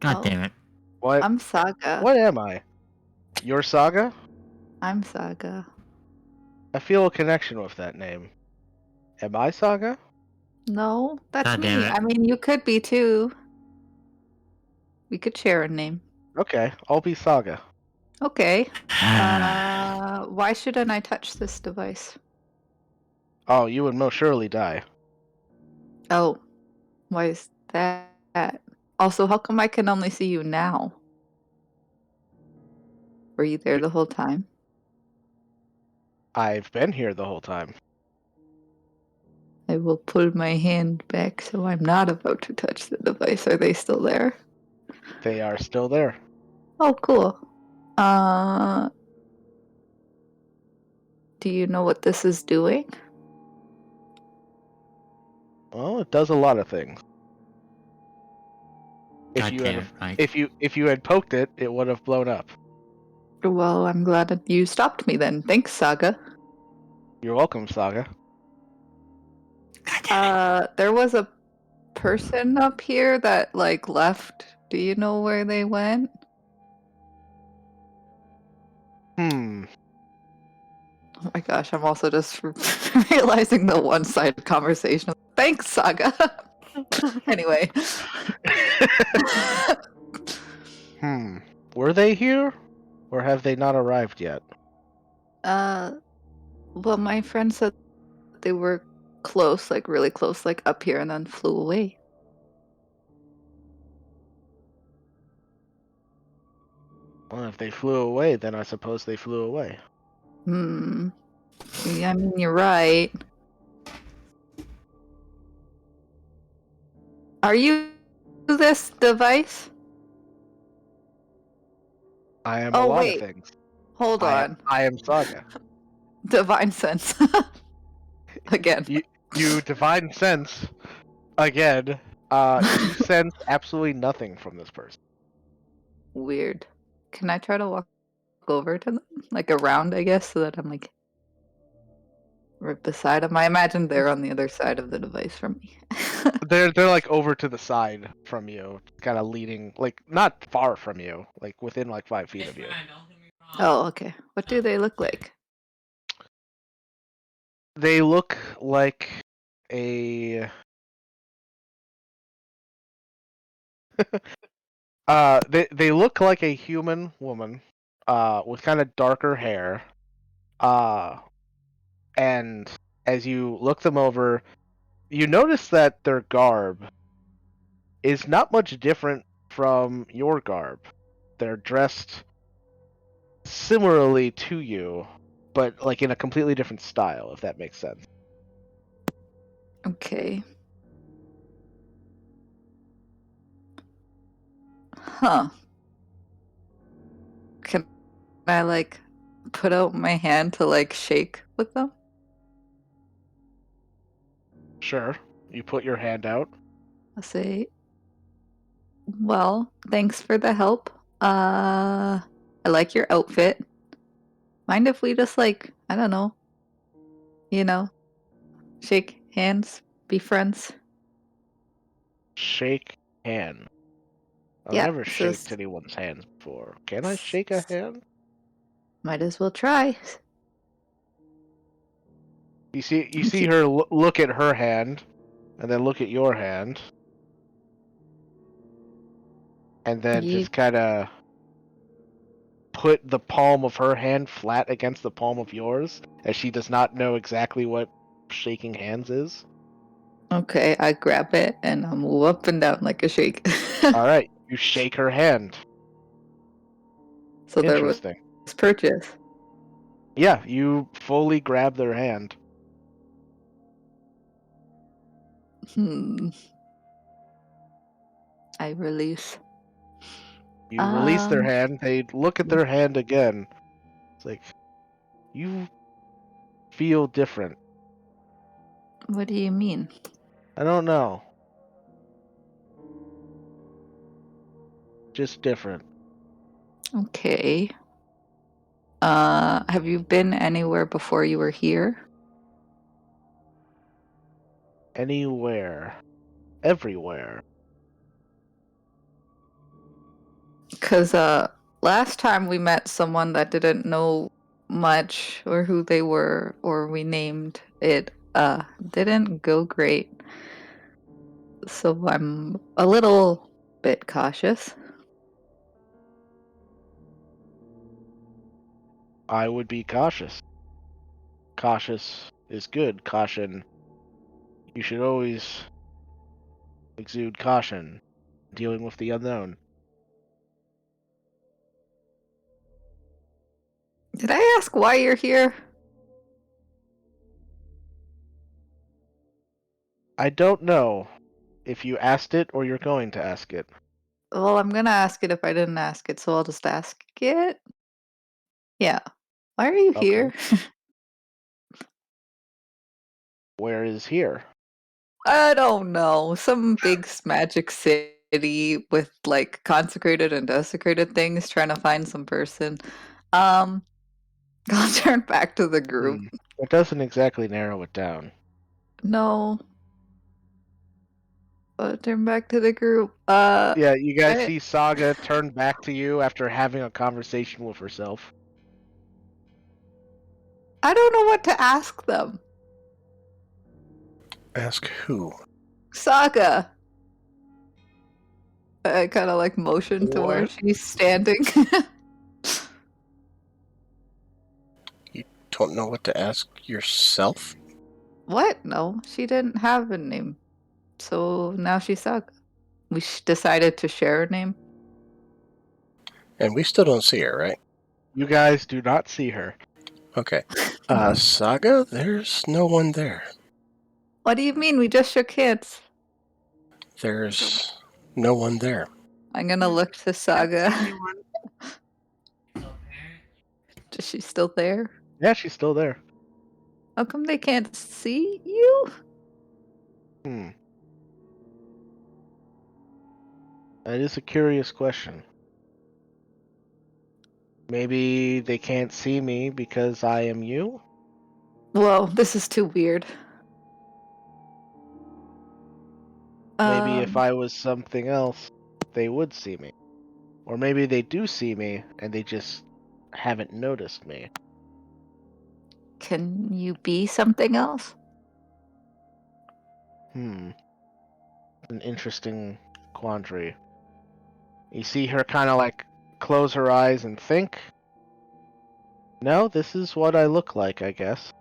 [SPEAKER 7] God
[SPEAKER 6] Oh.
[SPEAKER 7] damn it.
[SPEAKER 2] What?
[SPEAKER 6] I'm Saga.
[SPEAKER 2] What am I? Your Saga?
[SPEAKER 6] I'm Saga.
[SPEAKER 2] I feel a connection with that name. Am I Saga?
[SPEAKER 6] No, that's
[SPEAKER 7] God damn
[SPEAKER 6] me.
[SPEAKER 7] it.
[SPEAKER 6] I mean, you could be too. We could share a name.
[SPEAKER 2] Okay, I'll be Saga.
[SPEAKER 6] Okay. Why shouldn't I touch this device?
[SPEAKER 2] Oh, you would most surely die.
[SPEAKER 6] Oh, why is that? Also, how come I can only see you now? Were you there the whole time?
[SPEAKER 2] I've been here the whole time.
[SPEAKER 6] I will pull my hand back so I'm not about to touch the device. Are they still there?
[SPEAKER 2] They are still there.
[SPEAKER 6] Oh, cool. Do you know what this is doing?
[SPEAKER 2] Well, it does a lot of things.
[SPEAKER 7] God damn it, Mike.
[SPEAKER 2] If you had poked it, it would have blown up.
[SPEAKER 6] Well, I'm glad that you stopped me then. Thanks, Saga.
[SPEAKER 2] You're welcome, Saga.
[SPEAKER 7] God damn it.
[SPEAKER 6] There was a person up here that like left. Do you know where they went?
[SPEAKER 2] Hmm.
[SPEAKER 6] Oh my gosh, I'm also just realizing the one-sided conversation. Thanks, Saga. Anyway.
[SPEAKER 2] Were they here? Or have they not arrived yet?
[SPEAKER 6] Well, my friend said they were close, like really close, like up here and then flew away.
[SPEAKER 2] Well, if they flew away, then I suppose they flew away.
[SPEAKER 6] Yeah, I mean, you're right. Are you this device?
[SPEAKER 2] I am a
[SPEAKER 6] Oh,
[SPEAKER 2] lot
[SPEAKER 6] wait.
[SPEAKER 2] of things.
[SPEAKER 6] Hold on.
[SPEAKER 2] I am Saga.
[SPEAKER 6] Divine sense. Again.
[SPEAKER 2] You divine sense again. You sense absolutely nothing from this person.
[SPEAKER 6] Weird. Can I try to walk over to them? Like around, I guess, so that I'm like right beside them. I imagine they're on the other side of the device from me.
[SPEAKER 2] They're like over to the side from you, kind of leading, like not far from you, like within like 5 feet of you.
[SPEAKER 6] Oh, okay. What do they look like?
[SPEAKER 2] They look like a they look like a human woman with kind of darker hair. And as you look them over, you notice that their garb is not much different from your garb. They're dressed similarly to you, but like in a completely different style, if that makes sense.
[SPEAKER 6] Okay. Huh. Can I like put out my hand to like shake with them?
[SPEAKER 2] Sure. You put your hand out.
[SPEAKER 6] I'll say, well, thanks for the help. I like your outfit. Mind if we just like, I don't know, you know, shake hands, be friends?
[SPEAKER 2] Shake hand. I've
[SPEAKER 6] Yeah,
[SPEAKER 2] never
[SPEAKER 6] so
[SPEAKER 2] shaked anyone's hands before. Can I shake a hand?
[SPEAKER 6] might as well try.
[SPEAKER 2] You see her look at her hand, and then look at your hand, and then
[SPEAKER 6] You,
[SPEAKER 2] just kind of put the palm of her hand flat against the palm of yours, as she does not know exactly what shaking hands is.
[SPEAKER 6] okay, I grab it and I move up and down like a shake.
[SPEAKER 2] All right, you shake her hand.
[SPEAKER 6] So there was
[SPEAKER 2] Interesting.
[SPEAKER 6] purchase.
[SPEAKER 2] Yeah, you fully grab their hand.
[SPEAKER 6] I release.
[SPEAKER 2] You release their hand. They look at their hand again. It's like, you feel different.
[SPEAKER 6] What do you mean?
[SPEAKER 2] I don't know. Just different.
[SPEAKER 6] Okay. Have you been anywhere before you were here?
[SPEAKER 2] Anywhere. Everywhere.
[SPEAKER 6] Because last time we met someone that didn't know much or who they were, or we named it, didn't go great. So I'm a little bit cautious.
[SPEAKER 2] I would be cautious. Cautious is good. Caution. You should always exude caution dealing with the unknown.
[SPEAKER 6] Did I ask why you're here?
[SPEAKER 2] I don't know if you asked it or you're going to ask it.
[SPEAKER 6] Well, I'm gonna ask it if I didn't ask it, so I'll just ask it. Yeah. Why are you
[SPEAKER 2] Okay.
[SPEAKER 6] here?
[SPEAKER 2] Where is here?
[SPEAKER 6] I don't know. Some big magic city with like consecrated and desecrated things trying to find some person. Um, I'll turn back to the group.
[SPEAKER 2] It doesn't exactly narrow it down.
[SPEAKER 6] No. I'll turn back to the group.
[SPEAKER 2] Yeah, you guys
[SPEAKER 6] I,
[SPEAKER 2] see Saga turn back to you after having a conversation with herself.
[SPEAKER 6] I don't know what to ask them.
[SPEAKER 1] Ask who?
[SPEAKER 6] Saga. I kind of like motion to where
[SPEAKER 2] What?
[SPEAKER 6] she's standing.
[SPEAKER 1] You don't know what to ask yourself?
[SPEAKER 6] What? No, she didn't have a name. So now she's Saga. We decided to share a name.
[SPEAKER 1] And we still don't see her, right?
[SPEAKER 2] You guys do not see her.
[SPEAKER 1] Okay. Saga, there's no one there.
[SPEAKER 6] What do you mean? We just shook hands.
[SPEAKER 1] There's no one there.
[SPEAKER 6] I'm gonna look to
[SPEAKER 8] Can't
[SPEAKER 6] Saga.
[SPEAKER 8] see anyone.
[SPEAKER 6] Is she still there?
[SPEAKER 2] Yeah, she's still there.
[SPEAKER 6] How come they can't see you?
[SPEAKER 2] That is a curious question. Maybe they can't see me because I am you?
[SPEAKER 6] Whoa, this is too weird.
[SPEAKER 2] Maybe if I was something else, they would see me. Or maybe they do see me and they just haven't noticed me.
[SPEAKER 6] Can you be something else?
[SPEAKER 2] An interesting quandary. You see her kind of like close her eyes and think. No, this is what I look like, I guess.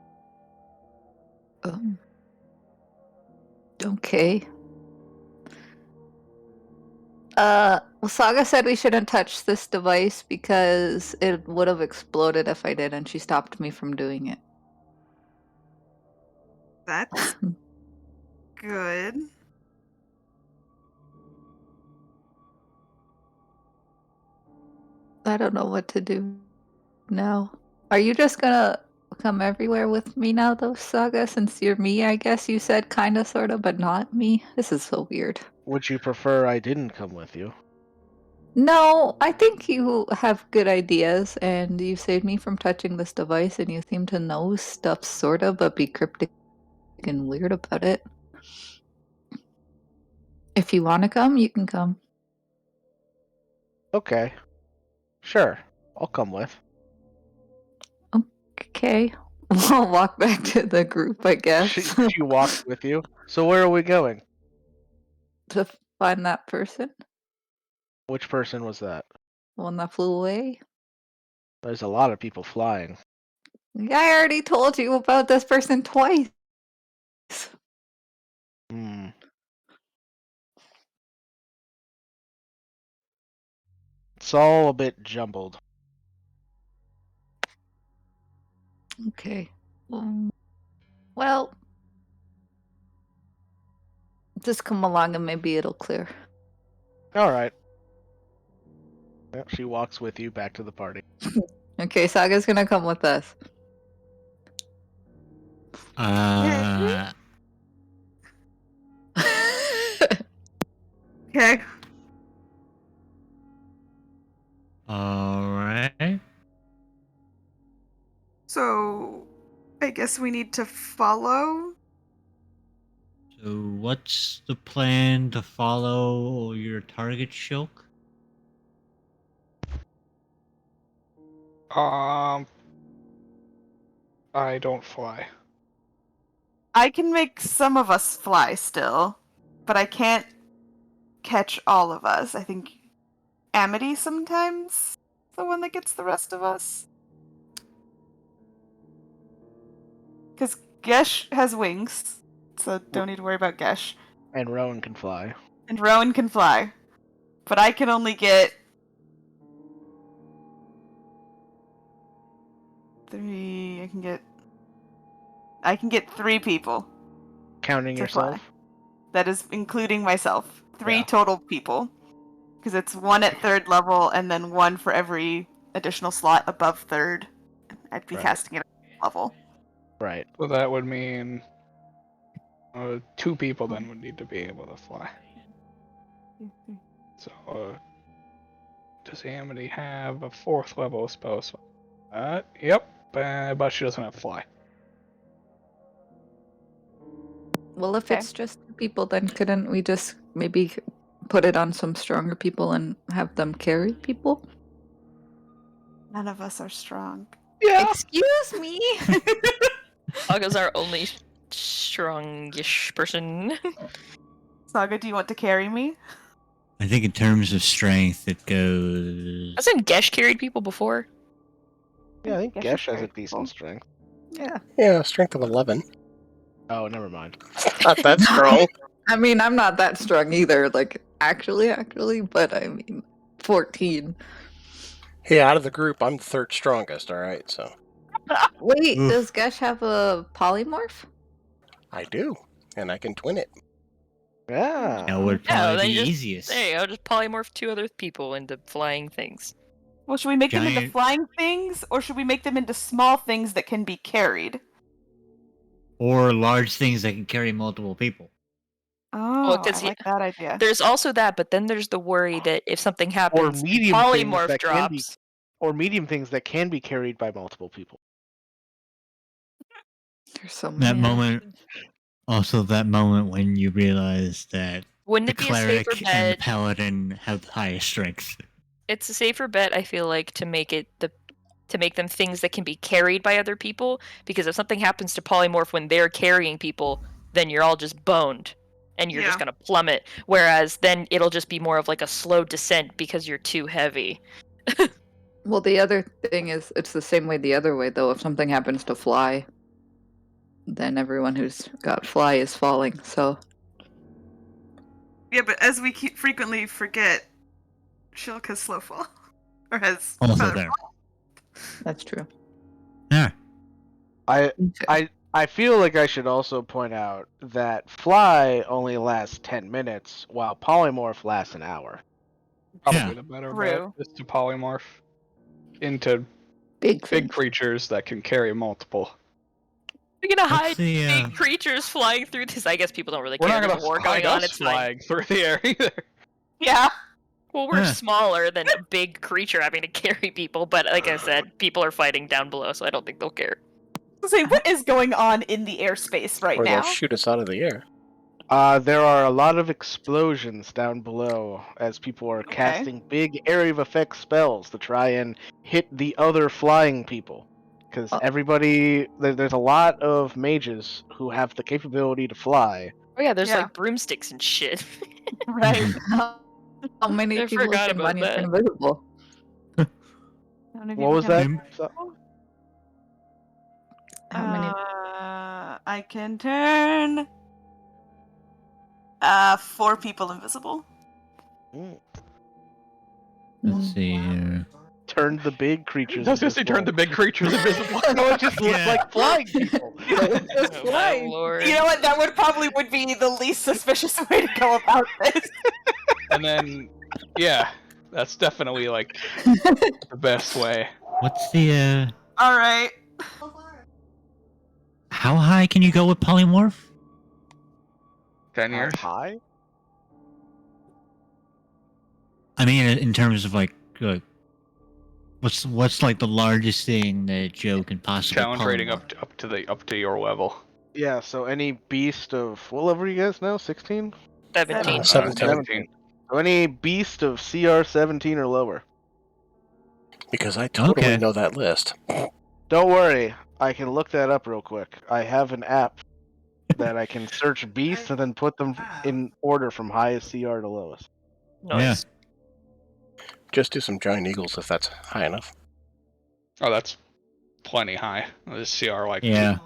[SPEAKER 6] Okay. Well, Saga said we shouldn't touch this device because it would have exploded if I did, and she stopped me from doing it.
[SPEAKER 8] That's good.
[SPEAKER 6] I don't know what to do now. Are you just gonna come everywhere with me now, though, Saga? Since you're me, I guess you said kinda, sorta, but not me? This is so weird.
[SPEAKER 2] Would you prefer I didn't come with you?
[SPEAKER 6] No, I think you have good ideas, and you saved me from touching this device, and you seem to know stuff, sorta, but be cryptic and weird about it. If you want to come, you can come.
[SPEAKER 2] Okay. Sure. I'll come with.
[SPEAKER 6] Okay. We'll walk back to the group, I guess,
[SPEAKER 2] She walks with you. So where are we going?
[SPEAKER 6] to find that person.
[SPEAKER 2] Which person was that?
[SPEAKER 6] The one that flew away.
[SPEAKER 2] There's a lot of people flying.
[SPEAKER 6] I already told you about this person twice.
[SPEAKER 2] It's all a bit jumbled.
[SPEAKER 6] Okay. Well, just come along and maybe it'll clear.
[SPEAKER 2] Alright. Yeah, she walks with you back to the party.
[SPEAKER 6] Okay, Saga's gonna come with us.
[SPEAKER 8] Okay.
[SPEAKER 7] Alright.
[SPEAKER 8] So, I guess we need to follow.
[SPEAKER 7] So what's the plan to follow your target, Shulk?
[SPEAKER 3] I don't fly.
[SPEAKER 4] I can make some of us fly still, but I can't catch all of us. I think Amity sometimes is the one that gets the rest of us. Because Gesh has wings, so don't need to worry about Gesh.
[SPEAKER 2] And Rowan can fly.
[SPEAKER 4] And Rowan can fly. But I can only get 3. I can get 3 people
[SPEAKER 2] Counting
[SPEAKER 4] to
[SPEAKER 2] yourself?
[SPEAKER 4] fly. That is including myself. 3
[SPEAKER 2] Yeah.
[SPEAKER 4] total people. Because it's 1 at 3rd level and then 1 for every additional slot above 3rd. I'd be
[SPEAKER 2] Right.
[SPEAKER 4] casting it at level.
[SPEAKER 2] Right.
[SPEAKER 3] So that would mean 2 people then would need to be able to fly. So, does Amity have a 4th level spell? Yep, but she doesn't have fly.
[SPEAKER 6] Well, if
[SPEAKER 4] Okay.
[SPEAKER 6] it's just people, then couldn't we just maybe put it on some stronger people and have them carry people?
[SPEAKER 4] None of us are strong.
[SPEAKER 3] Yeah.
[SPEAKER 6] Excuse me.
[SPEAKER 5] Aga's our only strongish person.
[SPEAKER 4] Saga, do you want to carry me?
[SPEAKER 7] I think in terms of strength, it goes.
[SPEAKER 5] Hasn't Gesh carried people before?
[SPEAKER 2] Yeah, I think
[SPEAKER 4] Gesh
[SPEAKER 2] Gesh
[SPEAKER 4] is
[SPEAKER 2] has a
[SPEAKER 4] very
[SPEAKER 2] decent
[SPEAKER 4] cool.
[SPEAKER 2] strength.
[SPEAKER 6] Yeah.
[SPEAKER 1] Yeah, strength of 11.
[SPEAKER 2] Oh, never mind.
[SPEAKER 1] Not that strong.
[SPEAKER 6] I mean, I'm not that strong either. Like, actually, but I mean, 14.
[SPEAKER 1] Hey, out of the group, I'm the 3rd strongest, alright, so.
[SPEAKER 6] Wait,
[SPEAKER 7] Oof.
[SPEAKER 6] does Gesh have a polymorph?
[SPEAKER 1] I do. And I can twin it.
[SPEAKER 2] Yeah.
[SPEAKER 7] That would
[SPEAKER 5] Yeah,
[SPEAKER 7] probably
[SPEAKER 5] then
[SPEAKER 7] be
[SPEAKER 5] just
[SPEAKER 7] easiest.
[SPEAKER 5] there you go. Just polymorph 2 other people into flying things.
[SPEAKER 4] Well, should we make them into
[SPEAKER 7] Giant-
[SPEAKER 4] flying things, or should we make them into small things that can be carried?
[SPEAKER 7] Or large things that can carry multiple people.
[SPEAKER 4] Oh,
[SPEAKER 5] 'cause
[SPEAKER 4] I like that idea.
[SPEAKER 5] There's also that, but then there's the worry that if something
[SPEAKER 2] Or
[SPEAKER 5] happens,
[SPEAKER 2] medium things
[SPEAKER 5] polymorph
[SPEAKER 2] that can be,
[SPEAKER 5] drops.
[SPEAKER 2] or medium things that can be carried by multiple people.
[SPEAKER 6] There's so
[SPEAKER 7] That
[SPEAKER 6] many.
[SPEAKER 7] moment, also that moment when you realize that
[SPEAKER 5] Wouldn't
[SPEAKER 7] the
[SPEAKER 5] it be a safer
[SPEAKER 7] cleric and the
[SPEAKER 5] bet?
[SPEAKER 7] paladin have the highest strength.
[SPEAKER 5] It's a safer bet, I feel like, to make them things that can be carried by other people, because if something happens to polymorph when they're carrying people, then you're all just boned and you're just
[SPEAKER 8] Yeah.
[SPEAKER 5] gonna plummet. Whereas then it'll just be more of like a slow descent because you're too heavy.
[SPEAKER 6] Well, the other thing is, it's the same way the other way, though. If something happens to fly, then everyone who's got fly is falling, so.
[SPEAKER 8] Yeah, but as we keep frequently forget, Shulk has slow fall. Or has
[SPEAKER 7] Also
[SPEAKER 8] feather
[SPEAKER 7] there.
[SPEAKER 8] fall.
[SPEAKER 6] That's true.
[SPEAKER 7] Yeah.
[SPEAKER 2] I feel like I should also point out that fly only lasts 10 minutes, while polymorph lasts an hour.
[SPEAKER 3] Probably
[SPEAKER 7] Yeah.
[SPEAKER 3] the better
[SPEAKER 4] True.
[SPEAKER 3] bet is to polymorph into
[SPEAKER 6] Big
[SPEAKER 3] big
[SPEAKER 6] thing.
[SPEAKER 3] creatures that can carry multiple.
[SPEAKER 5] We're gonna
[SPEAKER 7] What's
[SPEAKER 5] hide
[SPEAKER 7] the,
[SPEAKER 5] big creatures flying through this. I guess people don't really
[SPEAKER 3] We're
[SPEAKER 5] care.
[SPEAKER 3] not
[SPEAKER 5] There's a
[SPEAKER 3] gonna
[SPEAKER 5] war
[SPEAKER 3] hide
[SPEAKER 5] going on.
[SPEAKER 3] us
[SPEAKER 5] It's fine.
[SPEAKER 3] flying through the air either.
[SPEAKER 4] Yeah.
[SPEAKER 5] Well, we're
[SPEAKER 7] Yeah.
[SPEAKER 5] smaller than a big creature having to carry people, but like I said, people are fighting down below, so I don't think they'll care.
[SPEAKER 4] Say, what is going on in the airspace right
[SPEAKER 1] Or they'll
[SPEAKER 4] now?
[SPEAKER 1] shoot us out of the air.
[SPEAKER 2] There are a lot of explosions down below as people are casting big area of effect spells to try and hit the other flying people. Because
[SPEAKER 6] Oh.
[SPEAKER 2] everybody, there's a lot of mages who have the capability to fly.
[SPEAKER 5] Oh yeah, there's
[SPEAKER 4] Yeah.
[SPEAKER 5] like broomsticks and shit.
[SPEAKER 4] Right.
[SPEAKER 6] How many
[SPEAKER 5] I
[SPEAKER 6] people
[SPEAKER 5] forgot
[SPEAKER 6] can
[SPEAKER 5] about
[SPEAKER 6] run you
[SPEAKER 5] that.
[SPEAKER 6] invisible?
[SPEAKER 4] How many
[SPEAKER 2] What
[SPEAKER 4] people
[SPEAKER 2] was
[SPEAKER 4] can I-
[SPEAKER 2] that?
[SPEAKER 7] Um,
[SPEAKER 2] So-
[SPEAKER 6] How many?
[SPEAKER 4] I can turn 4 people invisible.
[SPEAKER 2] Mm.
[SPEAKER 7] Let's see here.
[SPEAKER 2] Turn the big creatures.
[SPEAKER 3] I was gonna say turn the big creatures invisible.
[SPEAKER 2] No, it just looks
[SPEAKER 7] Yeah.
[SPEAKER 2] like flying people.
[SPEAKER 5] Oh my lord.
[SPEAKER 4] You know what? That would be the least suspicious way to go about this.
[SPEAKER 3] And then, yeah, that's definitely like the best way.
[SPEAKER 7] What's the,
[SPEAKER 8] All right.
[SPEAKER 7] how high can you go with polymorph?
[SPEAKER 3] 10 years.
[SPEAKER 2] High?
[SPEAKER 7] I mean, in terms of like what's like the largest thing that Joe can possibly
[SPEAKER 3] Challenge
[SPEAKER 7] pull
[SPEAKER 3] rating
[SPEAKER 7] him
[SPEAKER 3] up to your level.
[SPEAKER 2] Yeah, so any beast of what level are you guys now? 16?
[SPEAKER 5] 17.
[SPEAKER 1] 17.
[SPEAKER 2] So any beast of CR 17 or lower.
[SPEAKER 1] Because I totally
[SPEAKER 7] Okay.
[SPEAKER 1] know that list.
[SPEAKER 2] Don't worry, I can look that up real quick. I have an app that I can search beasts and then put them in order from highest CR to lowest.
[SPEAKER 5] Nice.
[SPEAKER 1] Just do some giant eagles if that's high enough.
[SPEAKER 3] Oh, that's plenty high. This CR like
[SPEAKER 7] Yeah.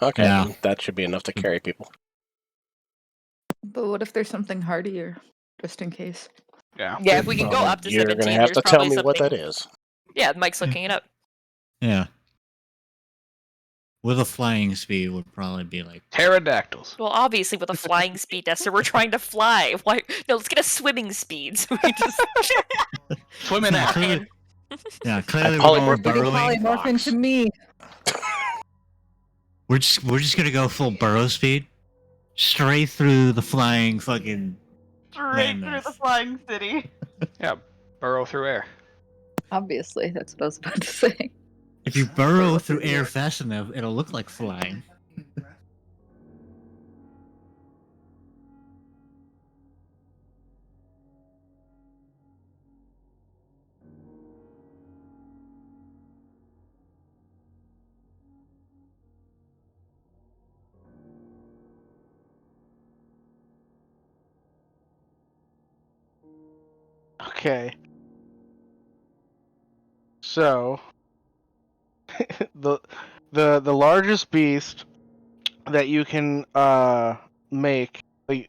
[SPEAKER 1] Okay,
[SPEAKER 7] Yeah.
[SPEAKER 1] then that should be enough to carry people.
[SPEAKER 6] But what if there's something hardier, just in case?
[SPEAKER 3] Yeah.
[SPEAKER 5] Yeah, if we can go
[SPEAKER 1] Well,
[SPEAKER 5] up to
[SPEAKER 1] you're
[SPEAKER 5] 17,
[SPEAKER 1] gonna have
[SPEAKER 5] there's
[SPEAKER 1] to tell
[SPEAKER 5] probably
[SPEAKER 1] me
[SPEAKER 5] something.
[SPEAKER 1] what that is.
[SPEAKER 5] Yeah, Mike's looking it up.
[SPEAKER 7] Yeah. With a flying speed would probably be like
[SPEAKER 3] Pterodactyls.
[SPEAKER 5] Well, obviously with a flying speed, Esther, we're trying to fly. Why? No, let's get a swimming speed so we can just
[SPEAKER 3] Swimming
[SPEAKER 7] Yeah,
[SPEAKER 3] at.
[SPEAKER 7] clearly, yeah,
[SPEAKER 1] I
[SPEAKER 7] clearly we're going
[SPEAKER 1] polymorphed into
[SPEAKER 7] burrowing.
[SPEAKER 6] Polymorph
[SPEAKER 1] fox.
[SPEAKER 6] into me.
[SPEAKER 7] We're just gonna go full burrow speed, straight through the flying fucking.
[SPEAKER 8] Straight through the
[SPEAKER 7] Landmass.
[SPEAKER 8] flying city.
[SPEAKER 3] Yeah, burrow through air.
[SPEAKER 6] Obviously, that's what I was about to say.
[SPEAKER 7] If you burrow through air fast enough, it'll look like flying.
[SPEAKER 2] Okay. So the largest beast that you can make is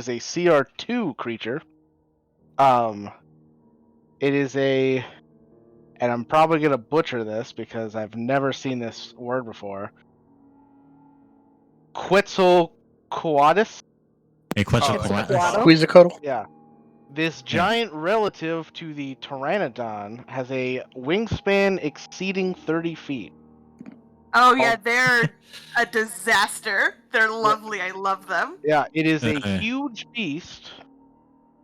[SPEAKER 2] a CR2 creature. It is a, and I'm probably gonna butcher this because I've never seen this word before. Quetzalcoatlus.
[SPEAKER 7] Hey,
[SPEAKER 6] Quetzalcoatl?
[SPEAKER 1] Quetzalcoatl?
[SPEAKER 2] Yeah. This giant relative to the pteranodon has a wingspan exceeding 30 feet.
[SPEAKER 8] Oh yeah, they're a disaster. They're lovely. I love them.
[SPEAKER 2] Yeah, it is a
[SPEAKER 7] Okay.
[SPEAKER 2] huge beast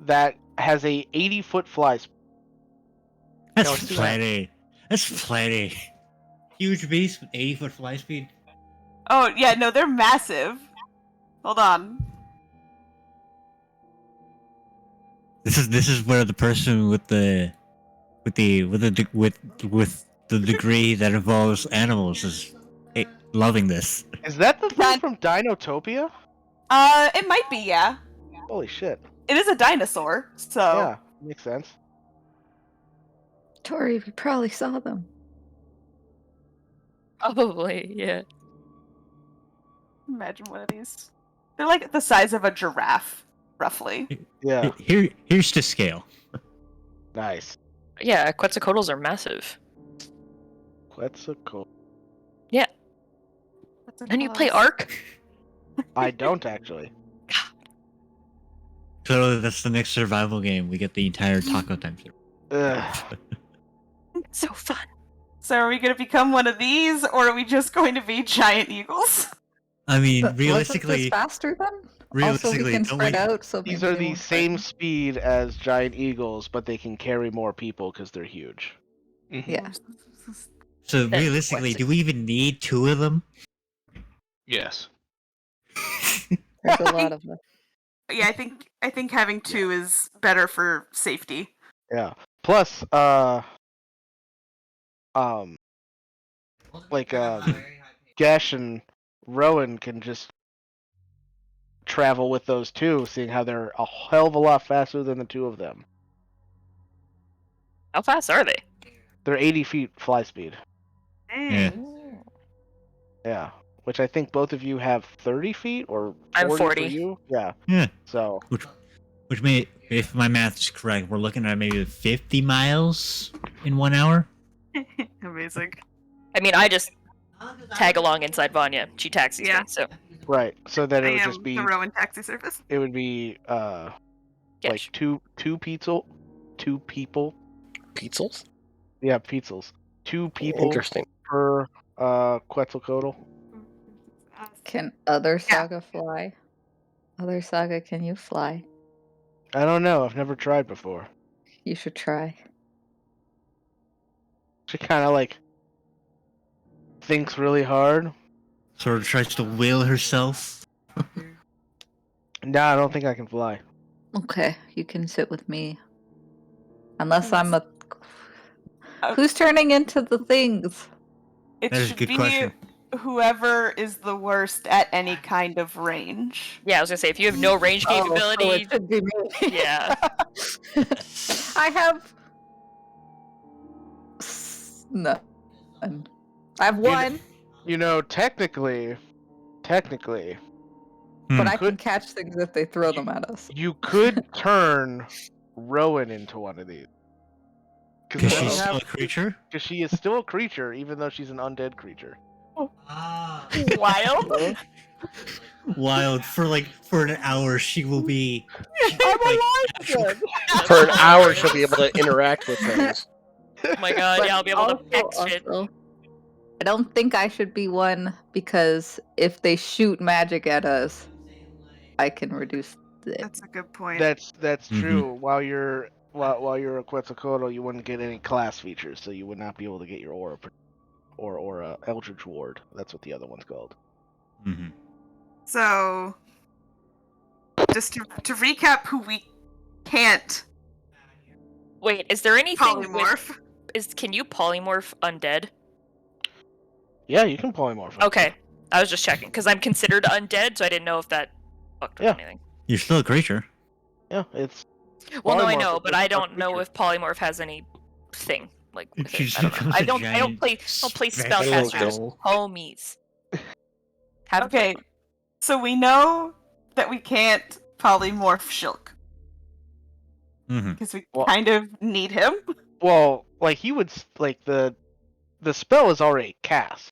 [SPEAKER 2] that has a 80-foot fly speed.
[SPEAKER 7] That's
[SPEAKER 2] let's do that.
[SPEAKER 7] plenty. That's plenty. Huge beast with 80-foot fly speed.
[SPEAKER 8] Oh yeah, no, they're massive. Hold on.
[SPEAKER 7] This is where the person with the degree that involves animals is loving this.
[SPEAKER 2] Is that the thing
[SPEAKER 8] That-
[SPEAKER 2] from Dinotopia?
[SPEAKER 8] It might be, yeah.
[SPEAKER 2] Holy shit.
[SPEAKER 8] It is a dinosaur, so
[SPEAKER 2] Yeah, makes sense.
[SPEAKER 6] Tori, we probably saw them.
[SPEAKER 5] probably, yeah.
[SPEAKER 8] imagine one of these. They're like the size of a giraffe, roughly.
[SPEAKER 2] Yeah,
[SPEAKER 7] Here's to scale.
[SPEAKER 2] nice.
[SPEAKER 5] Yeah, Quetzalcoatlus are massive.
[SPEAKER 2] Quetzalcoatl.
[SPEAKER 5] And you play Ark?
[SPEAKER 2] I don't actually.
[SPEAKER 7] Clearly, that's the next survival game. We get the entire taco time.
[SPEAKER 2] Ugh.
[SPEAKER 5] So fun.
[SPEAKER 8] So are we going to become one of these, or are we just going to be giant eagles?
[SPEAKER 7] I mean,
[SPEAKER 6] But wasn't
[SPEAKER 7] realistically,
[SPEAKER 6] this faster then? Also,
[SPEAKER 7] realistically,
[SPEAKER 6] we can
[SPEAKER 7] don't
[SPEAKER 6] spread out. So
[SPEAKER 2] These
[SPEAKER 6] maybe
[SPEAKER 2] are
[SPEAKER 6] they
[SPEAKER 2] the
[SPEAKER 6] won't
[SPEAKER 2] same
[SPEAKER 6] fight.
[SPEAKER 2] speed as giant eagles, but they can carry more people because they're huge.
[SPEAKER 6] Yeah.
[SPEAKER 7] So
[SPEAKER 5] Then
[SPEAKER 7] realistically, do we even need two of them?
[SPEAKER 3] Yes.
[SPEAKER 6] There's a lot of them.
[SPEAKER 8] Yeah, I think having two is better for safety.
[SPEAKER 2] Yeah. Plus, Gesh and Rowan can just travel with those two, seeing how they're a hell of a lot faster than the two of them.
[SPEAKER 5] How fast are they?
[SPEAKER 2] They're 80 feet fly speed.
[SPEAKER 7] Yeah.
[SPEAKER 2] Yeah. Which I think both of you have 30 feet or 40
[SPEAKER 5] I'm
[SPEAKER 2] for
[SPEAKER 5] 40.
[SPEAKER 2] you. Yeah.
[SPEAKER 7] Yeah.
[SPEAKER 2] So
[SPEAKER 7] Which may, if my math is correct, we're looking at maybe 50 miles in 1 hour.
[SPEAKER 8] Amazing.
[SPEAKER 5] I mean, I just tag along inside Vanya. She taxis
[SPEAKER 8] Yeah.
[SPEAKER 5] me, so
[SPEAKER 2] right. So then
[SPEAKER 8] I
[SPEAKER 2] it would
[SPEAKER 8] am
[SPEAKER 2] just be
[SPEAKER 8] the Rowan taxi service.
[SPEAKER 2] it would be
[SPEAKER 5] yeah,
[SPEAKER 2] like two people.
[SPEAKER 1] Pizzles?
[SPEAKER 2] Yeah, pizzles. 2 people
[SPEAKER 1] Interesting.
[SPEAKER 2] per Quetzalcoatl.
[SPEAKER 6] Can other saga fly? Other saga, can you fly?
[SPEAKER 2] I don't know. I've never tried before.
[SPEAKER 6] You should try.
[SPEAKER 2] She kind of like thinks really hard.
[SPEAKER 7] Sort of tries to will herself.
[SPEAKER 2] No, I don't think I can fly.
[SPEAKER 6] Okay, you can sit with me. Unless I'm a.
[SPEAKER 4] Uh,
[SPEAKER 6] Who's turning into the things?
[SPEAKER 4] It
[SPEAKER 7] That is a
[SPEAKER 4] should
[SPEAKER 7] good
[SPEAKER 4] be
[SPEAKER 7] question.
[SPEAKER 4] whoever is the worst at any kind of range.
[SPEAKER 5] Yeah, I was gonna say if you have no range
[SPEAKER 6] Oh, so
[SPEAKER 5] capability,
[SPEAKER 6] it should be me.
[SPEAKER 5] yeah.
[SPEAKER 6] I have. None. I have one,
[SPEAKER 2] You know, technically,
[SPEAKER 6] but I
[SPEAKER 2] could-
[SPEAKER 6] can catch things if they throw them at us.
[SPEAKER 2] you could turn Rowan into one of these.
[SPEAKER 7] Because
[SPEAKER 2] then
[SPEAKER 7] she's
[SPEAKER 2] you
[SPEAKER 7] still
[SPEAKER 2] have-
[SPEAKER 7] a creature?
[SPEAKER 2] Because she is still a creature, even though she's an undead creature.
[SPEAKER 4] Wild.
[SPEAKER 7] Wild. For an hour, she will be.
[SPEAKER 2] I'm
[SPEAKER 7] like,
[SPEAKER 2] alive again!
[SPEAKER 1] For an hour, she'll be able to interact with things.
[SPEAKER 5] Oh my god, yeah, I'll be able to peck shit.
[SPEAKER 6] I don't think I should be one because if they shoot magic at us, I can reduce it.
[SPEAKER 8] That's a good point.
[SPEAKER 2] That's
[SPEAKER 7] Mhm.
[SPEAKER 2] true. While you're a Quetzalcoatl, you wouldn't get any class features, so you would not be able to get your aura or Eldritch Ward. That's what the other one's called.
[SPEAKER 7] Mhm.
[SPEAKER 8] So, just to recap who we can't
[SPEAKER 5] Wait, is there anything
[SPEAKER 8] polymorph.
[SPEAKER 5] can you polymorph undead?
[SPEAKER 2] Yeah, you can polymorph.
[SPEAKER 5] Okay. I was just checking, because I'm considered undead, so I didn't know if that fucked with
[SPEAKER 2] Yeah.
[SPEAKER 5] anything.
[SPEAKER 7] You're still a creature.
[SPEAKER 2] Yeah, it's.
[SPEAKER 5] Well, no, I
[SPEAKER 2] Polymorph
[SPEAKER 5] know,
[SPEAKER 2] is
[SPEAKER 5] but
[SPEAKER 2] a
[SPEAKER 5] I don't know
[SPEAKER 2] creature.
[SPEAKER 5] if polymorph has any thing like with
[SPEAKER 7] She
[SPEAKER 5] it.
[SPEAKER 7] just
[SPEAKER 5] I don't know.
[SPEAKER 7] becomes
[SPEAKER 5] I
[SPEAKER 7] a
[SPEAKER 5] don't
[SPEAKER 7] giant
[SPEAKER 5] play
[SPEAKER 7] spectral
[SPEAKER 5] spellcasters.
[SPEAKER 1] ghoul.
[SPEAKER 5] Homies. Haven't played
[SPEAKER 4] Okay, so we know that we can't polymorph Shilk
[SPEAKER 7] Mm-hmm.
[SPEAKER 4] because we
[SPEAKER 2] Well-
[SPEAKER 4] kind of need him.
[SPEAKER 2] Well, like he would like the spell is already cast,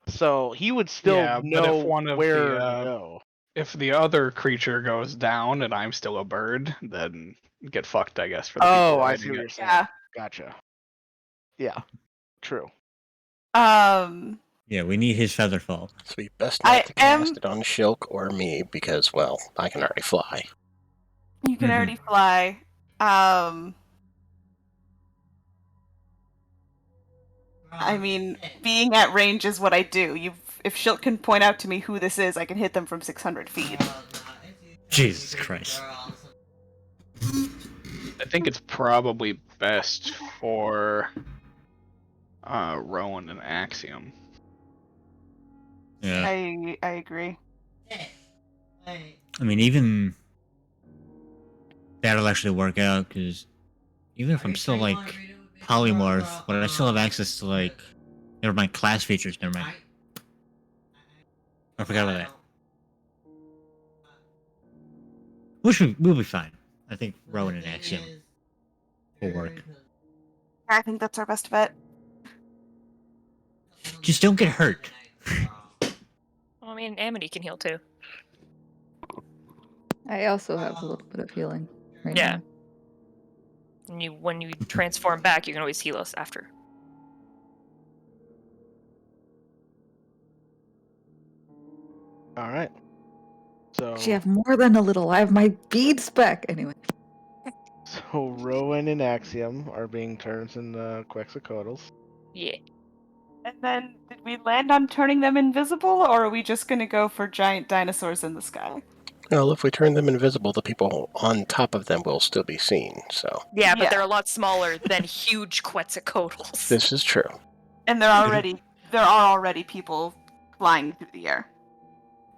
[SPEAKER 2] so he would still
[SPEAKER 3] Yeah, but
[SPEAKER 2] know
[SPEAKER 3] if one of
[SPEAKER 2] where
[SPEAKER 3] the,
[SPEAKER 2] to go.
[SPEAKER 3] If the other creature goes down and I'm still a bird, then get fucked, I guess, for the
[SPEAKER 2] Oh,
[SPEAKER 3] people
[SPEAKER 2] I
[SPEAKER 3] riding
[SPEAKER 2] see what
[SPEAKER 3] it.
[SPEAKER 2] you're saying.
[SPEAKER 4] Yeah.
[SPEAKER 2] Gotcha. Yeah, true.
[SPEAKER 7] Yeah, we need his feather fall.
[SPEAKER 1] So we best
[SPEAKER 4] I
[SPEAKER 1] not to cast
[SPEAKER 4] am-
[SPEAKER 1] it on Shilk or me because, well, I can already fly.
[SPEAKER 4] You can
[SPEAKER 7] Mhm.
[SPEAKER 4] already fly. I mean, being at range is what I do. If Shilk can point out to me who this is, I can hit them from 600 feet.
[SPEAKER 7] Jesus Christ.
[SPEAKER 3] I think it's probably best for Rowan and Axiom.
[SPEAKER 7] Yeah.
[SPEAKER 4] I agree.
[SPEAKER 7] I mean, even that'll actually work out because even if I'm still like polymorph, but I still have access to like, never mind class features. Never mind. I forgot about that. We'll be fine. I think Rowan and Axiom will work.
[SPEAKER 4] I think that's our best bet.
[SPEAKER 7] Just don't get hurt.
[SPEAKER 5] Well, I mean, Amity can heal too.
[SPEAKER 6] I also have a little bit of healing right
[SPEAKER 5] Yeah.
[SPEAKER 6] now.
[SPEAKER 5] And when you transform back, you can always heal us after.
[SPEAKER 2] All right. So
[SPEAKER 6] Actually, I have more than a little. I have my beads back. Anyway.
[SPEAKER 2] so Rowan and Axiom are being turned into Quetzalcoatls.
[SPEAKER 5] Yeah.
[SPEAKER 4] And then, did we land on turning them invisible, or are we just gonna go for giant dinosaurs in the sky?
[SPEAKER 1] Well, if we turn them invisible, the people on top of them will still be seen, so
[SPEAKER 5] Yeah, but
[SPEAKER 4] Yeah.
[SPEAKER 5] they're a lot smaller than huge Quetzalcoatls.
[SPEAKER 1] this is true.
[SPEAKER 4] And there are already people flying through the air.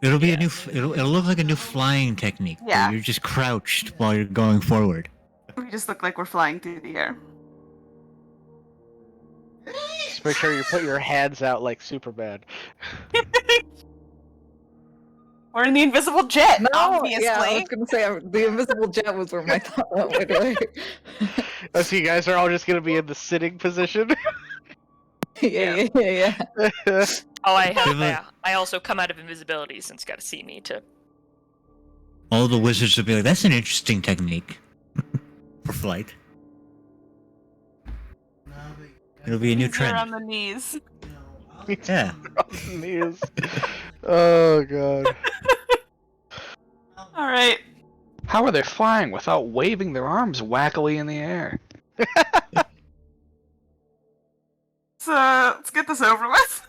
[SPEAKER 7] It'll be it'll look like a new flying technique. where
[SPEAKER 4] Yeah.
[SPEAKER 7] You're just crouched while you're going forward.
[SPEAKER 4] We just look like we're flying through the air.
[SPEAKER 2] Just make sure you put your hands out like Superbad.
[SPEAKER 4] We're in the invisible jet, obviously.
[SPEAKER 6] yeah, I was gonna say the invisible jet was where my thought went. By the way.
[SPEAKER 2] Oh, so you guys are all just gonna be in the sitting position.
[SPEAKER 6] yeah.
[SPEAKER 5] Oh, I have.
[SPEAKER 7] Give a-
[SPEAKER 5] Yeah. I also come out of invisibility since got to see me to.
[SPEAKER 7] All the wizards will be like, "That's an interesting technique for flight." It'll be a new
[SPEAKER 4] Easier
[SPEAKER 7] trend.
[SPEAKER 4] on the knees.
[SPEAKER 7] Yeah.
[SPEAKER 2] Knees. Oh god.
[SPEAKER 4] All right.
[SPEAKER 3] How are they flying without waving their arms wackily in the air?
[SPEAKER 8] So let's get this over with.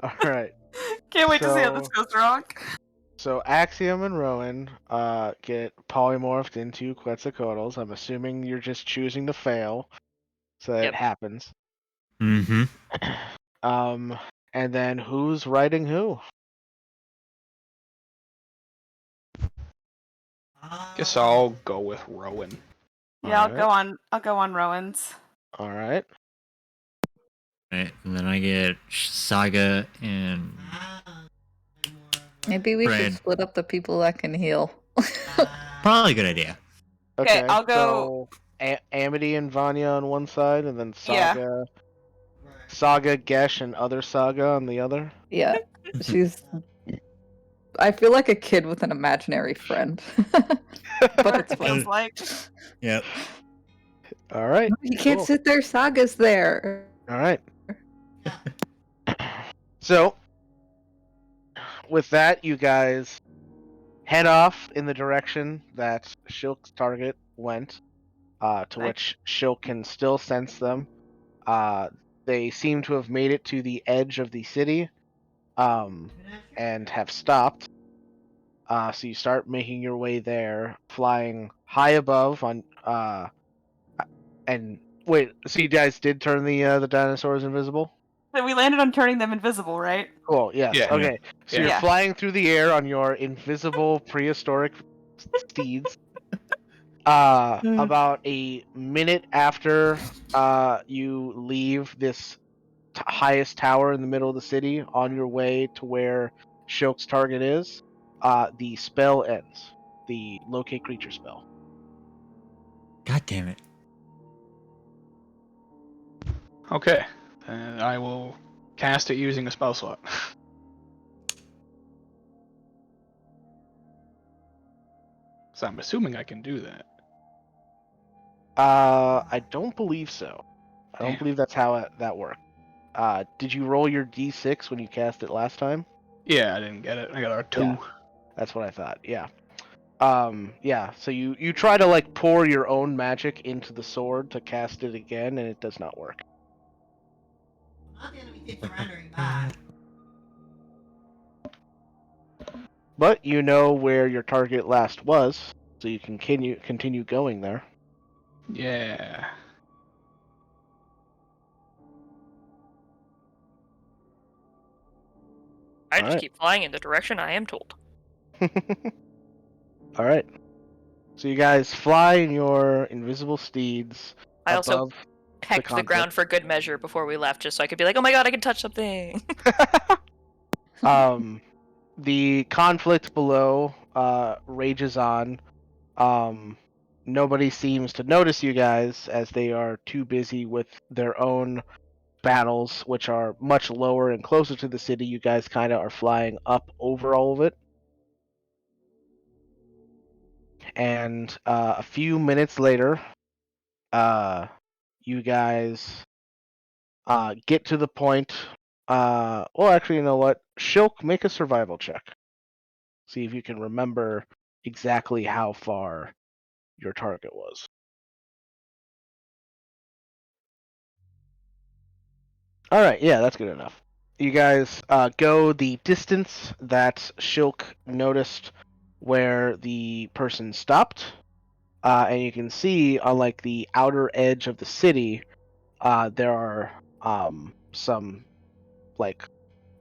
[SPEAKER 2] All right.
[SPEAKER 8] Can't wait to see how this goes wrong.
[SPEAKER 2] So Axiom and Rowan get polymorphed into Quetzalcoatl's. I'm assuming you're just choosing to fail, so that
[SPEAKER 5] Yep.
[SPEAKER 2] it happens.
[SPEAKER 7] Mm-hmm.
[SPEAKER 2] And then who's writing who?
[SPEAKER 3] Guess I'll go with Rowan.
[SPEAKER 8] Yeah,
[SPEAKER 2] Alright.
[SPEAKER 8] I'll go on Rowan's.
[SPEAKER 2] All right.
[SPEAKER 7] Right, and then I get Saga and
[SPEAKER 6] Maybe we should
[SPEAKER 7] Fred.
[SPEAKER 6] split up the people that can heal.
[SPEAKER 7] Probably a good idea.
[SPEAKER 8] Okay, I'll go-
[SPEAKER 2] So Amity and Vanya on one side, and then
[SPEAKER 8] Yeah.
[SPEAKER 2] Saga, Gesh, and other Saga on the other.
[SPEAKER 6] Yeah, she's. I feel like a kid with an imaginary friend, but it's
[SPEAKER 8] Feels
[SPEAKER 6] fun.
[SPEAKER 8] like.
[SPEAKER 7] Yep.
[SPEAKER 2] All right.
[SPEAKER 6] You can't
[SPEAKER 2] cool.
[SPEAKER 6] sit there. Saga's there.
[SPEAKER 2] All right. So, with that, you guys head off in the direction that Shilk's target went, to which Shilk can still sense them. They seem to have made it to the edge of the city, and have stopped. So you start making your way there, flying high above on. And wait, so you guys did turn the dinosaurs invisible?
[SPEAKER 8] So we landed on turning them invisible, right?
[SPEAKER 2] Cool. Yes.
[SPEAKER 3] Yeah.
[SPEAKER 2] Okay. So you're
[SPEAKER 8] Yeah.
[SPEAKER 2] flying through the air on your invisible prehistoric steeds. About a minute after you leave this highest tower in the middle of the city, on your way to where Shilk's target is, the spell ends. The locate creature spell.
[SPEAKER 7] God damn it.
[SPEAKER 3] Okay, and I will cast it using a spell slot. So I'm assuming I can do that.
[SPEAKER 2] I don't believe so. I don't
[SPEAKER 3] Damn.
[SPEAKER 2] believe that's how that worked. Did you roll your d6 when you cast it last time?
[SPEAKER 3] Yeah, I didn't get it. I got a 2.
[SPEAKER 2] Yeah. That's what I thought. Yeah. Yeah. So you try to like pour your own magic into the sword to cast it again, and it does not work. But you know where your target last was, so you can continue going there.
[SPEAKER 3] Yeah.
[SPEAKER 5] I just
[SPEAKER 2] Alright.
[SPEAKER 5] keep flying in the direction I am told.
[SPEAKER 2] All right. So you guys fly in your invisible steeds
[SPEAKER 5] I also
[SPEAKER 2] above
[SPEAKER 5] pecked the
[SPEAKER 2] conflict.
[SPEAKER 5] ground for good measure before we left, just so I could be like, "Oh my god, I can touch something."
[SPEAKER 2] The conflict below rages on. Nobody seems to notice you guys, as they are too busy with their own battles, which are much lower and closer to the city. You guys kind of are flying up over all of it. And a few minutes later, you guys get to the point. Well, actually, you know what? Shilk, make a survival check. See if you can remember exactly how far your target was. All right, yeah, that's good enough. You guys go the distance that Shilk noticed where the person stopped, and you can see on like the outer edge of the city, there are some like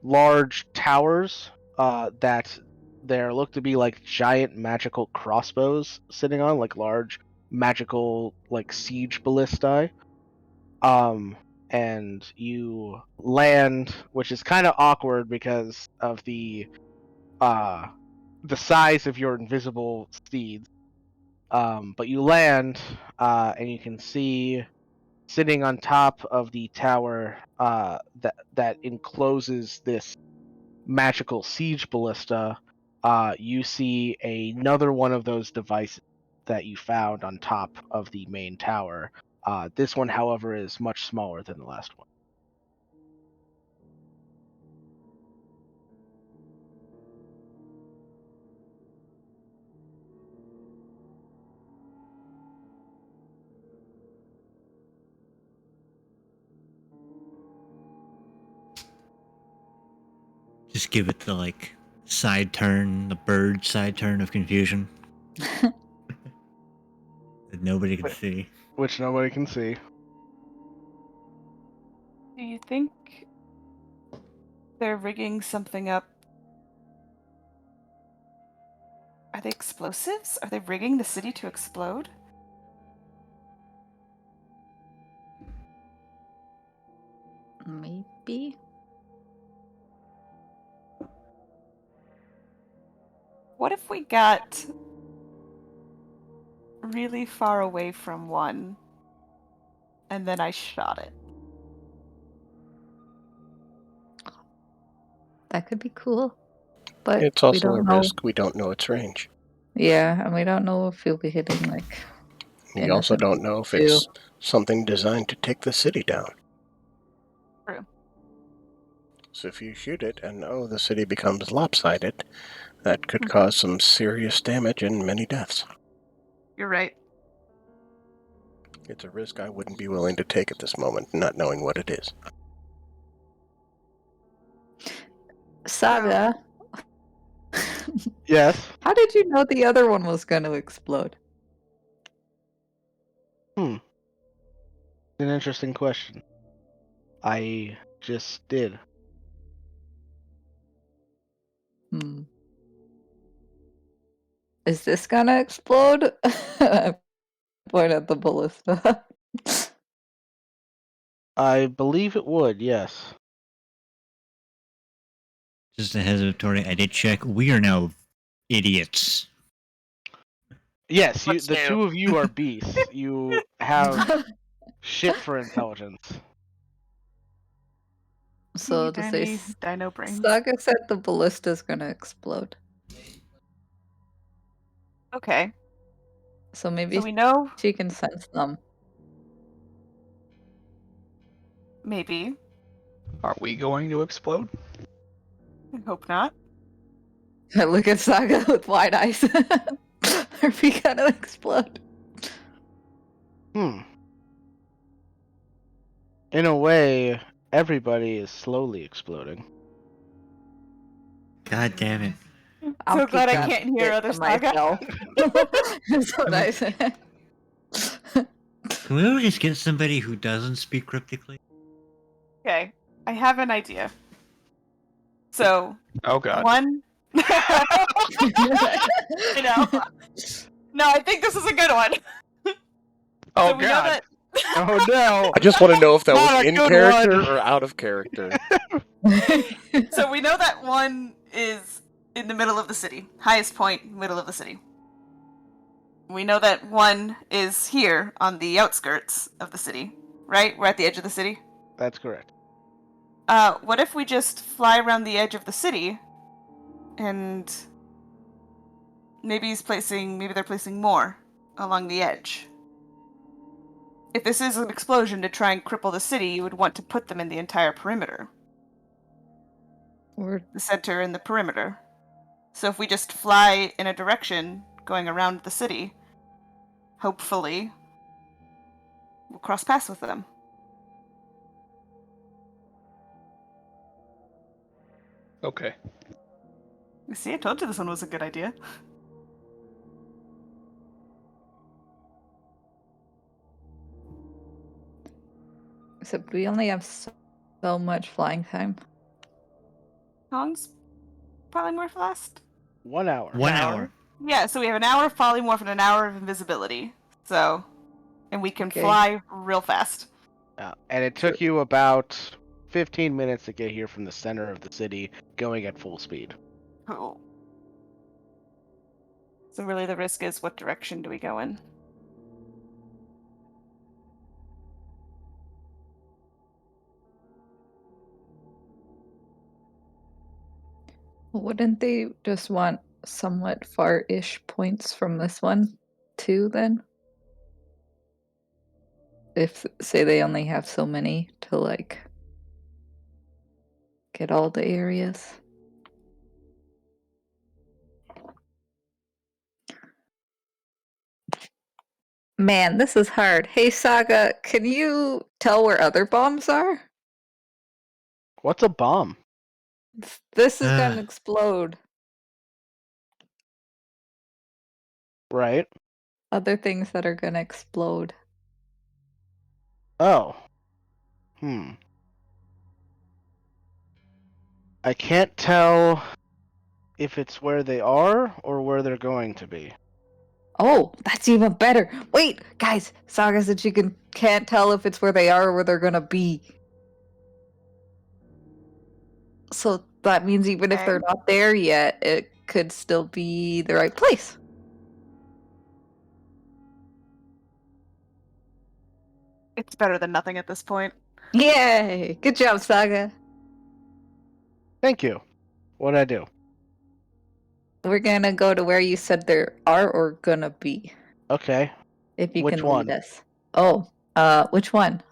[SPEAKER 2] large towers that there look to be like giant magical crossbows sitting on, like large magical like siege ballistae. And you land, which is kind of awkward because of the size of your invisible steeds. But you land, and you can see sitting on top of the tower that encloses this magical siege ballista. You see another one of those devices that you found on top of the main tower. This one, however, is much smaller than the last one.
[SPEAKER 7] Just give it the like side turn, the bird side turn of confusion that nobody can see.
[SPEAKER 2] Which nobody can see.
[SPEAKER 4] Do you think they're rigging something up? Are they explosives? Are they rigging the city to explode?
[SPEAKER 6] Maybe.
[SPEAKER 4] What if we got really far away from one and then I shot it?
[SPEAKER 6] That could be cool. But
[SPEAKER 1] It's
[SPEAKER 6] we
[SPEAKER 1] also a
[SPEAKER 6] don't know.
[SPEAKER 1] risk. We don't know its range.
[SPEAKER 6] Yeah, and we don't know if you'll be hitting like.
[SPEAKER 1] We also
[SPEAKER 6] innocent
[SPEAKER 1] don't know if
[SPEAKER 6] too.
[SPEAKER 1] it's something designed to take the city down.
[SPEAKER 4] True.
[SPEAKER 1] So if you shoot it and the city becomes lopsided, that could cause some serious damage and many deaths.
[SPEAKER 4] You're right.
[SPEAKER 1] It's a risk I wouldn't be willing to take at this moment, not knowing what it is.
[SPEAKER 6] Saga.
[SPEAKER 2] Yes.
[SPEAKER 6] How did you know the other one was going to explode?
[SPEAKER 2] An interesting question. I just did.
[SPEAKER 6] Is this gonna explode? I point at the ballista.
[SPEAKER 2] I believe it would, yes.
[SPEAKER 7] Just a hesitatory. I did check. We are now idiots.
[SPEAKER 2] Yes,
[SPEAKER 4] What's
[SPEAKER 2] the
[SPEAKER 4] new?
[SPEAKER 2] two of you are beasts. You have shit for intelligence.
[SPEAKER 6] So to say,
[SPEAKER 4] Tiny dino brains.
[SPEAKER 6] Saga said the ballista's gonna explode.
[SPEAKER 4] Okay.
[SPEAKER 6] So maybe
[SPEAKER 4] So we know
[SPEAKER 6] she can sense them.
[SPEAKER 4] maybe.
[SPEAKER 3] Are we going to explode?
[SPEAKER 4] I hope not.
[SPEAKER 6] I look at Saga with wide eyes. Are we gonna explode?
[SPEAKER 2] In a way, everybody is slowly exploding.
[SPEAKER 7] God damn it.
[SPEAKER 6] I'll
[SPEAKER 4] So glad
[SPEAKER 6] keep
[SPEAKER 4] I
[SPEAKER 6] that
[SPEAKER 4] can't hear
[SPEAKER 6] bit
[SPEAKER 4] other
[SPEAKER 6] to
[SPEAKER 4] Saga.
[SPEAKER 6] myself. That's what I said.
[SPEAKER 7] Can we ever just get somebody who doesn't speak cryptically?
[SPEAKER 4] Okay. I have an idea. So
[SPEAKER 3] Oh god.
[SPEAKER 4] one I know. No, I think this is a good one.
[SPEAKER 3] Oh
[SPEAKER 4] So we know
[SPEAKER 3] god.
[SPEAKER 4] that
[SPEAKER 2] Oh no!
[SPEAKER 1] I just want to know if that
[SPEAKER 2] Not
[SPEAKER 1] was
[SPEAKER 2] a
[SPEAKER 1] in
[SPEAKER 2] good
[SPEAKER 1] character
[SPEAKER 2] one.
[SPEAKER 1] or out of character.
[SPEAKER 4] So we know that one is in the middle of the city. Highest point, middle of the city. We know that one is here on the outskirts of the city, right? We're at the edge of the city.
[SPEAKER 2] That's correct.
[SPEAKER 4] What if we just fly around the edge of the city and maybe they're placing more along the edge. If this is an explosion to try and cripple the city, you would want to put them in the entire perimeter.
[SPEAKER 6] Or
[SPEAKER 4] The center and the perimeter. So if we just fly in a direction going around the city, hopefully we'll cross paths with them.
[SPEAKER 3] Okay.
[SPEAKER 4] You see, I told you this one was a good idea.
[SPEAKER 6] except we only have so much flying time.
[SPEAKER 4] How long's polymorph last?
[SPEAKER 2] 1 hour.
[SPEAKER 7] 1 hour.
[SPEAKER 4] Yeah, so we have an hour of polymorph and an hour of invisibility. So, and we can
[SPEAKER 6] Okay.
[SPEAKER 4] fly real fast.
[SPEAKER 2] And it took you about 15 minutes to get here from the center of the city, going at full speed.
[SPEAKER 4] Cool. So really the risk is what direction do we go in?
[SPEAKER 6] Wouldn't they just want somewhat far-ish points from this one, too, then? If, say, they only have so many to, like, get all the areas. Man, this is hard. Hey, Saga, can you tell where other bombs are?
[SPEAKER 2] What's a bomb?
[SPEAKER 6] This is gonna explode.
[SPEAKER 2] Right.
[SPEAKER 6] Other things that are gonna explode.
[SPEAKER 2] Oh. I can't tell if it's where they are or where they're going to be.
[SPEAKER 6] Oh, that's even better. Wait, guys, Saga said she can't tell if it's where they are or where they're gonna be. So that means even if they're not there yet, it could still be the right place.
[SPEAKER 4] It's better than nothing at this point.
[SPEAKER 6] Yay! Good job, Saga.
[SPEAKER 2] Thank you. What'd I do?
[SPEAKER 6] We're gonna go to where you said there are or gonna be.
[SPEAKER 2] Okay.
[SPEAKER 6] If you
[SPEAKER 2] Which
[SPEAKER 6] can
[SPEAKER 2] one?
[SPEAKER 6] lead us. Oh, which one?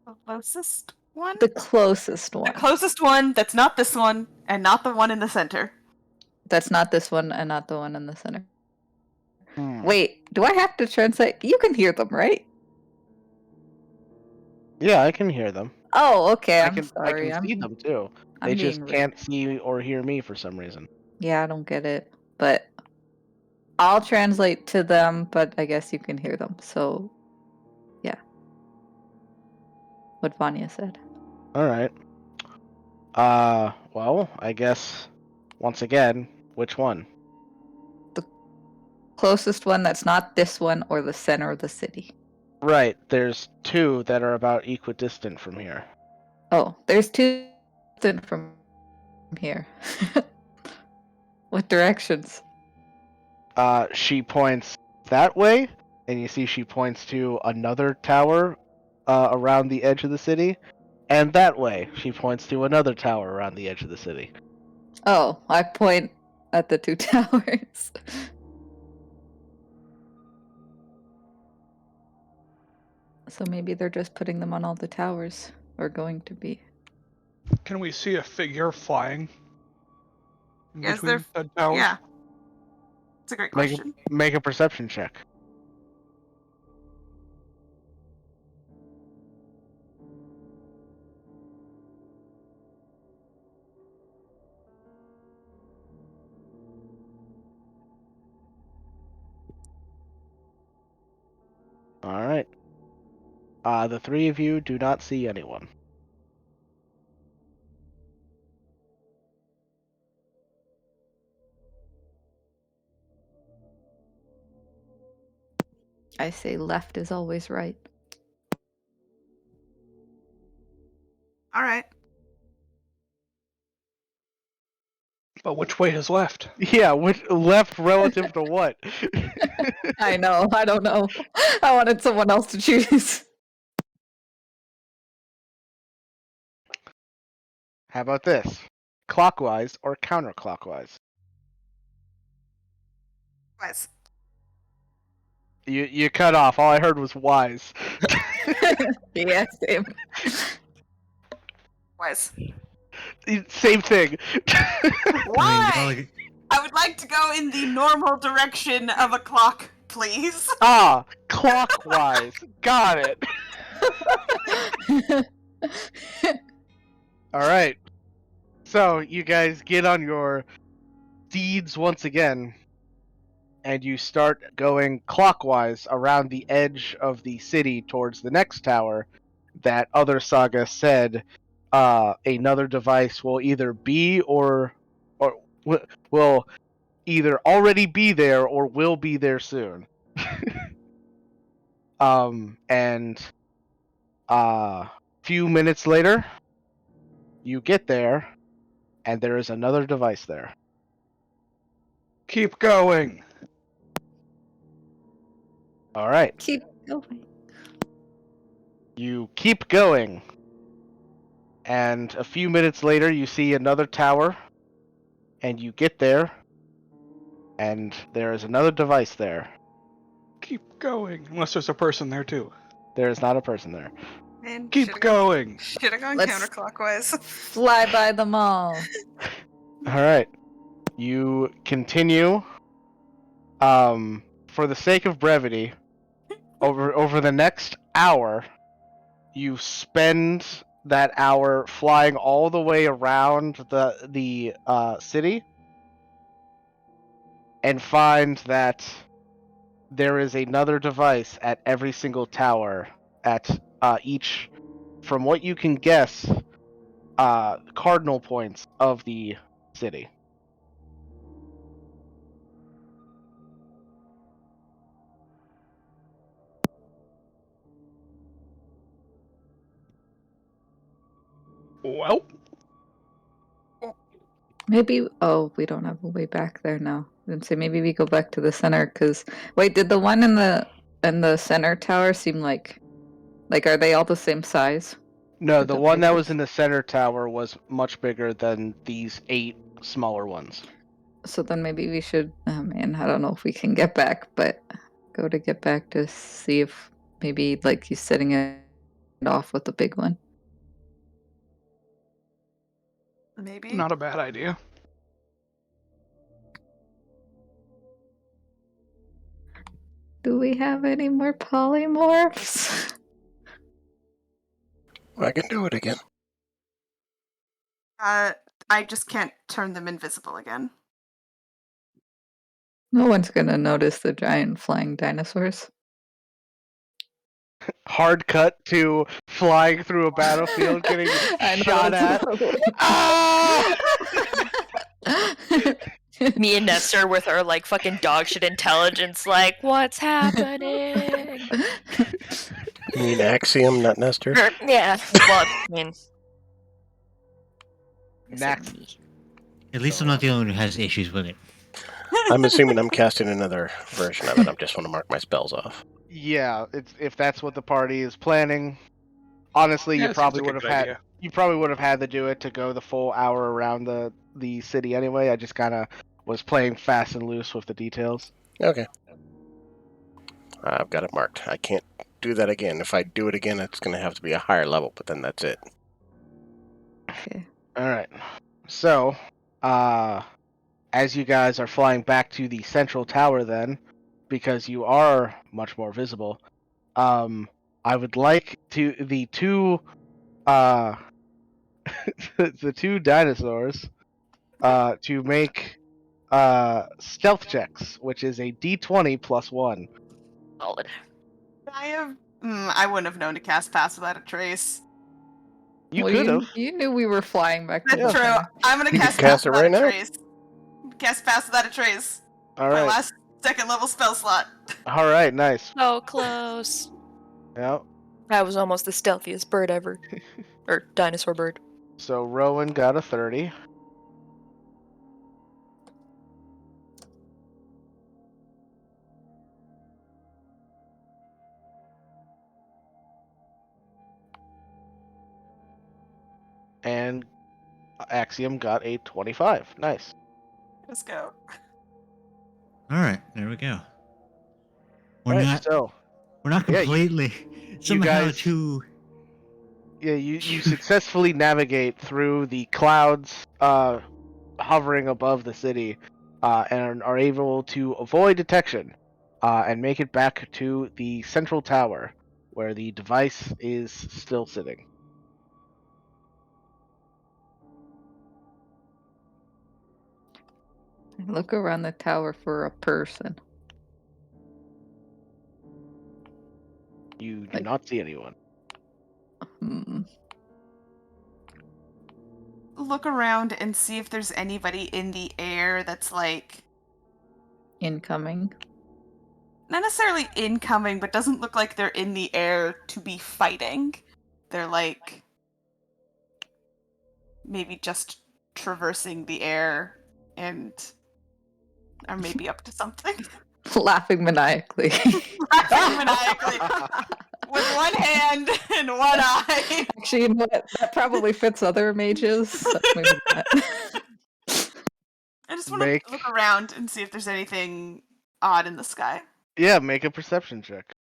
[SPEAKER 4] The closest one?
[SPEAKER 6] The closest one.
[SPEAKER 4] The closest one that's not this one, and not the one in the center.
[SPEAKER 6] That's not this one and not the one in the center.
[SPEAKER 2] Hmm.
[SPEAKER 6] Wait, do I have to translate? You can hear them, right?
[SPEAKER 2] Yeah, I can hear them.
[SPEAKER 6] Oh, okay.
[SPEAKER 2] I can
[SPEAKER 6] sorry.
[SPEAKER 2] see them too. They
[SPEAKER 6] I'm
[SPEAKER 2] just
[SPEAKER 6] being rude.
[SPEAKER 2] can't see or hear me for some reason.
[SPEAKER 6] Yeah, I don't get it. But I'll translate to them, but I guess you can hear them. So, yeah. What Vanya said.
[SPEAKER 2] Alright. Well, I guess, once again, which one?
[SPEAKER 6] The closest one that's not this one or the center of the city.
[SPEAKER 2] Right, there's two that are about equidistant from here.
[SPEAKER 6] Oh, there's two from here. What directions?
[SPEAKER 2] She points that way, and you see she points to another tower around the edge of the city, and that way she points to another tower around the edge of the city.
[SPEAKER 6] Oh, I point at the two towers. So maybe they're just putting them on all the towers, or going to be.
[SPEAKER 3] Can we see a figure flying in
[SPEAKER 8] Yes,
[SPEAKER 3] between the towers?
[SPEAKER 8] Yeah. It's a great question.
[SPEAKER 2] Make a perception check. Alright. The three of you do not see anyone.
[SPEAKER 6] I say left is always right.
[SPEAKER 8] All right.
[SPEAKER 3] But which way is left?
[SPEAKER 2] Yeah, which left relative to what?
[SPEAKER 6] I know, I don't know. I wanted someone else to choose.
[SPEAKER 2] How about this? Clockwise or counterclockwise?
[SPEAKER 8] Wise.
[SPEAKER 2] You cut off. All I heard was wise.
[SPEAKER 6] Yeah, same.
[SPEAKER 8] Wise.
[SPEAKER 2] Same thing.
[SPEAKER 4] Why? I would like to go in the normal direction of a clock, please.
[SPEAKER 2] Ah, clockwise. Got it. All right. So you guys get on your steeds once again, and you start going clockwise around the edge of the city towards the next tower. That other saga said another device will either be or will either already be there or will be there soon. And few minutes later, you get there, and there is another device there.
[SPEAKER 3] Keep going.
[SPEAKER 2] All right.
[SPEAKER 6] Keep going.
[SPEAKER 2] You keep going, and a few minutes later, you see another tower, and you get there, and there is another device there.
[SPEAKER 3] Keep going. Unless there's a person there too.
[SPEAKER 2] There is not a person there.
[SPEAKER 8] Man,
[SPEAKER 3] Keep going.
[SPEAKER 8] Should have gone
[SPEAKER 6] Let's-
[SPEAKER 8] counterclockwise.
[SPEAKER 6] Fly by them all.
[SPEAKER 2] All right. You continue. For the sake of brevity, over the next hour, you spend that hour flying all the way around the city and find that there is another device at every single tower at each, from what you can guess, cardinal points of the city.
[SPEAKER 3] Well,
[SPEAKER 6] Maybe. Oh, we don't have a way back there now. Then say maybe we go back to the center. Cause wait, did the one in the center tower seem like are they all the same size?
[SPEAKER 2] No,
[SPEAKER 6] The
[SPEAKER 2] the one that was
[SPEAKER 6] devices?
[SPEAKER 2] in the center tower was much bigger than these 8 smaller ones.
[SPEAKER 6] So then maybe we should. Oh man, I don't know if we can get back, but go to get back to see if maybe like he's setting it off with the big one.
[SPEAKER 4] Maybe.
[SPEAKER 3] not a bad idea.
[SPEAKER 6] Do we have any more polymorphs?
[SPEAKER 1] I can do it again.
[SPEAKER 4] I just can't turn them invisible again.
[SPEAKER 6] No one's gonna notice the giant flying dinosaurs.
[SPEAKER 2] Hard cut to flying through a battlefield, getting
[SPEAKER 6] I know,
[SPEAKER 2] shot at.
[SPEAKER 6] that's
[SPEAKER 2] Ah!
[SPEAKER 5] Me and Nestor with our like fucking dog shit intelligence, like, what's happening?
[SPEAKER 1] You mean Axiom, not Nestor?
[SPEAKER 5] Yeah. Well, I mean, I said
[SPEAKER 2] Next.
[SPEAKER 5] me.
[SPEAKER 7] At least I'm not the only one who has issues with it.
[SPEAKER 1] I'm assuming I'm casting another version of it. I just want to mark my spells off.
[SPEAKER 2] Yeah, it's if that's what the party is planning. Honestly,
[SPEAKER 3] Yeah,
[SPEAKER 2] you
[SPEAKER 3] it seems
[SPEAKER 2] probably
[SPEAKER 3] like a
[SPEAKER 2] would have
[SPEAKER 3] good
[SPEAKER 2] had
[SPEAKER 3] idea.
[SPEAKER 2] you probably would have had to do it to go the full hour around the city anyway. I just kind of was playing fast and loose with the details.
[SPEAKER 1] Okay. I've got it marked. I can't do that again. If I do it again, it's going to have to be a higher level, but then that's it.
[SPEAKER 6] Okay.
[SPEAKER 2] All right. So, as you guys are flying back to the central tower, then, because you are much more visible, I would like the two the two dinosaurs to make stealth checks, which is a d20 plus 1.
[SPEAKER 5] Solid.
[SPEAKER 4] I wouldn't have known to cast Pass Without a Trace.
[SPEAKER 2] You
[SPEAKER 6] Well,
[SPEAKER 2] could have.
[SPEAKER 6] you knew we were flying back to
[SPEAKER 4] That's
[SPEAKER 6] the
[SPEAKER 4] true.
[SPEAKER 6] center.
[SPEAKER 4] I'm gonna
[SPEAKER 1] You can
[SPEAKER 4] cast
[SPEAKER 1] cast
[SPEAKER 4] Pass
[SPEAKER 1] it
[SPEAKER 4] Without
[SPEAKER 1] right
[SPEAKER 4] a
[SPEAKER 1] now.
[SPEAKER 4] Trace. Cast Pass Without a Trace.
[SPEAKER 2] All
[SPEAKER 4] My
[SPEAKER 2] right.
[SPEAKER 4] last second level spell slot.
[SPEAKER 2] All right. Nice.
[SPEAKER 5] So close.
[SPEAKER 2] Yeah.
[SPEAKER 5] That was almost the stealthiest bird ever. Or dinosaur bird.
[SPEAKER 2] So Rowan got a 30. And Axiom got a 25. Nice.
[SPEAKER 4] Let's go.
[SPEAKER 7] All right, there we go.
[SPEAKER 2] All right. So
[SPEAKER 7] We're not
[SPEAKER 2] yeah,
[SPEAKER 7] completely somehow
[SPEAKER 2] guys-
[SPEAKER 7] too.
[SPEAKER 2] yeah, you successfully navigate through the clouds hovering above the city, and are able to avoid detection, and make it back to the central tower where the device is still sitting.
[SPEAKER 6] Look around the tower for a person.
[SPEAKER 2] You do
[SPEAKER 6] Like-
[SPEAKER 2] not see anyone.
[SPEAKER 6] Hmm.
[SPEAKER 4] Look around and see if there's anybody in the air that's like
[SPEAKER 6] Incoming.
[SPEAKER 4] not necessarily incoming, but doesn't look like they're in the air to be fighting. They're like maybe just traversing the air and are maybe up to something.
[SPEAKER 6] Laughing maniacally.
[SPEAKER 4] Laughing maniacally with one hand and one eye.
[SPEAKER 6] Actually, you know what? That probably fits other mages. So maybe not.
[SPEAKER 4] I just want to look around and see if there's anything odd in the sky.
[SPEAKER 2] Yeah, make a perception check.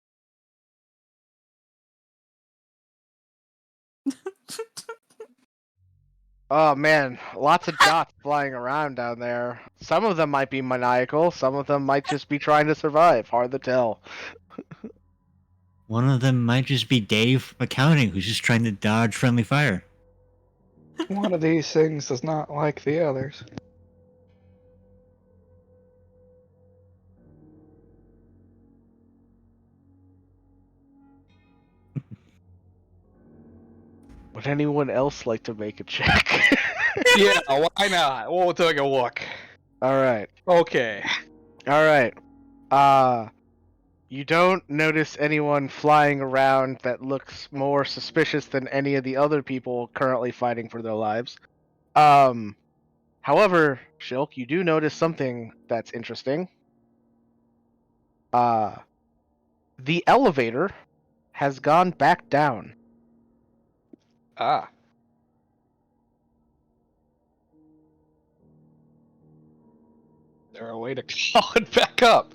[SPEAKER 2] Oh man, lots of dots flying around down there. Some of them might be maniacal, some of them might just be trying to survive. Hard to tell.
[SPEAKER 7] One of them might just be Dave from accounting, who's just trying to dodge friendly fire.
[SPEAKER 3] One of these things does not like the others.
[SPEAKER 2] Would anyone else like to make a check?
[SPEAKER 3] Yeah, why not? We'll take a look.
[SPEAKER 2] All right.
[SPEAKER 3] Okay.
[SPEAKER 2] All right. You don't notice anyone flying around that looks more suspicious than any of the other people currently fighting for their lives. However, Shilk, you do notice something that's interesting. The elevator has gone back down.
[SPEAKER 3] Ah. Is there a way to call it back up?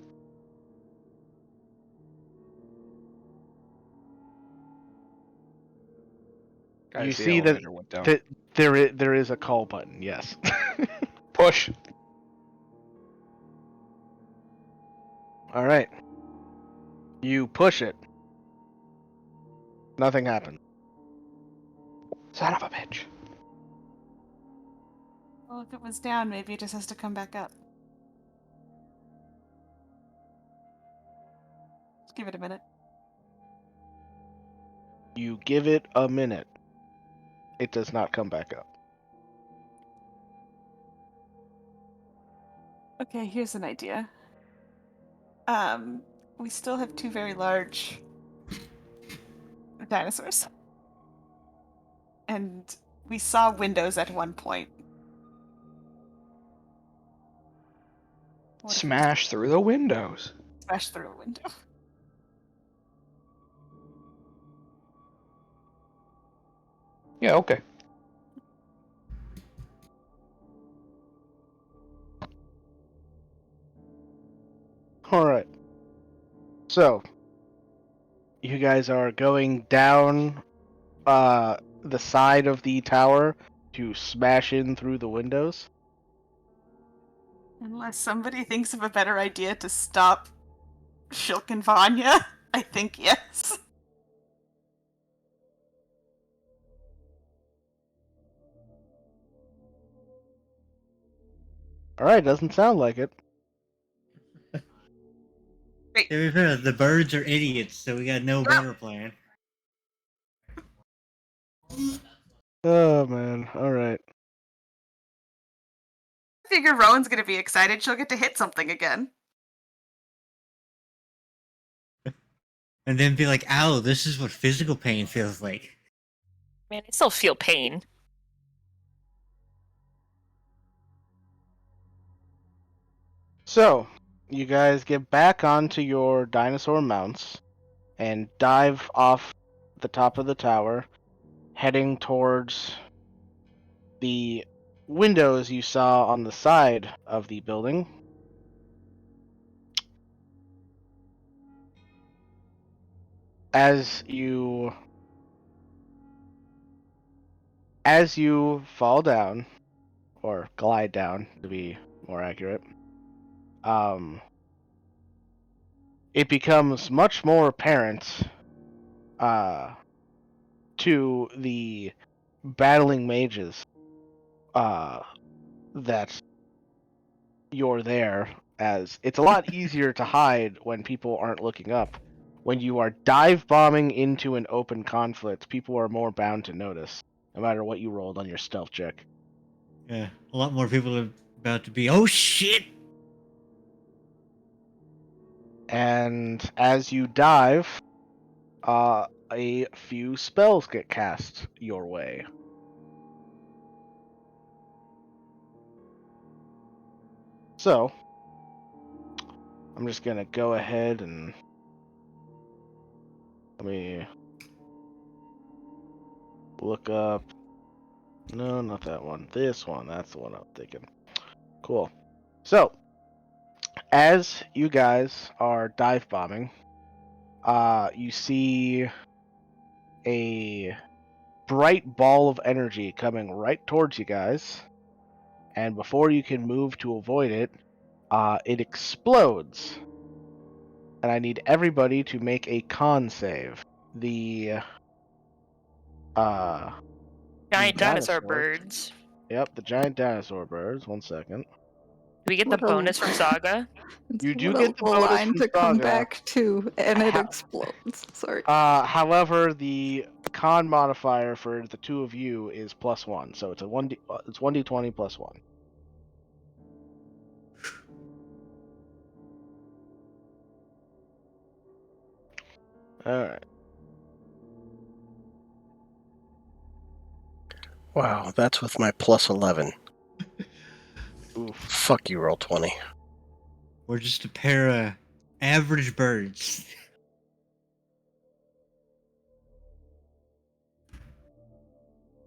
[SPEAKER 3] Guys,
[SPEAKER 2] You
[SPEAKER 3] the
[SPEAKER 2] see that
[SPEAKER 3] elevator went down.
[SPEAKER 2] there is a call button. Yes.
[SPEAKER 3] Push.
[SPEAKER 2] All right. You push it. Nothing happens.
[SPEAKER 3] Son of a bitch.
[SPEAKER 4] Well, if it was down, maybe it just has to come back up. Just give it a minute.
[SPEAKER 2] You give it a minute. It does not come back up.
[SPEAKER 4] Okay, here's an idea. We still have two very large dinosaurs. And we saw windows at one point. What if we
[SPEAKER 3] Smash through the windows.
[SPEAKER 4] smash through a window?
[SPEAKER 3] Yeah, okay.
[SPEAKER 2] All right. So, you guys are going down the side of the tower to smash in through the windows.
[SPEAKER 4] Unless somebody thinks of a better idea to stop Shilk and Vanya, I think yes.
[SPEAKER 2] All right, doesn't sound like it.
[SPEAKER 7] To be fair, the birds are idiots, so we got no better plan.
[SPEAKER 2] Oh man. All right.
[SPEAKER 4] I figure Rowan's gonna be excited. She'll get to hit something again.
[SPEAKER 7] And then be like, ow, this is what physical pain feels like.
[SPEAKER 5] Man, I still feel pain.
[SPEAKER 2] So, you guys get back onto your dinosaur mounts and dive off the top of the tower, heading towards the windows you saw on the side of the building. As you fall down, or glide down to be more accurate, it becomes much more apparent to the battling mages that you're there, as it's a lot easier to hide when people aren't looking up. When you are dive bombing into an open conflict, people are more bound to notice, no matter what you rolled on your stealth check.
[SPEAKER 7] Yeah, a lot more people are about to be, oh shit!
[SPEAKER 2] And as you dive, a few spells get cast your way. So, I'm just gonna go ahead and let me look up. No, not that one. This one. That's the one I'm thinking. Cool. So, as you guys are dive bombing, you see a bright ball of energy coming right towards you guys, and before you can move to avoid it, it explodes. and I need everybody to make a con save. The
[SPEAKER 5] Giant dinosaur
[SPEAKER 2] dinosaurs.
[SPEAKER 5] birds.
[SPEAKER 2] Yep, the giant dinosaur birds. 1 second.
[SPEAKER 5] Do we get the
[SPEAKER 6] What a-
[SPEAKER 5] bonus from Saga?
[SPEAKER 2] You do
[SPEAKER 6] What
[SPEAKER 2] get the
[SPEAKER 6] a
[SPEAKER 2] bonus
[SPEAKER 6] line
[SPEAKER 2] from
[SPEAKER 6] to come
[SPEAKER 2] Saga.
[SPEAKER 6] back to, and it
[SPEAKER 2] Ha-
[SPEAKER 6] explodes. Sorry.
[SPEAKER 2] However, the con modifier for the two of you is +1, so it's a 1d. It's 1d20 +1. All right.
[SPEAKER 1] Wow, that's with my +11.
[SPEAKER 2] Oof.
[SPEAKER 1] Fuck you, roll 20.
[SPEAKER 7] We're just a pair of average birds.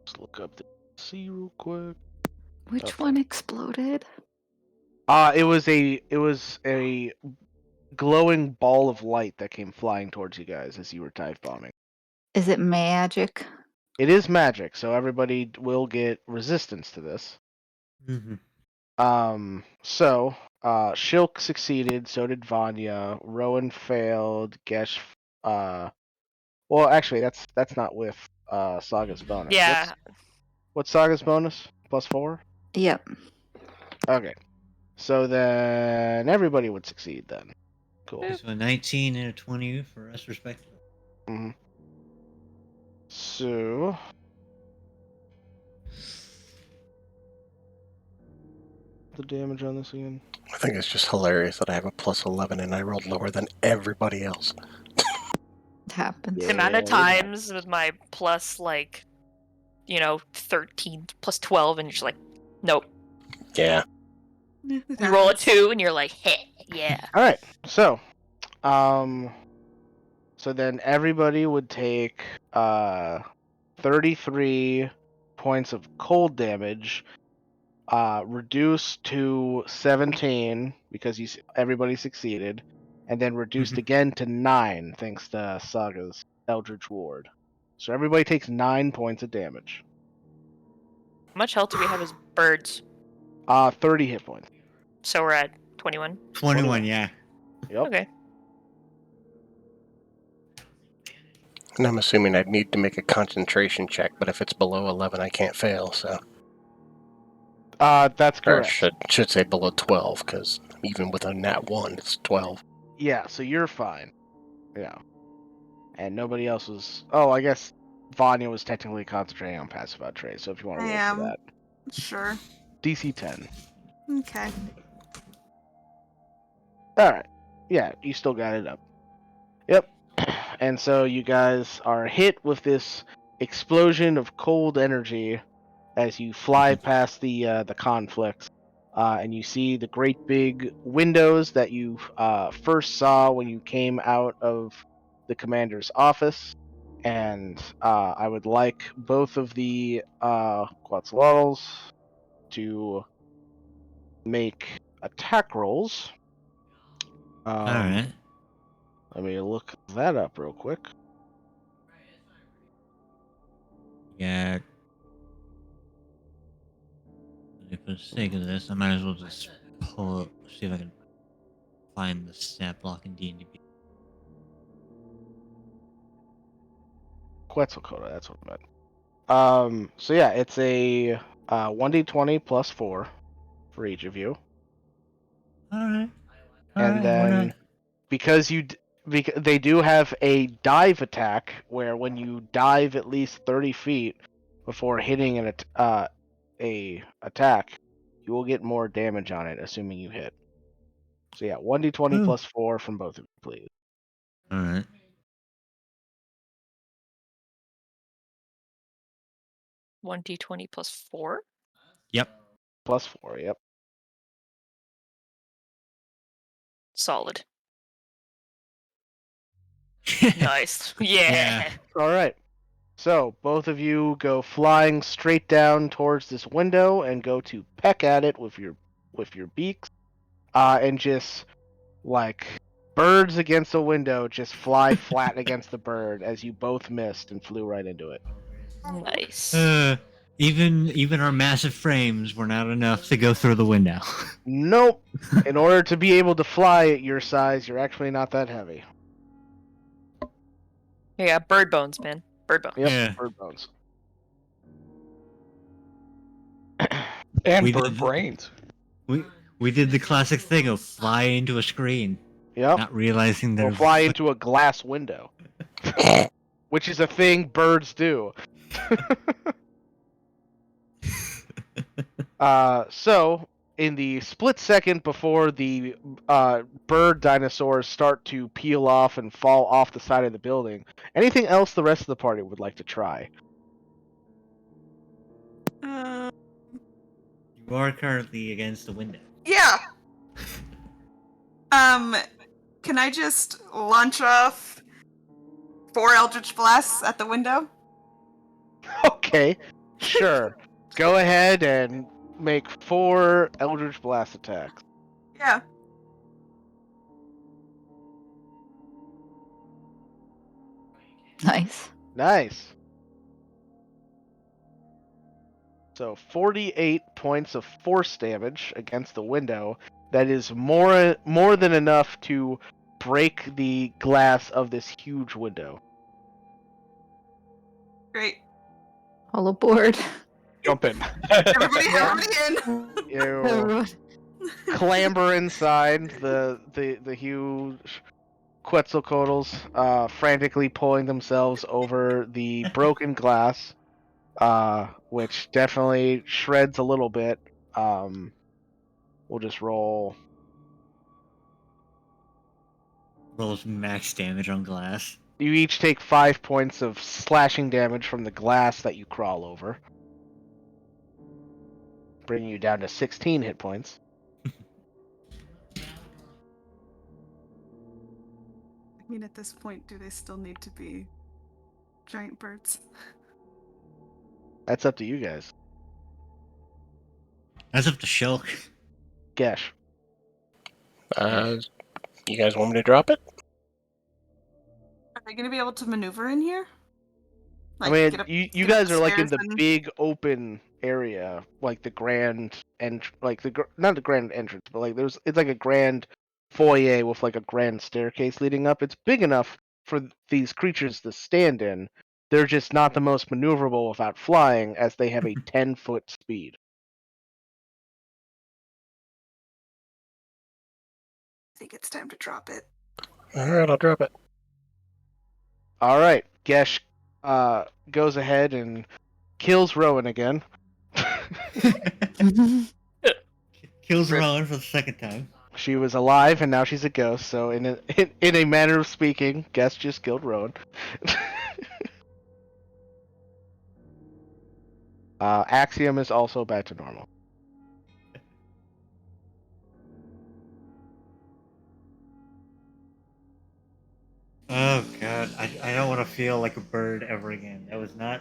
[SPEAKER 2] Let's look up the C real quick.
[SPEAKER 6] Which
[SPEAKER 2] Okay.
[SPEAKER 6] one exploded?
[SPEAKER 2] It was a glowing ball of light that came flying towards you guys as you were dive bombing.
[SPEAKER 6] Is it magic?
[SPEAKER 2] It is magic, so everybody will get resistance to this.
[SPEAKER 7] Mm-hmm.
[SPEAKER 2] Shilk succeeded, so did Vanya. Rowan failed. Gesh, well, actually, that's not with Saga's bonus.
[SPEAKER 5] Yeah.
[SPEAKER 2] What's Saga's bonus? +4.
[SPEAKER 6] Yep.
[SPEAKER 2] Okay, so then everybody would succeed then. Cool.
[SPEAKER 7] So a 19 and a 20 for us, respectively.
[SPEAKER 2] Mm-hmm. So the damage on this again.
[SPEAKER 1] I think it's just hilarious that I have a +11 and I rolled lower than everybody else.
[SPEAKER 6] It happens.
[SPEAKER 5] The amount of
[SPEAKER 2] it
[SPEAKER 5] times with my plus, 13 plus 12, and you're just like, nope.
[SPEAKER 1] Yeah.
[SPEAKER 5] You roll a 2, and you're like, hey, yeah.
[SPEAKER 2] All right, so then everybody would take 33 points of cold damage, reduced to 17 because everybody succeeded, and then reduced again to 9 thanks to Saga's Eldritch Ward. So everybody takes 9 points of damage.
[SPEAKER 5] How much health do we have as birds?
[SPEAKER 2] 30 hit points.
[SPEAKER 5] So we're at 21.
[SPEAKER 7] 21, yeah.
[SPEAKER 2] Yep.
[SPEAKER 5] Okay.
[SPEAKER 1] And I'm assuming I'd need to make a concentration check, but if it's below 11, I can't fail, so.
[SPEAKER 2] That's
[SPEAKER 1] Or
[SPEAKER 2] correct.
[SPEAKER 1] should say below 12, because even with a nat 1, it's 12.
[SPEAKER 2] Yeah, so you're fine. Yeah. And nobody else was. Oh, I guess Vanya was technically concentrating on passive outrage, so if you want to
[SPEAKER 8] I
[SPEAKER 2] roll
[SPEAKER 8] am.
[SPEAKER 2] for that.
[SPEAKER 8] Sure.
[SPEAKER 2] DC 10.
[SPEAKER 8] Okay.
[SPEAKER 2] Alright. Yeah, you still got it up. Yep. And so you guys are hit with this explosion of cold energy as you fly past the conflict. And you see the great big windows that you first saw when you came out of the commander's office. And I would like both of the Quetzalcoatl's to make attack rolls.
[SPEAKER 7] Alright.
[SPEAKER 2] Let me look that up real quick.
[SPEAKER 7] Yeah. For the sake of this, I might as well just pull up, see if I can find the stat block in D&D.
[SPEAKER 2] Quetzalcoatl, that's what I meant. So yeah, it's a 1d20 plus 4 for each of you.
[SPEAKER 7] Alright.
[SPEAKER 2] And then because they do have a dive attack where when you dive at least 30 feet before hitting a attack, you will get more damage on it, assuming you hit. So yeah, 1d20
[SPEAKER 7] Ooh.
[SPEAKER 2] plus 4 from both of you, please.
[SPEAKER 7] Alright.
[SPEAKER 5] 1d20 plus 4?
[SPEAKER 7] Yep.
[SPEAKER 2] Plus 4, yep.
[SPEAKER 5] Solid. Nice. Yeah.
[SPEAKER 2] All right. So both of you go flying straight down towards this window and go to peck at it with your beaks, and just like birds against a window, just fly flat against the bird as you both missed and flew right into it.
[SPEAKER 5] Nice.
[SPEAKER 7] Even our massive frames were not enough to go through the window.
[SPEAKER 2] Nope. In order to be able to fly at your size, you're actually not that heavy.
[SPEAKER 5] Yeah, bird bones, man. Bird bones.
[SPEAKER 2] Yep,
[SPEAKER 7] Yeah.
[SPEAKER 2] bird bones.
[SPEAKER 3] And
[SPEAKER 7] We
[SPEAKER 3] bird
[SPEAKER 7] did-
[SPEAKER 3] brains.
[SPEAKER 7] We did the classic thing of fly into a screen,
[SPEAKER 2] Yep.
[SPEAKER 7] not realizing
[SPEAKER 2] Or
[SPEAKER 7] that.
[SPEAKER 2] fly into a glass window. Which is a thing birds do. So, in the split second before the bird dinosaurs start to peel off and fall off the side of the building, anything else the rest of the party would like to try?
[SPEAKER 8] Uh,
[SPEAKER 7] You are currently against the window.
[SPEAKER 8] yeah. Can I just launch off 4 Eldritch Blasts at the window?
[SPEAKER 2] Okay, sure. Go ahead and make 4 Eldritch Blast attacks.
[SPEAKER 8] Yeah.
[SPEAKER 6] Nice.
[SPEAKER 2] Nice. So 48 points of force damage against the window. That is more than enough to break the glass of this huge window.
[SPEAKER 8] Great.
[SPEAKER 6] All aboard.
[SPEAKER 3] Jump in.
[SPEAKER 8] Everybody
[SPEAKER 2] Yeah.
[SPEAKER 8] in.
[SPEAKER 2] You
[SPEAKER 6] Everyone.
[SPEAKER 2] clamber inside the huge Quetzalcoatl's, frantically pulling themselves over the broken glass, which definitely shreds a little bit. We'll just roll.
[SPEAKER 7] Rolls max damage on glass.
[SPEAKER 2] You each take 5 points of slashing damage from the glass that you crawl over, bringing you down to 16 hit points.
[SPEAKER 8] I mean, at this point, do they still need to be giant birds?
[SPEAKER 2] That's up to you guys.
[SPEAKER 7] That's up to Shulk.
[SPEAKER 2] Gesh.
[SPEAKER 1] You guys want me to drop it?
[SPEAKER 8] Are they going to be able to maneuver in here?
[SPEAKER 2] I mean,
[SPEAKER 8] get up-
[SPEAKER 2] you
[SPEAKER 8] get up
[SPEAKER 2] guys
[SPEAKER 8] the
[SPEAKER 2] are like in
[SPEAKER 8] stairs
[SPEAKER 2] the
[SPEAKER 8] and-
[SPEAKER 2] big open area, like the grand not the grand entrance, but like it's like a grand foyer with like a grand staircase leading up. It's big enough for these creatures to stand in. They're just not the most maneuverable without flying, as they have a 10-foot speed.
[SPEAKER 8] I think it's time to drop it.
[SPEAKER 1] All right, I'll drop it.
[SPEAKER 2] All right, Gesh goes ahead and kills Rowan again.
[SPEAKER 7] Kills Rowan for the second time.
[SPEAKER 2] She was alive and now she's a ghost. So in a manner of speaking, Gesh just killed Rowan. Axiom is also back to normal.
[SPEAKER 7] Oh god, I don't want to feel like a bird ever again. That was not.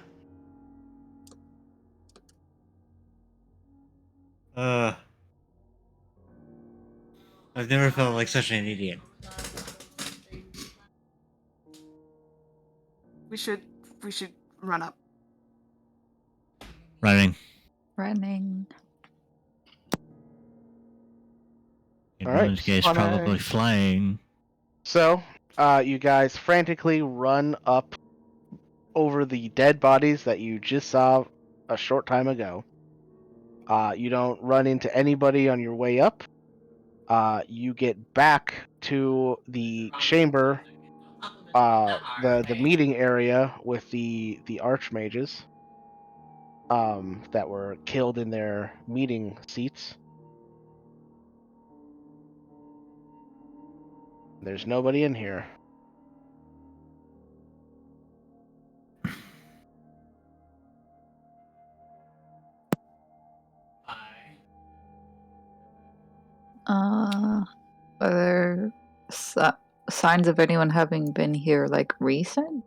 [SPEAKER 7] I've never felt like such an idiot.
[SPEAKER 8] We should run up.
[SPEAKER 7] Running.
[SPEAKER 6] Running.
[SPEAKER 7] In
[SPEAKER 2] All right,
[SPEAKER 7] Rowan's case,
[SPEAKER 3] running.
[SPEAKER 7] probably flying.
[SPEAKER 2] So, you guys frantically run up over the dead bodies that you just saw a short time ago. You don't run into anybody on your way up. You get back to the chamber, the meeting area with the archmages, that were killed in their meeting seats. There's nobody in here.
[SPEAKER 6] Are there signs of anyone having been here like recent?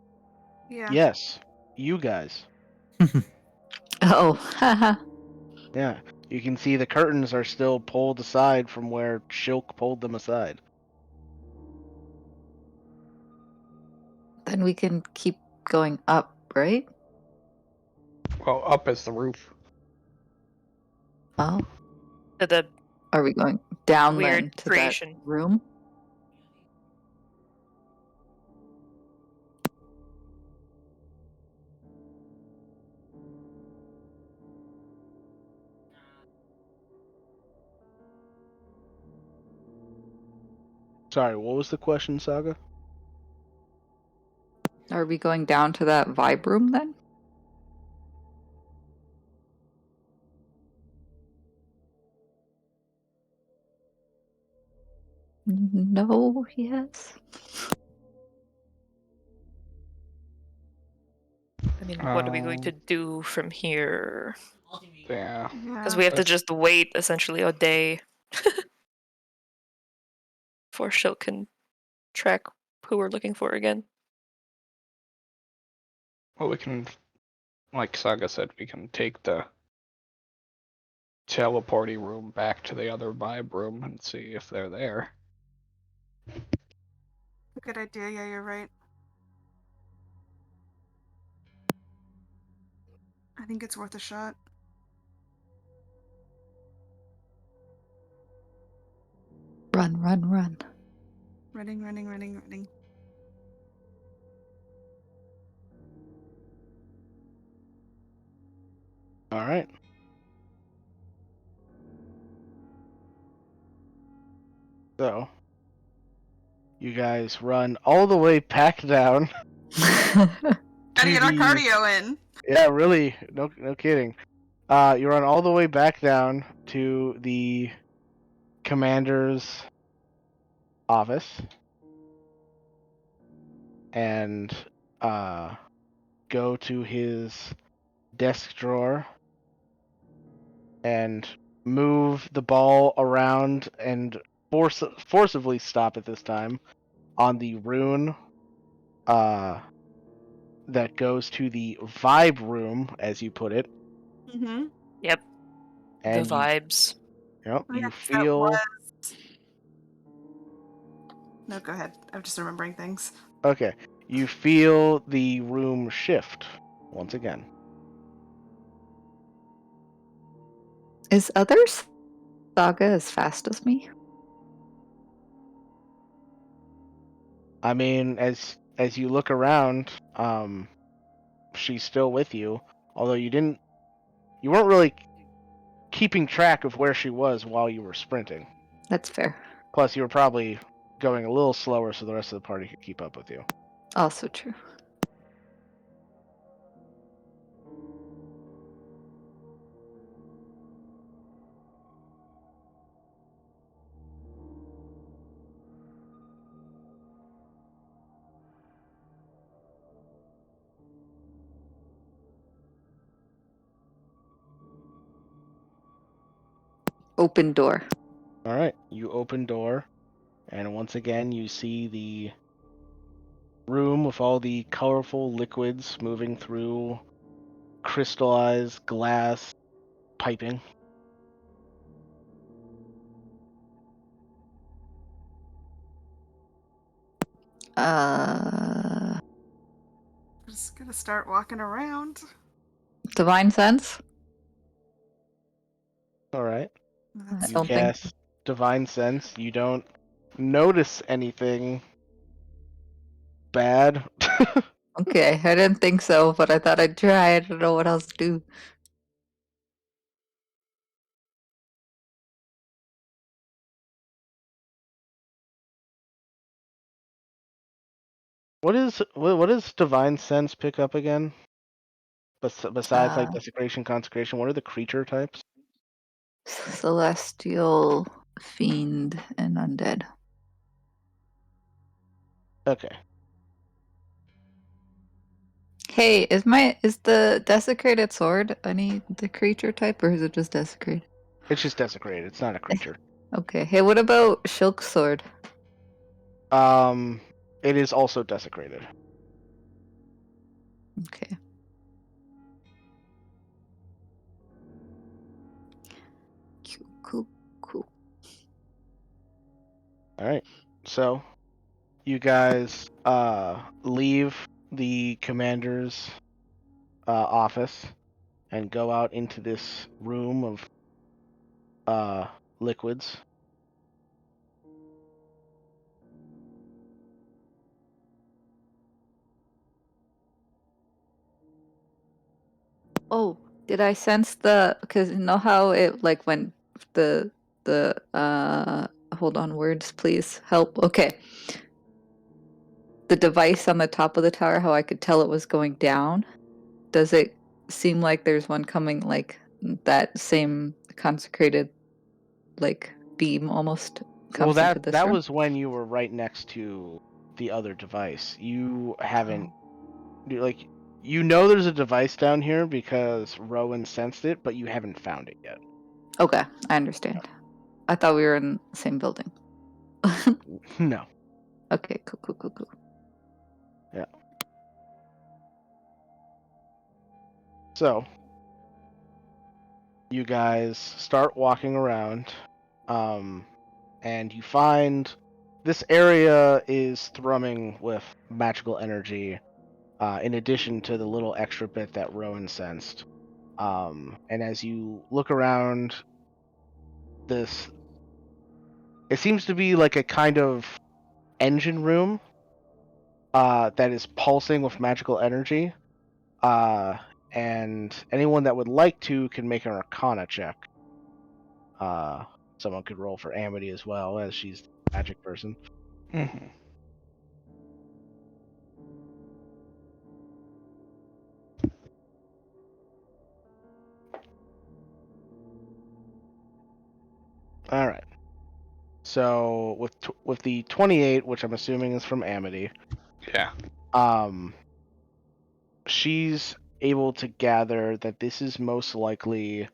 [SPEAKER 8] Yeah.
[SPEAKER 2] Yes, you guys.
[SPEAKER 6] Oh, haha.
[SPEAKER 2] Yeah, you can see the curtains are still pulled aside from where Shilk pulled them aside.
[SPEAKER 6] Then we can keep going up, right?
[SPEAKER 3] Well, up is the roof.
[SPEAKER 6] Oh,
[SPEAKER 5] To the
[SPEAKER 6] are we going down
[SPEAKER 5] weird
[SPEAKER 6] then to
[SPEAKER 5] creation.
[SPEAKER 6] that room?
[SPEAKER 2] Sorry, what was the question, Saga?
[SPEAKER 6] Are we going down to that vibe room then? No, yes.
[SPEAKER 5] I mean, what are we going to do from here?
[SPEAKER 3] Yeah.
[SPEAKER 5] Because we have to just wait essentially a day before Shilk can track who we're looking for again.
[SPEAKER 3] Well, we can, like Saga said, we can take the teleporty room back to the other vibe room and see if they're there.
[SPEAKER 8] A good idea. Yeah, you're right. I think it's worth a shot.
[SPEAKER 6] Run, run, run.
[SPEAKER 8] Running, running, running, running.
[SPEAKER 2] All right. So, you guys run all the way back down.
[SPEAKER 8] Gotta get our
[SPEAKER 2] the-
[SPEAKER 8] cardio in.
[SPEAKER 2] Yeah, really. No kidding. You run all the way back down to the commander's office and go to his desk drawer and move the ball around and forcibly stop it this time on the rune that goes to the vibe room, as you put it.
[SPEAKER 8] Mm-hmm.
[SPEAKER 5] Yep.
[SPEAKER 2] And
[SPEAKER 5] the vibes.
[SPEAKER 2] You
[SPEAKER 8] Yes, that
[SPEAKER 2] feel.
[SPEAKER 8] was... No, go ahead. I'm just remembering things.
[SPEAKER 2] Okay. You feel the room shift once again.
[SPEAKER 6] Is other Saga as fast as me?
[SPEAKER 2] I mean, as you look around, she's still with you. Although you weren't really keeping track of where she was while you were sprinting.
[SPEAKER 6] That's fair.
[SPEAKER 2] Plus, you were probably going a little slower so the rest of the party could keep up with you.
[SPEAKER 6] Also true. Open door.
[SPEAKER 2] All right. You open door, and once again you see the room with all the colorful liquids moving through crystallized glass piping.
[SPEAKER 8] Just gonna start walking around.
[SPEAKER 6] Divine sense?
[SPEAKER 2] All right.
[SPEAKER 6] I
[SPEAKER 8] That's
[SPEAKER 2] You
[SPEAKER 6] don't think.
[SPEAKER 2] cast Divine Sense. You don't notice anything bad.
[SPEAKER 6] Okay, I didn't think so, but I thought I'd try. I don't know what else to do.
[SPEAKER 2] What does Divine Sense pick up again? Besides like Desecration, Consecration, what are the creature types?
[SPEAKER 6] Celestial, fiend, and undead.
[SPEAKER 2] Okay.
[SPEAKER 6] Hey, is the desecrated sword the creature type, or is it just desecrated?
[SPEAKER 2] It's just Desecrated. It's not a creature.
[SPEAKER 6] Okay. Hey, what about Shilk's sword?
[SPEAKER 2] It is also Desecrated.
[SPEAKER 6] Okay. Cool.
[SPEAKER 2] All right. So, you guys leave the commander's office and go out into this room of liquids.
[SPEAKER 6] Oh, did I sense because you know how it like when the hold on, words please help. Okay. The device on the top of the tower, how I could tell it was going down. Does it seem like there's one coming like that same consecrated like beam almost
[SPEAKER 2] Well,
[SPEAKER 6] comes into this
[SPEAKER 2] that
[SPEAKER 6] room?
[SPEAKER 2] was when you were right next to the other device. You haven't like you know there's a device down here because Rowan sensed it, but you haven't found it yet.
[SPEAKER 6] Okay, I understand. I thought we were in the same building.
[SPEAKER 2] No.
[SPEAKER 6] Okay, cool.
[SPEAKER 2] Yeah. So, you guys start walking around, and you find this area is thrumming with magical energy, in addition to the little extra bit that Rowan sensed. And as you look around this, it seems to be like a kind of engine room that is pulsing with magical energy. And anyone that would like to can make an Arcana check. Someone could roll for Amity as well, as she's the magic person.
[SPEAKER 3] Mm-hmm.
[SPEAKER 2] All right. So with the 28, which I'm assuming is from Amity,
[SPEAKER 3] Yeah.
[SPEAKER 2] she's able to gather that this is most likely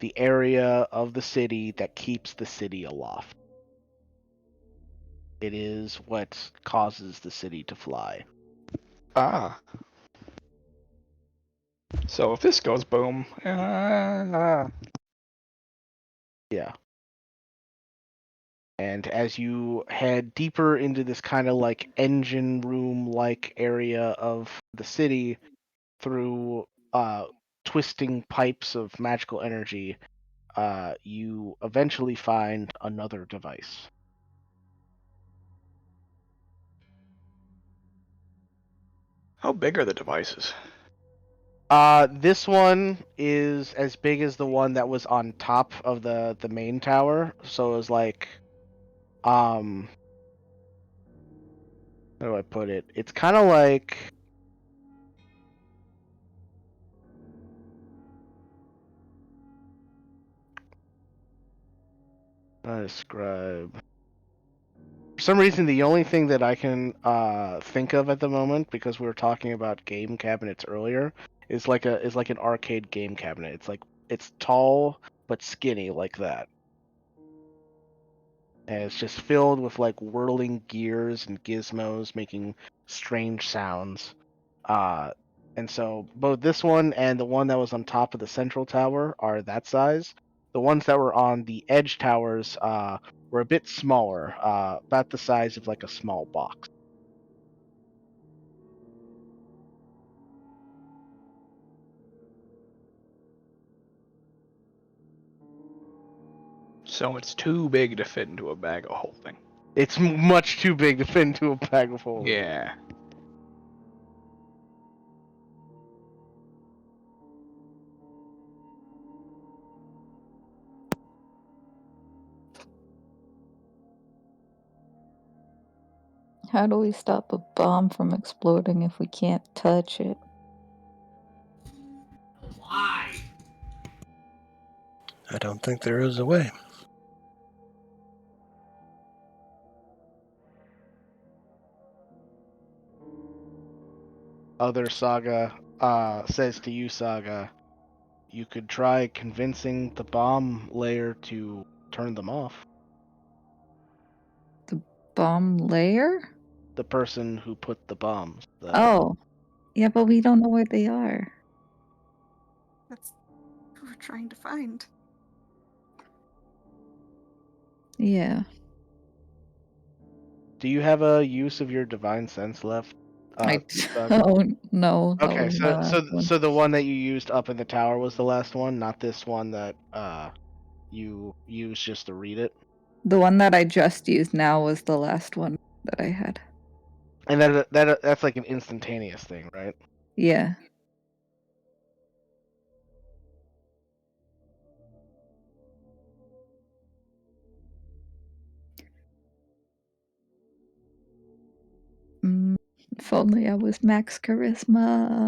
[SPEAKER 2] the area of the city that keeps the city aloft. It is what causes the city to fly.
[SPEAKER 3] Ah. So if this goes boom,
[SPEAKER 2] Yeah. And as you head deeper into this kind of like engine room like area of the city through twisting pipes of magical energy, you eventually find another device.
[SPEAKER 3] how big are the devices?
[SPEAKER 2] This one is as big as the one that was on top of the main tower. So it was like, how do I put it? It's kind of like, I describe. For some reason, the only thing that I can think of at the moment, because we were talking about game cabinets earlier, is like an arcade game cabinet. It's tall but skinny like that, and it's just filled with like whirling gears and gizmos making strange sounds. Uh, and so both this one and the one that was on top of the central tower are that size. The ones that were on the edge towers were a bit smaller, about the size of like a small box.
[SPEAKER 3] So it's too big to fit into a bag of holding.
[SPEAKER 2] It's much too big to fit into a bag of holding.
[SPEAKER 3] Yeah.
[SPEAKER 6] How do we stop a bomb from exploding if we can't touch it?
[SPEAKER 7] Why?
[SPEAKER 1] I don't think there is a way.
[SPEAKER 2] Other Saga says to you, Saga, you could try convincing the bomb layer to turn them off.
[SPEAKER 6] The bomb layer?
[SPEAKER 2] The person who put the bombs.
[SPEAKER 6] Oh, yeah, but we don't know where they are.
[SPEAKER 8] That's what we're trying to find.
[SPEAKER 6] Yeah.
[SPEAKER 2] Do you have a use of your divine sense left,
[SPEAKER 6] I
[SPEAKER 2] Doug?
[SPEAKER 6] don't know. That
[SPEAKER 2] Okay,
[SPEAKER 6] was my last one.
[SPEAKER 2] so the one that you used up in the tower was the last one, not this one that you used just to read it.
[SPEAKER 6] The one that I just used now was the last one that I had.
[SPEAKER 2] And that's like an instantaneous thing, right?
[SPEAKER 6] Yeah. If only I was max charisma.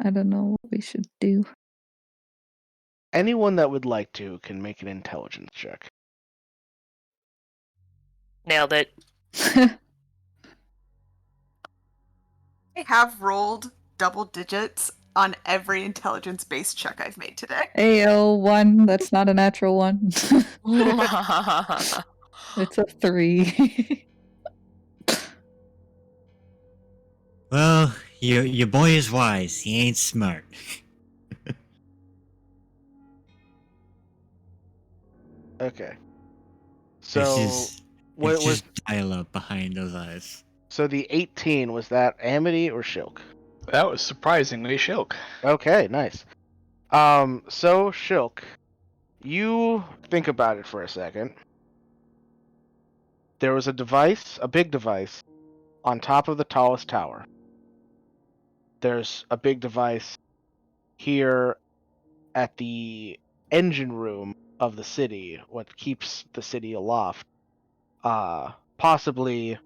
[SPEAKER 6] I don't know what we should do.
[SPEAKER 2] Anyone that would like to can make an intelligence check.
[SPEAKER 5] Nailed it.
[SPEAKER 4] I have rolled double digits on every intelligence-based check I've made today.
[SPEAKER 6] AO 1, that's not a natural one. It's a 3.
[SPEAKER 7] Well, your boy is wise. He ain't smart.
[SPEAKER 2] Okay.
[SPEAKER 7] It's
[SPEAKER 2] So
[SPEAKER 7] just,
[SPEAKER 2] what
[SPEAKER 7] it's
[SPEAKER 2] was
[SPEAKER 7] just dial up behind those eyes.
[SPEAKER 2] so the 18 was that Amity or Shilk?
[SPEAKER 3] That was surprisingly Shilk.
[SPEAKER 2] Okay, nice. So Shilk, you think about it for a second. There was a device, a big device, on top of the tallest tower. There's a big device here at the engine room of the city, what keeps the city aloft. Possibly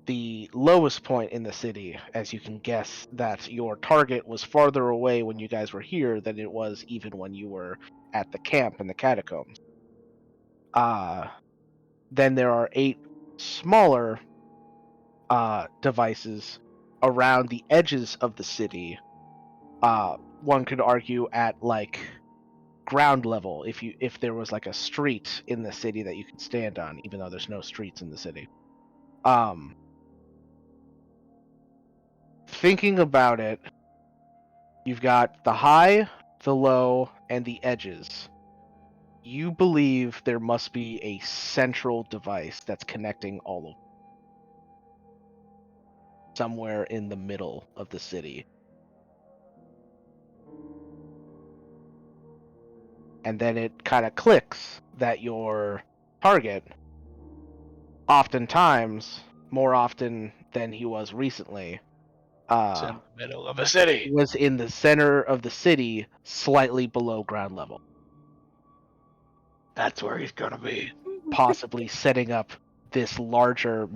[SPEAKER 2] the lowest point in the city, as you can guess that your target was farther away when you guys were here than it was even when you were at the camp in the catacombs. Then there are 8 smaller devices around the edges of the city. One could argue at like ground level, if there was like a street in the city that you could stand on, even though there's no streets in the city. Thinking about it, you've got the high, the low, and the edges. You believe there must be a central device that's connecting all of them, somewhere in the middle of the city. And then it kind of clicks that your target, oftentimes, more often than he was recently,
[SPEAKER 3] It's in the middle of a city.
[SPEAKER 2] was in the center of the city, slightly below ground level,
[SPEAKER 3] That's where he's gonna be.
[SPEAKER 2] possibly setting up this larger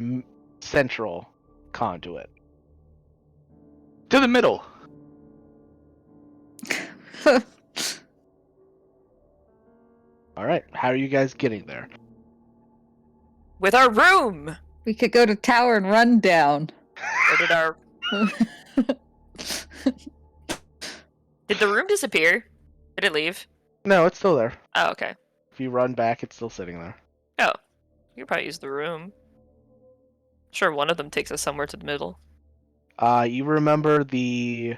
[SPEAKER 2] central conduit.
[SPEAKER 3] To the middle.
[SPEAKER 2] All right, how are you guys getting there?
[SPEAKER 5] With our room.
[SPEAKER 6] We could go to tower and run down.
[SPEAKER 5] Or did our did the room disappear? Did it leave?
[SPEAKER 2] No, it's still there.
[SPEAKER 5] Oh, okay.
[SPEAKER 2] If you run back, it's still sitting there.
[SPEAKER 5] Oh, you could probably use the room. Sure, one of them takes us somewhere to the middle.
[SPEAKER 2] You remember the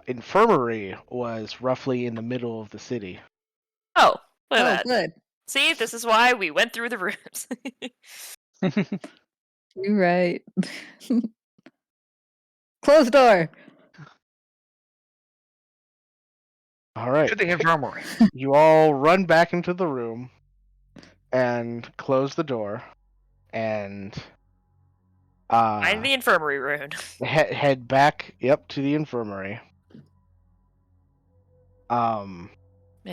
[SPEAKER 2] infirmary was roughly in the middle of the city.
[SPEAKER 5] Oh, look at
[SPEAKER 6] Oh,
[SPEAKER 5] that.
[SPEAKER 6] good.
[SPEAKER 5] See, this is why we went through the rooms.
[SPEAKER 6] You're right. Close door.
[SPEAKER 2] All right.
[SPEAKER 3] To the infirmary.
[SPEAKER 2] You all run back into the room and close the door and
[SPEAKER 5] Find the infirmary room.
[SPEAKER 2] head back to the infirmary.
[SPEAKER 5] Man,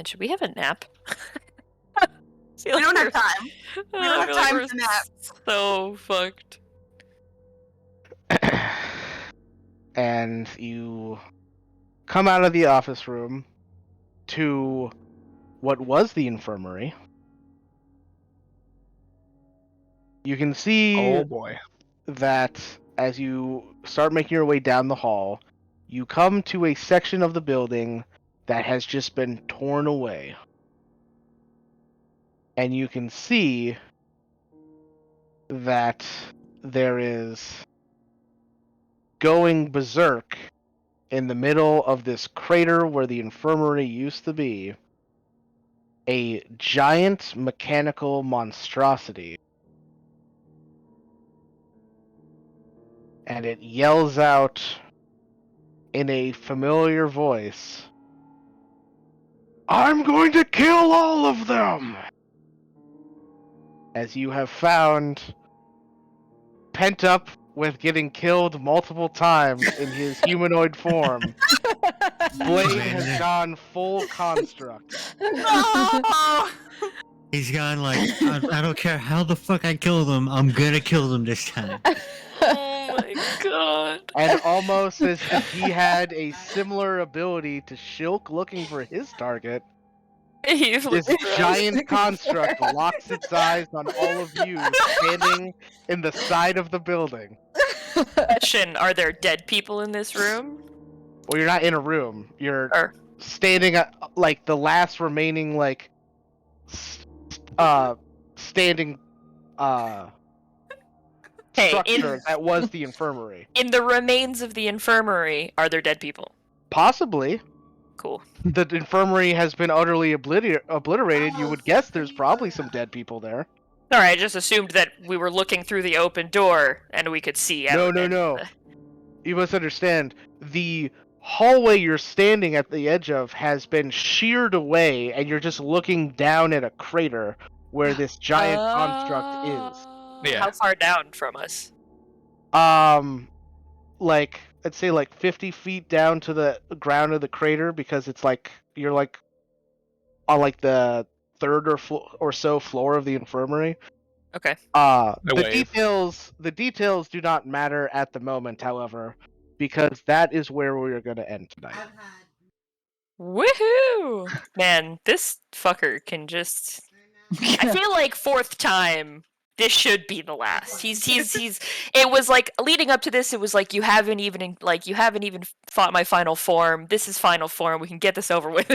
[SPEAKER 5] should we have a nap?
[SPEAKER 4] We don't have time. We don't have time for naps.
[SPEAKER 5] So fucked.
[SPEAKER 2] And you come out of the office room to what was the infirmary. You can see
[SPEAKER 3] Oh boy.
[SPEAKER 2] that as you start making your way down the hall, you come to a section of the building that has just been torn away. And you can see that there is, going berserk in the middle of this crater where the infirmary used to be, a giant mechanical monstrosity. And it yells out in a familiar voice, "I'm going to kill all of them!" As you have found, pent up with getting killed multiple times in his humanoid form, Blade has gone full construct.
[SPEAKER 4] Oh!
[SPEAKER 7] He's gone like, I don't care how the fuck I kill them, I'm gonna kill them this time.
[SPEAKER 5] Oh my god.
[SPEAKER 2] And almost as if he had a similar ability to Shilk looking for his target,
[SPEAKER 5] He's
[SPEAKER 2] this giant construct locks its eyes on all of you standing in the side of the building.
[SPEAKER 5] Question: are there dead people in this room?
[SPEAKER 2] Well, you're not in a room. You're
[SPEAKER 5] Or
[SPEAKER 2] standing at, like, the last remaining, like, standing,
[SPEAKER 5] hey,
[SPEAKER 2] structure that was the infirmary.
[SPEAKER 5] in the remains of the infirmary, are there dead people?
[SPEAKER 2] Possibly.
[SPEAKER 5] Cool.
[SPEAKER 2] The infirmary has been utterly obliterated. You would guess there's probably some dead people there.
[SPEAKER 5] Alright, I just assumed that we were looking through the open door and we could see out.
[SPEAKER 2] No. You must understand, the hallway you're standing at the edge of has been sheared away, and you're just looking down at a crater where this giant construct is.
[SPEAKER 3] Yeah.
[SPEAKER 5] How far down from us?
[SPEAKER 2] Like, I'd say like 50 feet down to the ground of the crater, because it's like, you're like on like the third or so floor of the infirmary.
[SPEAKER 5] Okay.
[SPEAKER 2] The details do not matter at the moment, however, because that is where we are going to end tonight.
[SPEAKER 5] Woohoo! Man, this fucker can just. I feel like fourth time. This should be the last. He's. It was like leading up to this. It was like you haven't even fought my final form. This is final form. We can get this over with.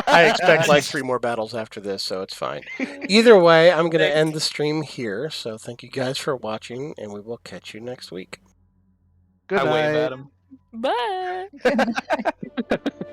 [SPEAKER 1] I expect like 3 more battles after this, so it's fine. Either way, I'm going to end the stream here. So thank you guys for watching, and we will catch you next week.
[SPEAKER 2] Good
[SPEAKER 3] I
[SPEAKER 2] night.
[SPEAKER 3] wave at him.
[SPEAKER 5] Bye.